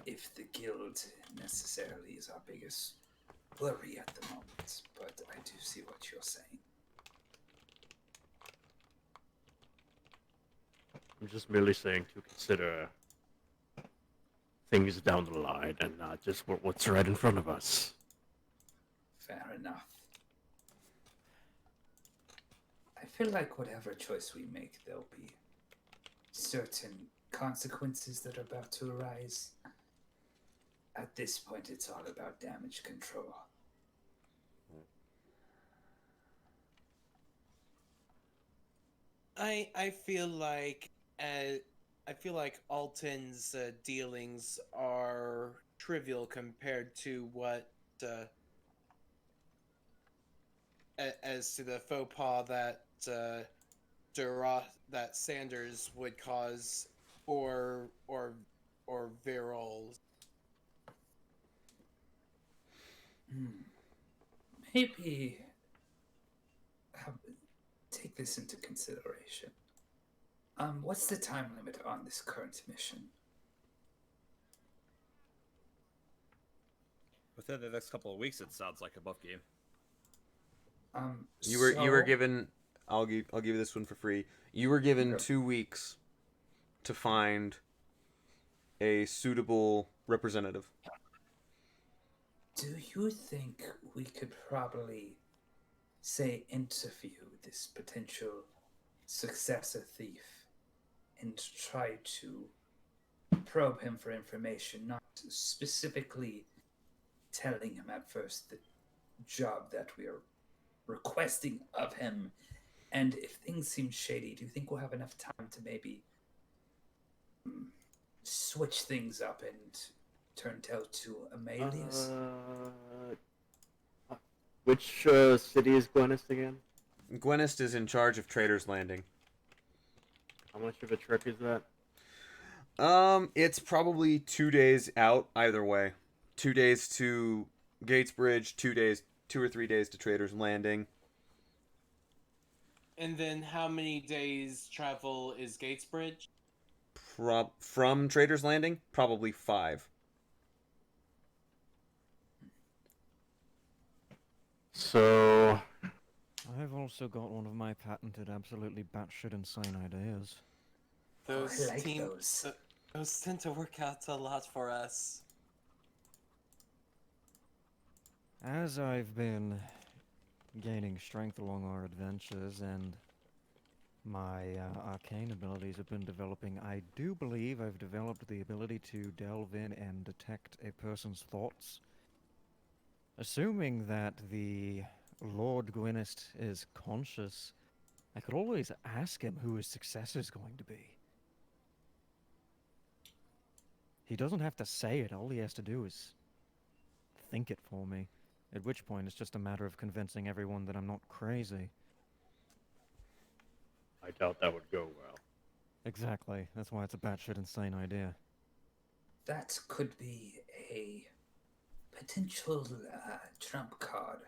if the guild necessarily is our biggest worry at the moment, but I do see what you're saying. I'm just merely saying to consider things down the line and not just what's right in front of us. Fair enough. I feel like whatever choice we make, there'll be certain consequences that are about to arise. At this point, it's all about damage control. I feel like Alton's dealings are trivial compared to what as to the faux pas that that Sanders would cause, or Virol. Maybe take this into consideration. What's the time limit on this current mission? Within the next couple of weeks, it sounds like a buff game. You were given. I'll give you this one for free. You were given 2 weeks to find a suitable representative. Do you think we could probably, say, interview this potential successor thief and try to probe him for information, not specifically telling him at first the job that we are requesting of him? And if things seem shady, do you think we'll have enough time to maybe switch things up and turn tail to Amelius? Which city is Glenist again? Gwenist is in charge of Trader's Landing. How much of a trek is that? It's probably 2 days out either way. 2 days to Gatesbridge, 2 or 3 days to Trader's Landing. And then how many days travel is Gatesbridge? From Trader's Landing, probably 5. So I've also got one of my patented, absolutely batshit insane ideas. Those I like those tend to work out a lot for us. As I've been gaining strength along our adventures and my arcane abilities have been developing, I do believe I've developed the ability to delve in and detect a person's thoughts. Assuming that the Lord Gwynist is conscious, I could always ask him who his successor is going to be. He doesn't have to say it, all he has to do is think it for me. At which point it's just a matter of convincing everyone that I'm not crazy. I doubt that would go well. Exactly, that's why it's a batshit insane idea. That could be a potential trump card.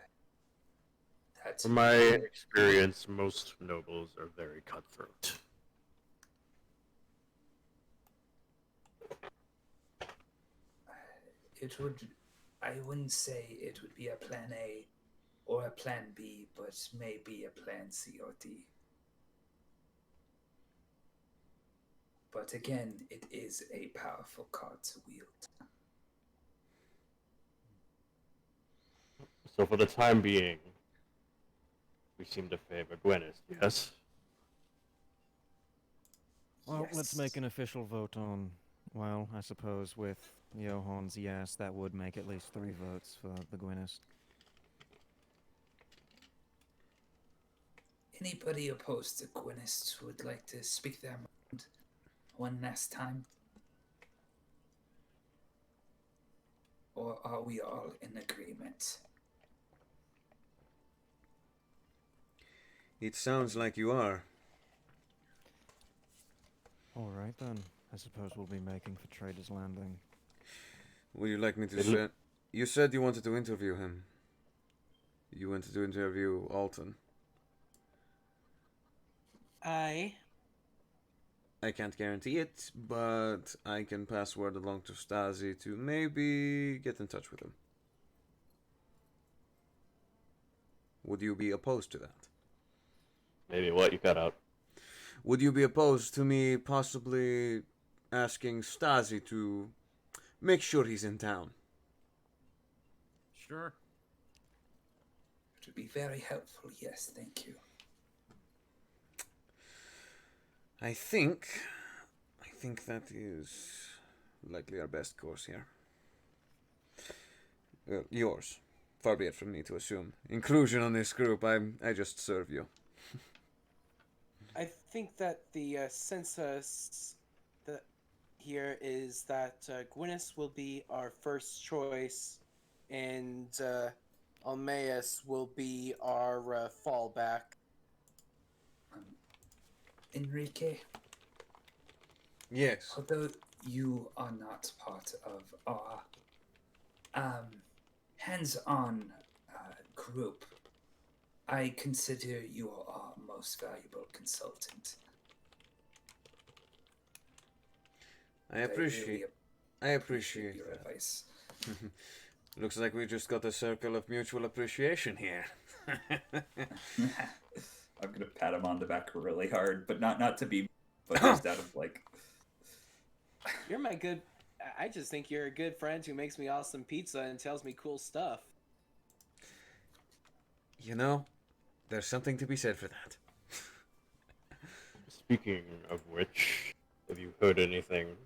From my experience, most nobles are very cutthroat. It would, I wouldn't say it would be a plan A or a plan B, but maybe a plan C or D. But again, it is a powerful card to wield. So for the time being, we seem to favor Gwyneth, yes? Well, let's make an official vote on, well, I suppose with Johann's yes, that would make at least 3 votes for the Gwynist. Anybody opposed to Gwynist who would like to speak their mind one last time? Or are we all in agreement? It sounds like you are. Alright then, I suppose we'll be making for Trader's Landing. Would you like me to say? You said you wanted to interview him. You wanted to interview Alton. I can't guarantee it, but I can pass word along to Stasi to maybe get in touch with him. Would you be opposed to that? Maybe what you cut out. would you be opposed to me possibly asking Stasi to make sure he's in town? Sure. It would be very helpful, yes, thank you. I think that is likely our best course here. Yours. Far be it from me to assume inclusion on this group. I just serve you. I think that the census that here is that Gwyneth will be our first choice, and Almaeus will be our fallback. Enrique, Yes. although you are not part of our hands-on group, I consider you our most valuable consultant. I appreciate your that. advice. Looks like we just got a circle of mutual appreciation here. I'm gonna pat him on the back really hard, but not to be, but just out of like. You're my good. I just think you're a good friend who makes me awesome pizza and tells me cool stuff. You know, there's something to be said for that. Speaking of which, have you heard anything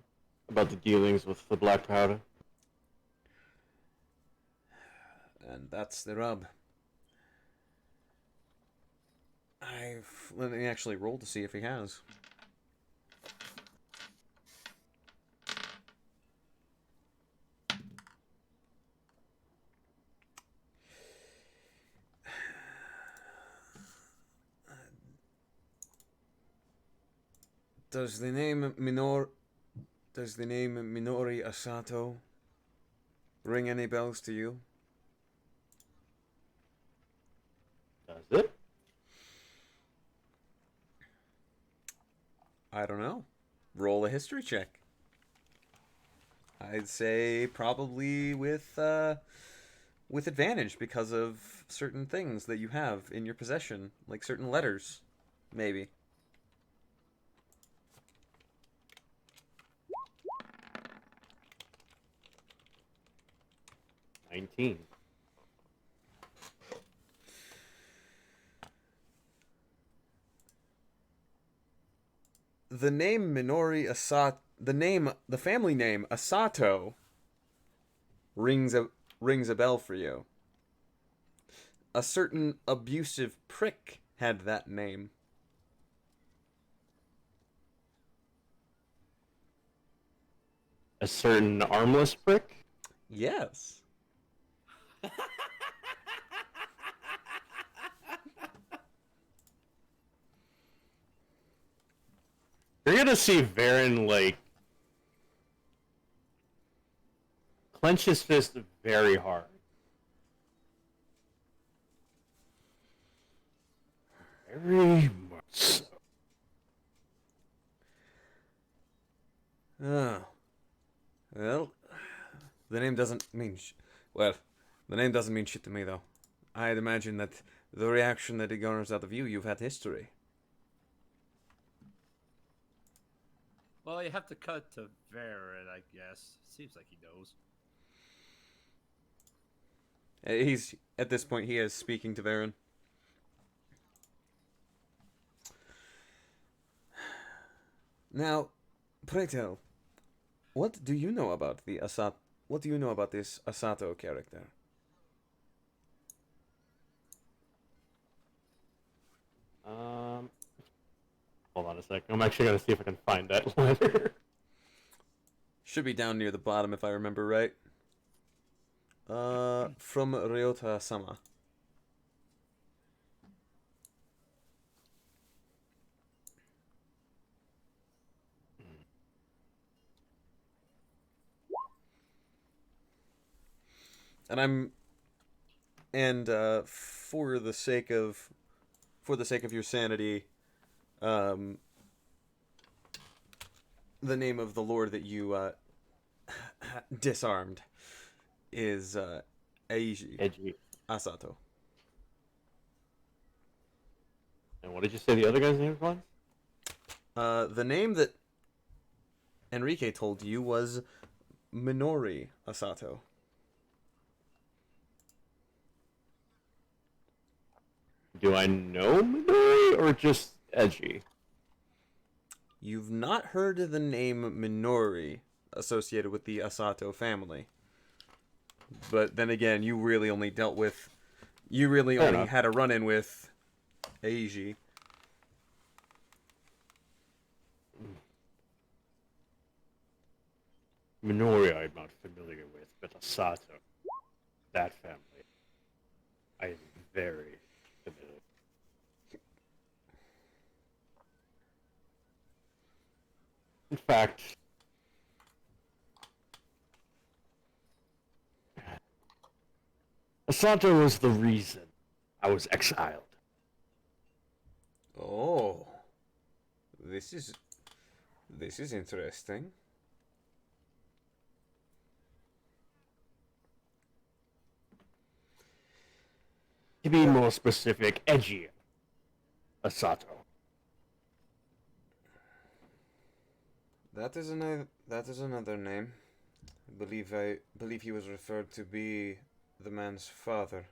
about the dealings with the Black Powder? And that's the rub. Let me actually roll to see if he has. Does the name Minori Asato ring any bells to you? Does it? I don't know. Roll a history check. I'd say probably with advantage because of certain things that you have in your possession, like certain letters, maybe. $19. The name Minori Asato, the family name Asato rings a bell for you. A certain abusive prick had that name. A certain armless prick? Yes. You're gonna see Varen, like, clench his fist very hard. Very much so. Oh. Well, the name doesn't mean well, the name doesn't mean shit to me though. I'd imagine that the reaction that it garners out of you, you've had history. Well, you have to cut to Varen, I guess. Seems like he knows. He's at this point he is speaking to Varen. Now, pray tell, what do you know about the Asato? What do you know about this Asato character? Hold on a sec. I'm actually gonna see if I can find that letter. Should be down near the bottom if I remember right. From Ryota-sama. For the sake of your sanity, the name of the lord that you disarmed is Eiji Asato. And what did you say the other guy's name was? The name that Enrique told you was Minori Asato. Do I know Midori or just Edgy? You've not heard of the name Minori associated with the Asato family. But then again, you really only dealt with... You really Fair only enough. had a run-in with Eiji. Minori I'm not familiar with, but Asato, that family, I am very familiar. In fact, Asato was the reason I was exiled. Oh. This is interesting. To be more specific, Edgy Asato. That is another name. I believe he was referred to be the man's father.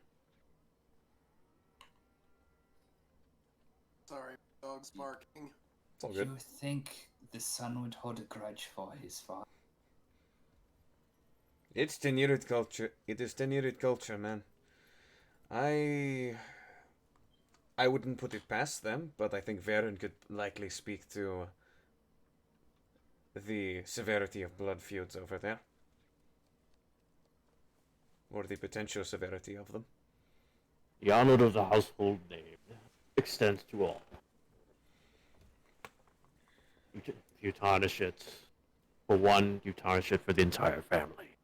Sorry, dog's barking. It's all Do good. you think the son would hold a grudge for his father? It's tenured culture. It is tenured culture, man. I wouldn't put it past them, but I think Varen could likely speak to the severity of blood feuds over there. Or the potential severity of them. The honor of the household name extends to all. If you tarnish it for one, you tarnish it for the entire family.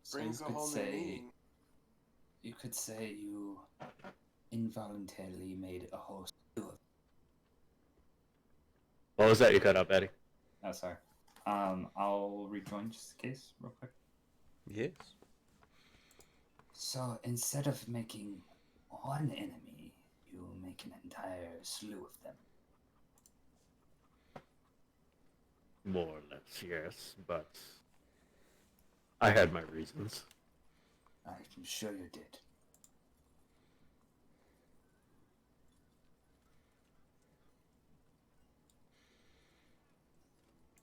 So Brings a whole new meaning. you could say you involuntarily made a whole stew of. What was that you cut up, Eddie? Oh, sorry. I'll rejoin just in case, real quick. Yes. So instead of making one enemy, you make an entire slew of them. More or less, yes, but I had my reasons. I'm sure you did.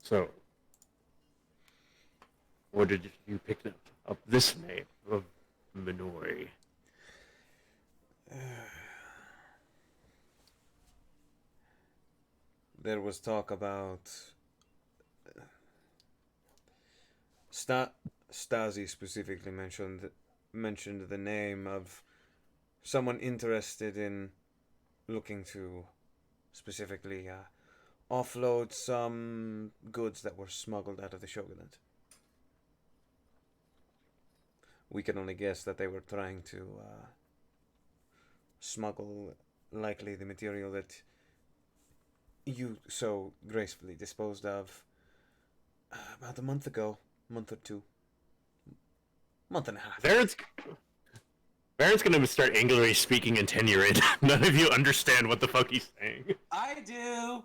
So, where did you pick up this name of Minori? There was talk about Stasi specifically mentioned the name of someone interested in looking to specifically offload some goods that were smuggled out of the shogunate. We can only guess that they were trying to smuggle likely the material that you so gracefully disposed of about a month ago, month or two, month and a half. Baron's gonna start angrily speaking in Tenured. None of you understand what the fuck he's saying. I do.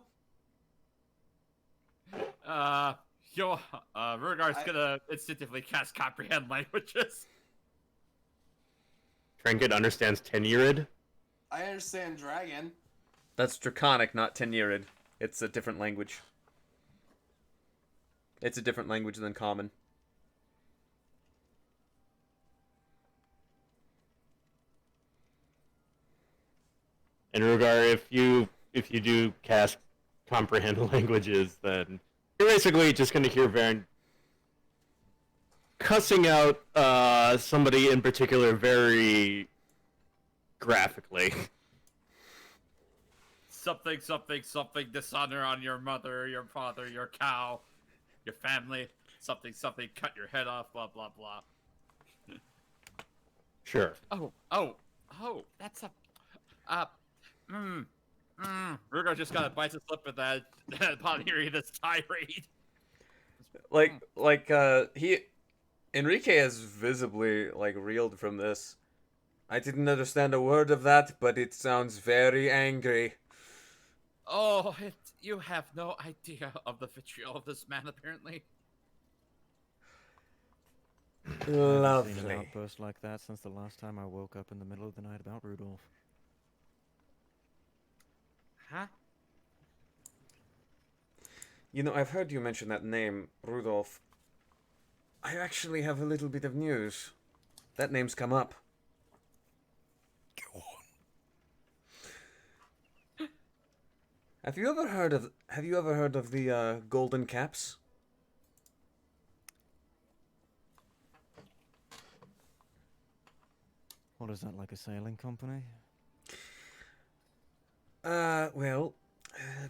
Rugar's gonna instinctively cast comprehend languages. Trinket understands Tenured. I understand dragon. That's Draconic, not Tenured. It's a different language. It's a different language than Common. And Rugar, if you do cast comprehend languages, then you're basically just gonna hear Baron cussing out somebody in particular very graphically. Something, something, something, dishonor on your mother, your father, your cow, your family. Something, something, cut your head off, blah, blah, blah. Sure. Oh, that's a... Rugar just kind of bites his lip at that upon hearing this tirade. Enrique has visibly reeled from this. I didn't understand a word of that, but it sounds very angry. Oh, you have no idea of the vitriol of this man, apparently. I haven't seen an Lovely. outburst like that since the last time I woke up in the middle of the night about Rudolph. Huh? You know, I've heard you mention that name, Rudolph. I actually have a little bit of news. That name's come up. Go on. Have you ever heard of the Golden Caps? What is that, like a sailing company? Well,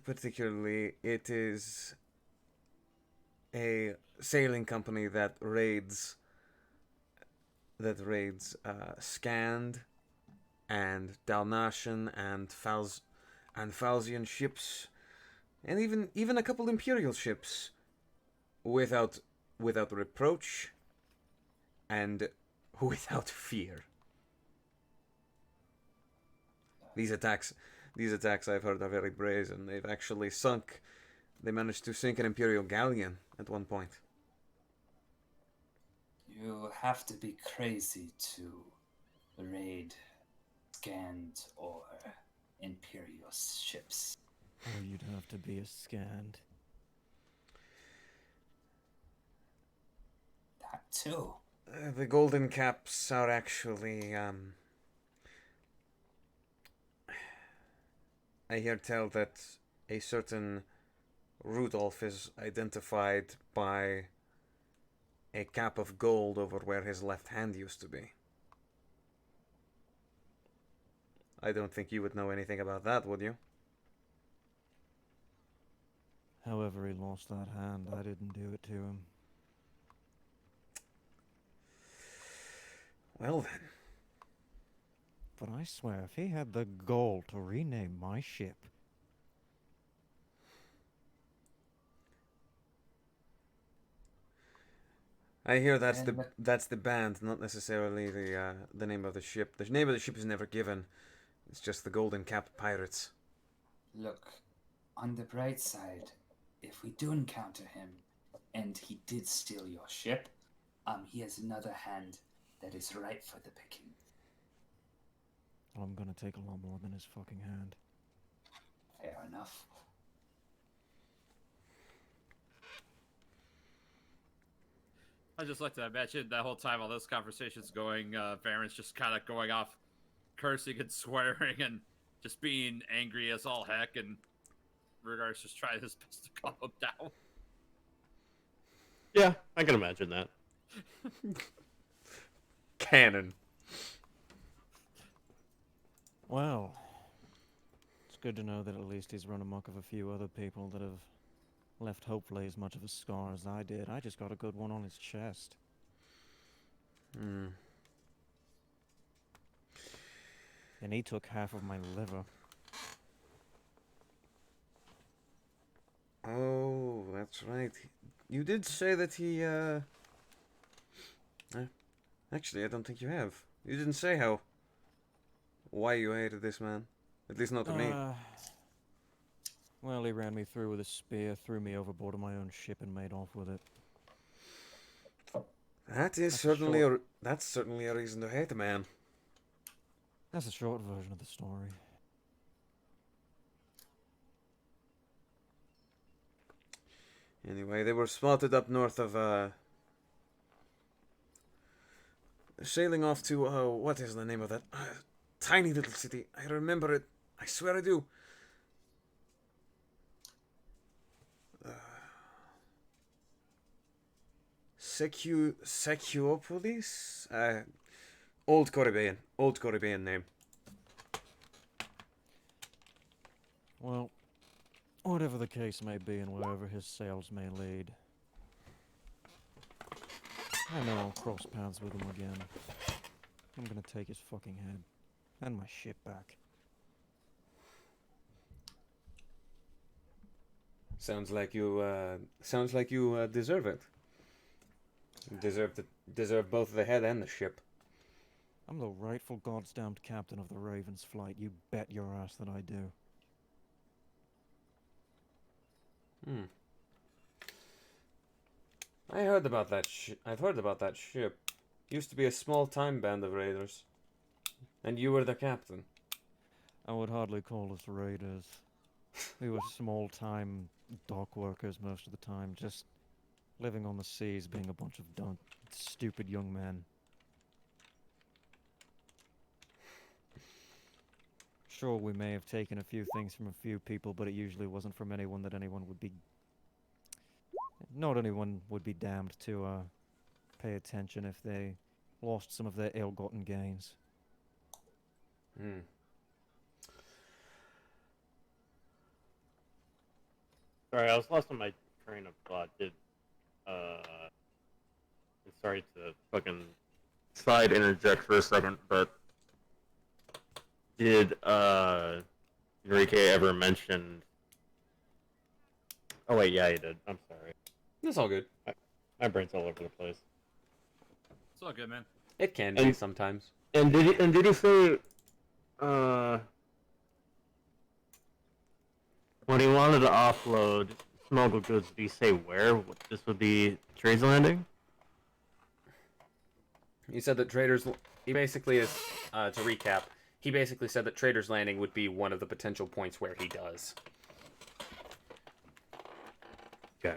particularly it is a sailing company that raids Scand and Dalmatian and Falzian ships, and even a couple Imperial ships, without reproach and without fear. These attacks I've heard are very brazen. They managed to sink an Imperial galleon at one point. You have to be crazy to raid Scand or Imperial ships. Oh, you'd have to be a Scand. That too. The Golden Caps are actually, I hear tell that a certain Rudolph is identified by a cap of gold over where his left hand used to be. I don't think you would know anything about that, would you? However he lost that hand, I didn't do it to him. Well then. But I swear, if he had the gall to rename my ship... I hear that's the band, not necessarily the name of the ship. The name of the ship is never given. It's just the Golden Cap Pirates. Look, on the bright side, if we do encounter him, and he did steal your ship, he has another hand that is ripe for the picking. Well, I'm gonna take a lot more than his fucking hand. Fair enough. I just like to imagine that whole time while this conversation's going, Varen's just kind of going off, cursing and swearing and just being angry as all heck, and Rugar's just trying his best to calm him down. Yeah, I can imagine that. Canon. Well, it's good to know that at least he's run amok of a few other people that have left hopefully as much of a scar as I did. I just got a good one on his chest. Hmm. And he took half of my liver. Oh, that's right. You did say that he, Actually, I don't think you have. You didn't say why you hated this man. At least not to me. Well, he ran me through with a spear, threw me overboard of my own ship, and made off with it. That's certainly a reason to hate a man. That's a short version of the story. Anyway, they were spotted up north of, sailing off to, what is the name of that? Tiny little city. I remember it. I swear I do. Secuopolis? Old Caribbean name. Well, whatever the case may be and wherever his sails may lead, I know I'll cross paths with him again. I'm gonna take his fucking head and my ship back. Sounds like you deserve it. You deserve both the head and the ship. I'm the rightful goddamned captain of the Raven's flight. You bet your ass that I do. Hmm. I heard about that I've heard about that ship. Used to be a small-time band of raiders. And you were the captain. I would hardly call us raiders. We were small-time dock workers most of the time, just living on the seas, being a bunch of dumb, stupid young men. Sure, we may have taken a few things from a few people, but it usually wasn't from anyone that anyone would be... Not anyone would be damned to, pay attention if they lost some of their ill-gotten gains. Hmm. Sorry, I was lost on my train of thought. Uh, sorry to fucking side interject for a second, but did Enrique ever mention? Oh wait, yeah, he did. I'm sorry. That's all good. My brain's all over the place. It's all good, man. It can be sometimes. And did he say when he wanted to offload smuggled goods, did he say where this would be Trades Landing? He said that he basically is, to recap, he basically said that Trader's Landing would be one of the potential points where he does. Okay.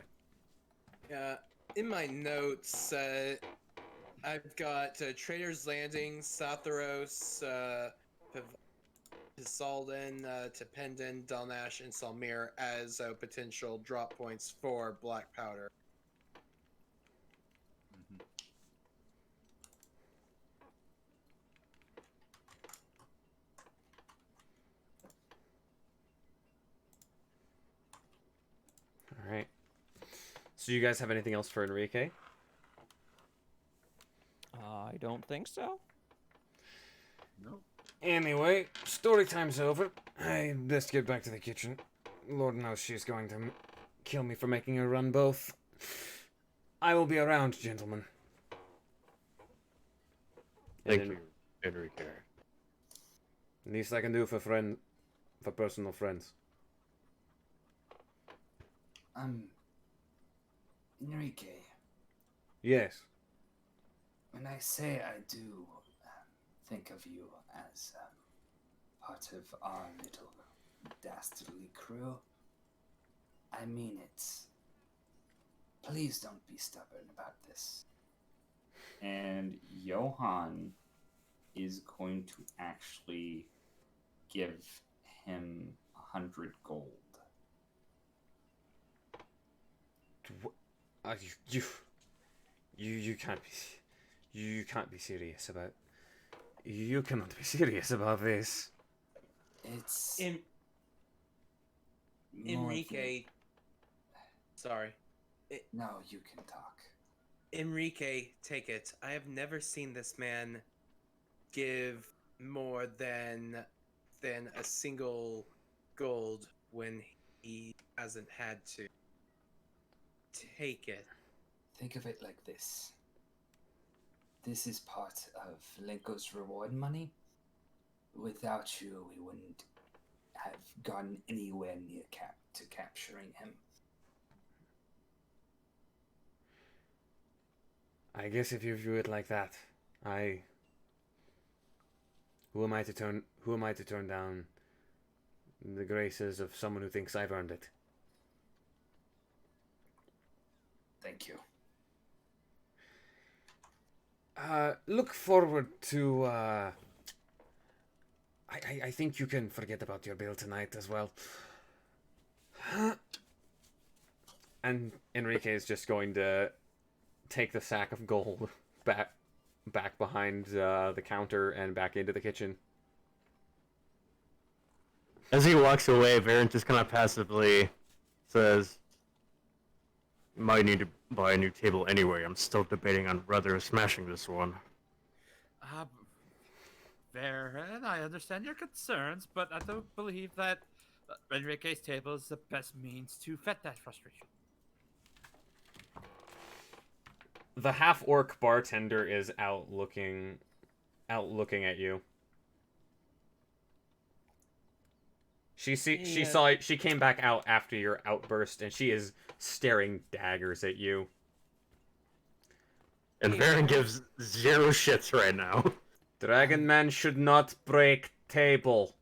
In my notes, I've got Trader's Landing, Satharos, Pisalden, Tependen, Dalnash, and Salmir as potential drop points for black powder. Alright. So you guys have anything else for Enrique? I don't think so. Nope. Anyway, story time's over. I best get back to the kitchen. Lord knows she's going to kill me for making her run both. I will be around, gentlemen. Thank you, Enrique. Least I can do for personal friends. Enrique, Yes. when I say I do think of you as part of our little dastardly crew, I mean it. Please don't be stubborn about this. And Johann is going to actually give him 100 gold. You can't be serious about. You cannot be serious about this. It's Enrique. Sorry. No, you can talk. Enrique, take it. I have never seen this man give more than a single gold when he hasn't had to. Take it. Think of it like this. This is part of Lenko's reward money. Without you, we wouldn't have gone anywhere near to capturing him. I guess if you view it like that, who am I to turn down the graces of someone who thinks I've earned it? Thank you. Look forward to, I think you can forget about your bill tonight as well. And Enrique is just going to take the sack of gold back behind the counter and back into the kitchen. As he walks away, Varen just kind of passively says, "Might need to buy a new table anyway. I'm still debating on whether smashing this one." Varen, I understand your concerns, but I don't believe that Enrique's table is the best means to vet that frustration. The half-orc bartender is out looking out looking at you. She came back out after your outburst, and she is staring daggers at you. And Varen gives 0 shits right now. Dragon Man should not break table.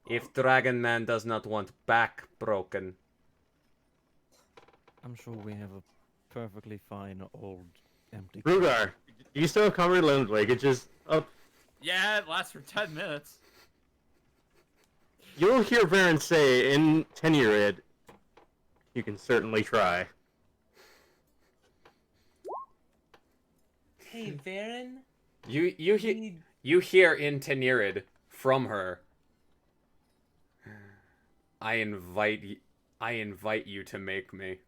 If Dragon Man does not want back broken. I'm sure we have a perfectly fine old empty. Rugar, you still have Cumberland Lake. It's just up. Yeah, it lasts for 10 minutes. You'll hear Varen say in Tenurid, you can certainly try. Hey, Varen. You hear in Tenurid from her. I invite you to make me.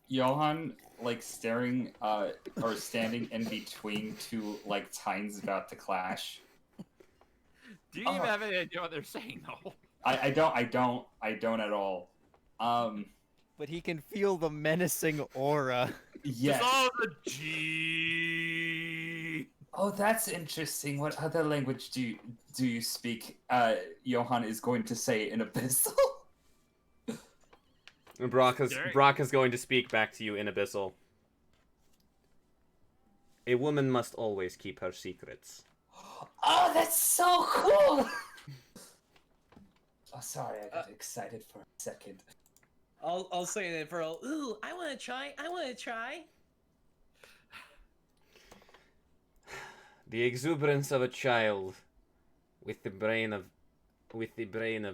Johan, like, staring, or standing in between two, like, tines about to clash. Do you even have any idea what they're saying, though? I don't at all. But he can feel the menacing aura. Yes. Just all the G. Oh, that's interesting. What other language do you speak? Johan is going to say in Abyssal. Brock is going to speak back to you in Abyssal. A woman must always keep her secrets. Oh, that's so cool! Oh, sorry, I got excited for a second. I'll say it for all. Ooh, I want to try. I want to try. The exuberance of a child, with the brain of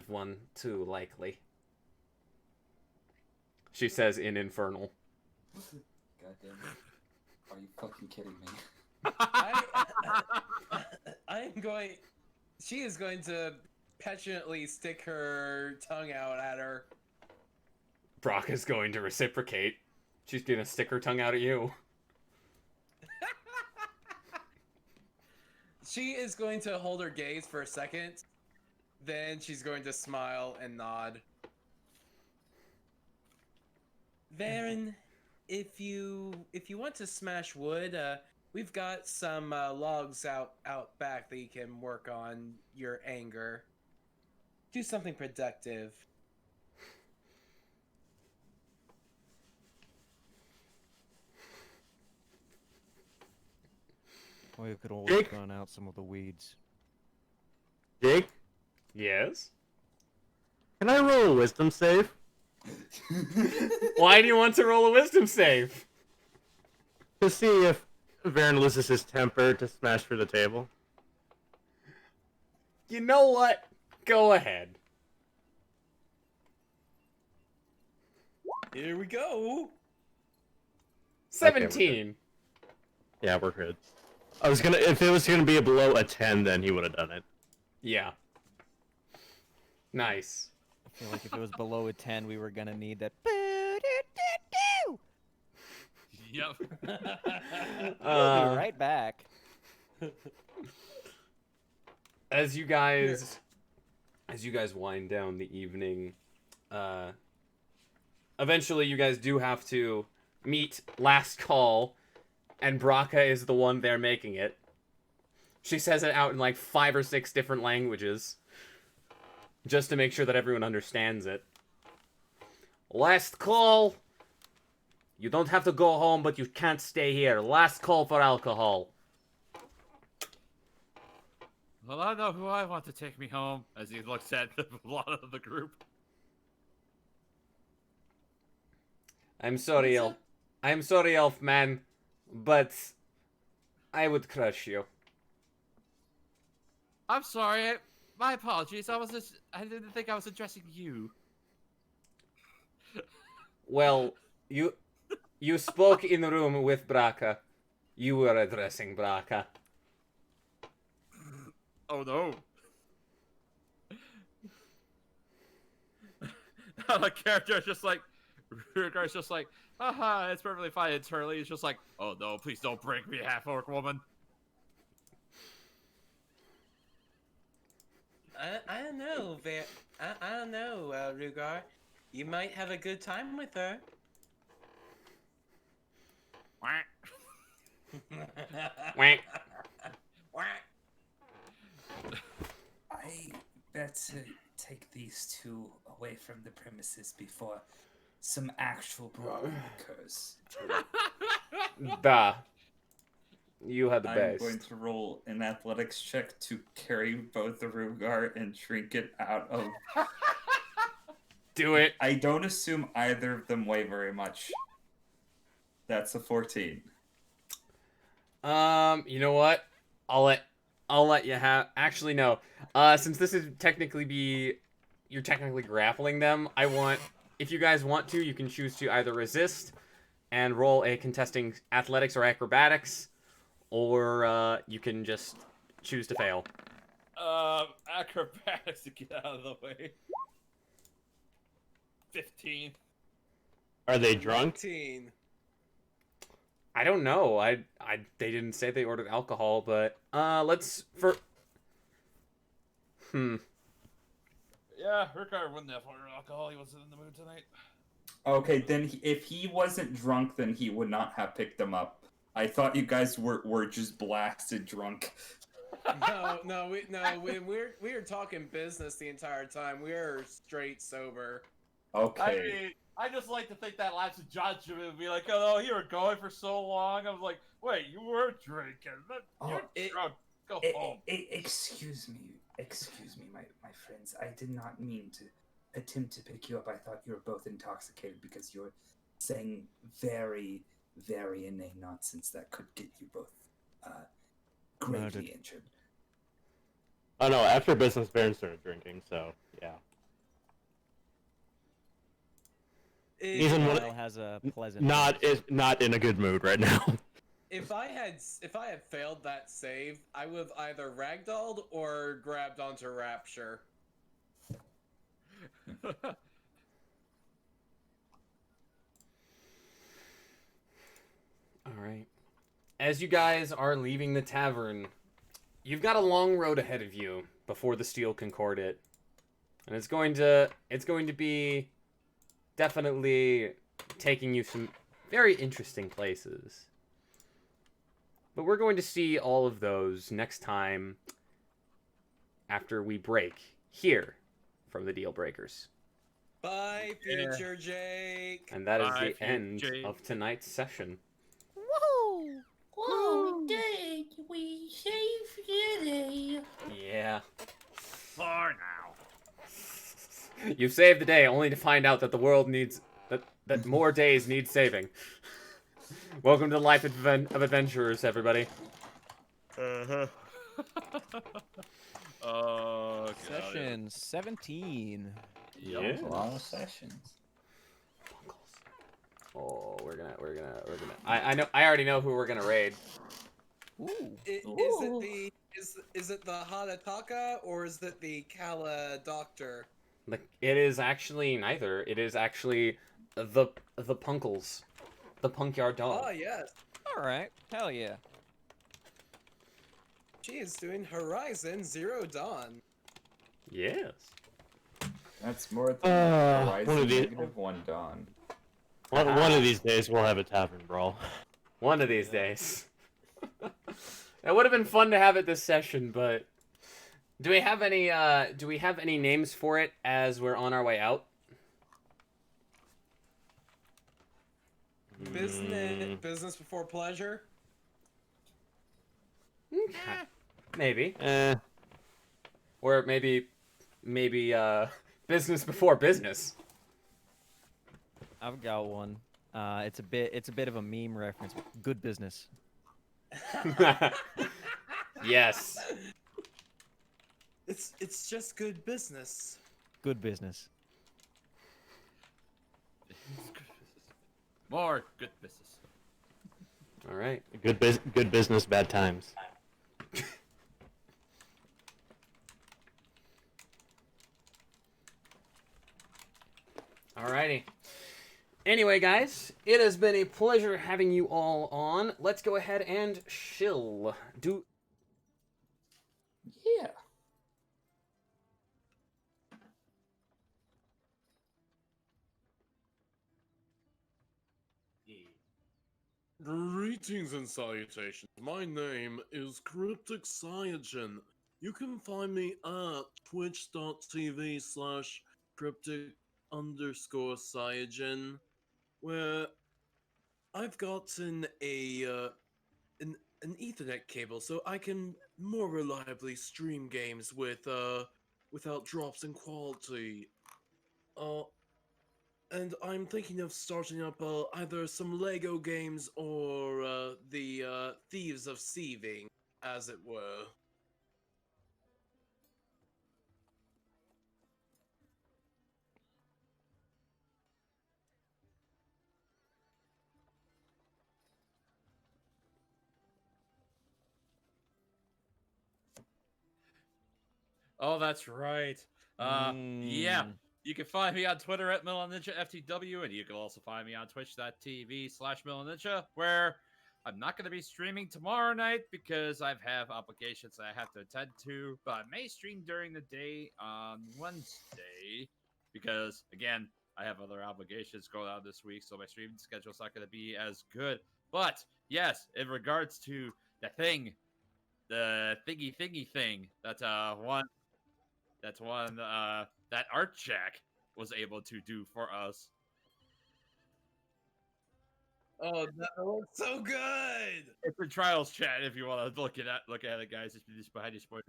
one too, likely. She says in Infernal. God damn it. Are you fucking kidding me? I'm going. She is going to petulantly stick her tongue out at her. Brock is going to reciprocate. She's gonna stick her tongue out at you. She is going to hold her gaze for a second. Then she's going to smile and nod. Varen, if you want to smash wood, we've got some logs out back that you can work on your anger. Do something productive. Or you could always Jake? burn out some of the weeds. Jake, Yes? can I roll a wisdom save? Why do you want to roll a wisdom save? To see if Varen loses his temper to smash through the table. You know what? Go ahead. Here we go. 17. Yeah, we're good. If it was gonna be below a 10, then he would have done it. Yeah. Nice. I feel like if it was below a 10, we were gonna need that. Yep. We'll be right back. As you guys wind down the evening, eventually you guys do have to meet last call, and Braca is the one there making it. She says it out in like 5 or 6 different languages, just to make sure that everyone understands it. Last call. You don't have to go home, but you can't stay here. Last call for alcohol. Well, I know who I want to take me home, as he looks at a lot of the group. I'm sorry, Elfman, but I would crush you. I'm sorry. My apologies. I didn't think I was addressing you. Well, you spoke in the room with Braca. You were addressing Braca. Oh no. The character is just like, Rugar's just like, haha, it's perfectly fine. Internally, he's just like, oh no, please don't break me, half-orc woman. I don't know, I don't know, Rugar. You might have a good time with her. Whack. I better take these two away from the premises before some actual problem occurs. Bah. You had the I'm best. going to roll an athletics check to carry both the Rugar and Trinket out of. Do it. I don't assume either of them weigh very much. That's a 14. You know what? I'll let you have. Actually, no. Since this is you're technically grappling them. If you guys want to, you can choose to either resist and roll a contesting athletics or acrobatics, or you can just choose to fail. Acrobatics to get out of the way. 15. Are they drunk? 19. I don't know. They didn't say they ordered alcohol, but Yeah, Rickard wouldn't have ordered alcohol. He wasn't in the mood tonight. Okay, then if he wasn't drunk, then he would not have picked them up. I thought you guys were just blasted drunk. No, we were talking business the entire time. We were straight sober. Okay. I mean, I just like to think that life's a judgment and be like, oh, you were going for so long. I was like, wait, you were drinking. You're drunk. Go home. Excuse me, my friends. I did not mean to attempt to pick you up. I thought you were both intoxicated because you were saying very, very inane nonsense that could get you both greatly injured. Oh no, after business, Baron started drinking, so yeah. Even when Well, has a pleasant. not in a good mood right now. If I had failed that save, I would have either ragdolled or grabbed onto Rapture. All right. As you guys are leaving the tavern, you've got a long road ahead of you before the Steel Concordat, and it's going to be definitely taking you some very interesting places. But we're going to see all of those next time after we break here from the Dealbreakers. Bye, future Jake. And that is Bye, the end Jake. of tonight's session. Woohoo! Whoa, we did! We saved the day! Yeah. For now. You saved the day only to find out that the world needs... that more days need saving. Welcome to the life of adventurers, everybody. Oh, God. Session 17. Yeah. A lot of sessions. Oh, we're gonna. I already know who we're gonna raid. Ooh. Is it the Hadataka or is it the Kala Doctor? Like, it is actually neither. It is actually the Punkles, the Punkyard Dog. Oh yes, All right. Hell yeah. she is doing Horizon Zero Dawn. Yes. That's more than one Horizon of the- -1 Dawn. One of these days we'll have a tavern brawl. One of these days. It would have been fun to have it this session, but do we have any names for it as we're on our way out? Business before pleasure. Maybe. Or Or maybe business before business. I've got one. It's a bit of a meme reference. Good business. Yes. It's just good business. Good business. More good business. All right. good business, bad times. Alrighty. Anyway, guys, it has been a pleasure having you all on. Let's go ahead and shill. Yeah. Greetings and salutations. My name is Cryptic Cyanogen. You can find me at twitch.tv/cryptic_Cyanogen, where I've gotten an Ethernet cable so I can more reliably stream games without drops in quality. Uh, and I'm thinking of starting up either some Lego games or the Thieves of Sieving, as it were. Oh, that's right. Yeah. You can find me on Twitter at MillenNinjaFTW, and you can also find me on twitch.tv/MillenNinja, where I'm not going to be streaming tomorrow night because I have obligations that I have to attend to, but I may stream during the day on Wednesday because, again, I have other obligations going on this week, so my streaming schedule's not going to be as good. But, yes, in regards to the thing, the thingy thing that that Art Jack was able to do for us. Oh, that looks so good! It's in Trials chat if you want to look at it, guys. It's just behind your spoiler.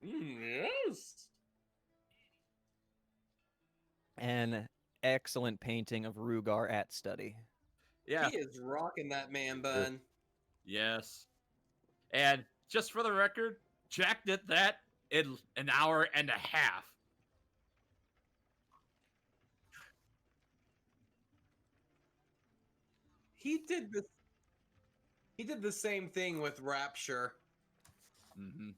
Yes. An excellent painting of Rugar at study. Yeah. He is rocking that man bun. Yes. And just for the record, Jack did that in an hour and a half. He did this. He did the same thing with Rapture. Mm-hmm.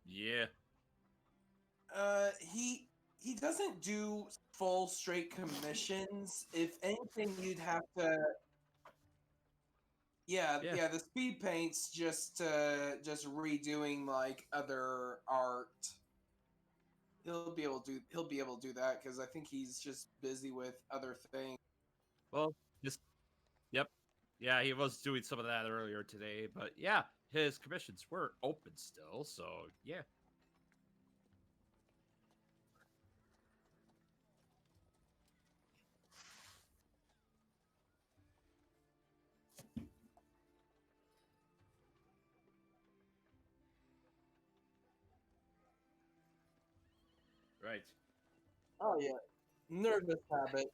Yeah. He doesn't do full straight commissions. If anything, you'd have to. Yeah. The speed paint's just redoing like other art. He'll be able to do that because I think he's just busy with other things. Well, just yep. Yeah, he was doing some of that earlier today, but yeah, his commissions were open still, so yeah. Right. Oh yeah, nervous habit.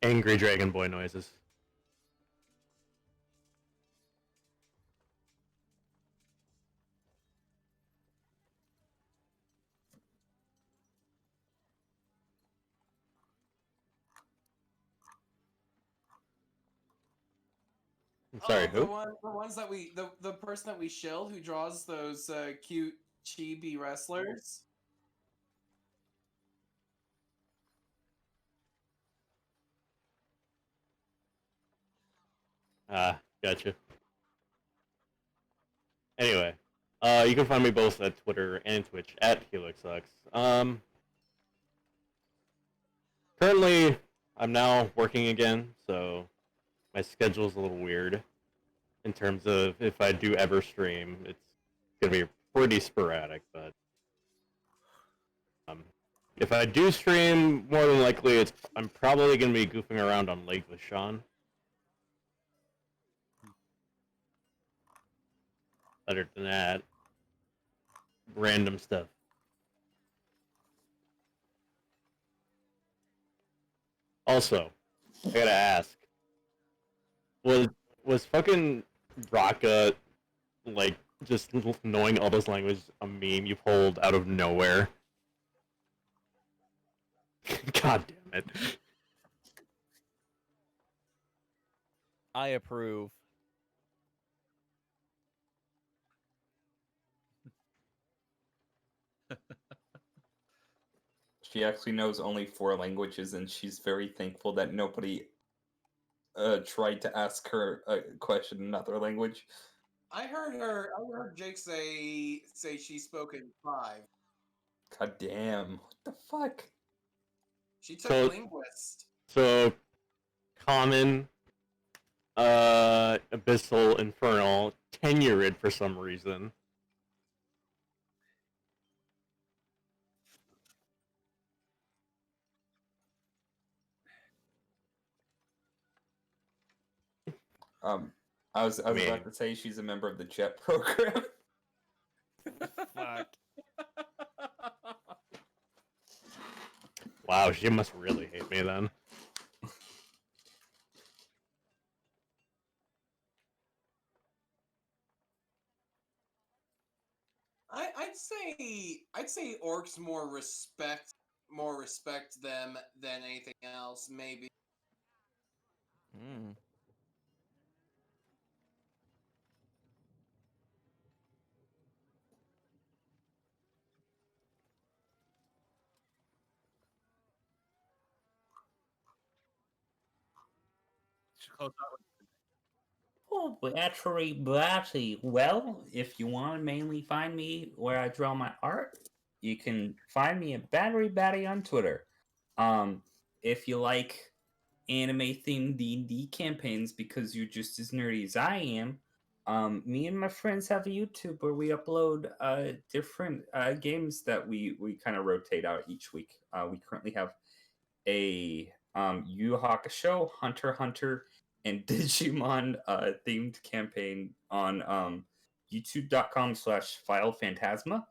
Angry Dragon Boy noises. I'm sorry, The who? ones that the person that we shill who draws those cute chibi wrestlers. Ah, gotcha. Anyway, you can find me both at Twitter and Twitch at HelixX. Currently, I'm now working again, so my schedule's a little weird in terms of if I do ever stream. It's gonna be pretty sporadic, but if I do stream, more than likely, I'm probably gonna be goofing around on Lake Vashon. Other than that, random stuff. Also, I gotta ask, was fucking Raka like just knowing all those languages a meme you pulled out of nowhere? God damn it! I approve. She actually knows only 4 languages, and she's very thankful that nobody tried to ask her a question in another language. I heard Jake say she spoke in 5. God damn. What the fuck? She took So- linguist. So, common, abyssal, infernal, tenured for some reason. I was I mean- about to say she's a member of the JET program. Fuck. Wow, she must really hate me then. I'd say orcs more respect them than anything else. Maybe. Mm. Should close out. Oh, Battery. Well, if you want to mainly find me where I draw my art, you can find me at Battery Batty on Twitter. If you like anime themed D&D campaigns because you're just as nerdy as I am, me and my friends have a YouTube where we upload different games that we kind of rotate out each week. We currently have a Yu Yu Hakusho, Hunter x Hunter, and Digimon themed campaign on youtube.com/filephantasma.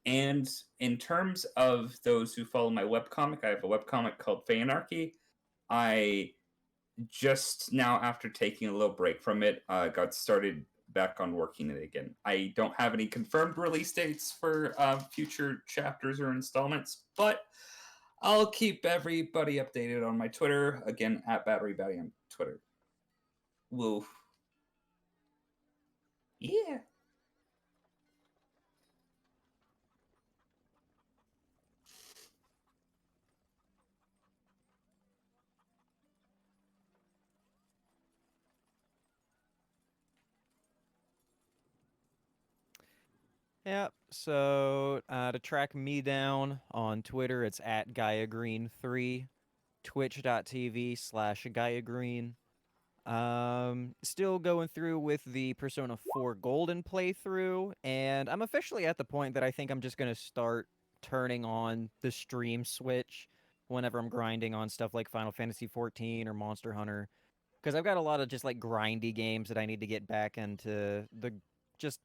And in terms of those who follow my webcomic, I have a webcomic called Fanarchy. I just now, after taking a little break from it, got started back on working it again. I don't have any confirmed release dates for future chapters or installments, but I'll keep everybody updated on my Twitter. Again, at Battery Batty on Twitter. Woo. Yeah. Yep. So to track me down on Twitter, it's at GaiaGreen3, twitch.tv/GaiaGreen. Still going through with the Persona 4 Golden playthrough, and I'm officially at the point that I think I'm just going to start turning on the stream switch whenever I'm grinding on stuff like Final Fantasy 14 or Monster Hunter. Because I've got a lot of just like grindy games that I need to get back into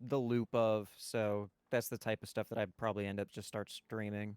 the loop of. So that's the type of stuff that I'd probably end up just start streaming.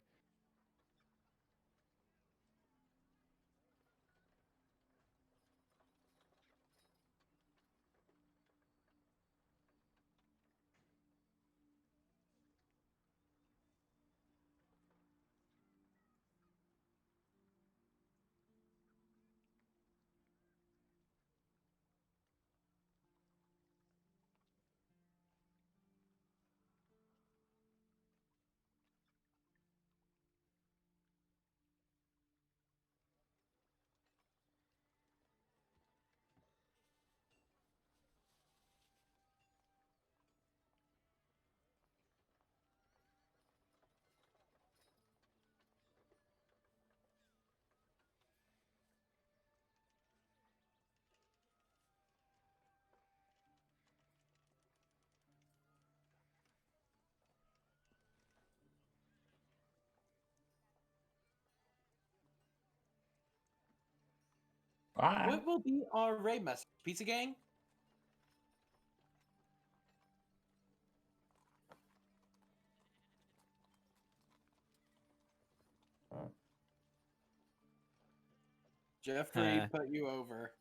Bye. What will be our raid message? Pizza Gang? Jeffrey Huh. put you over.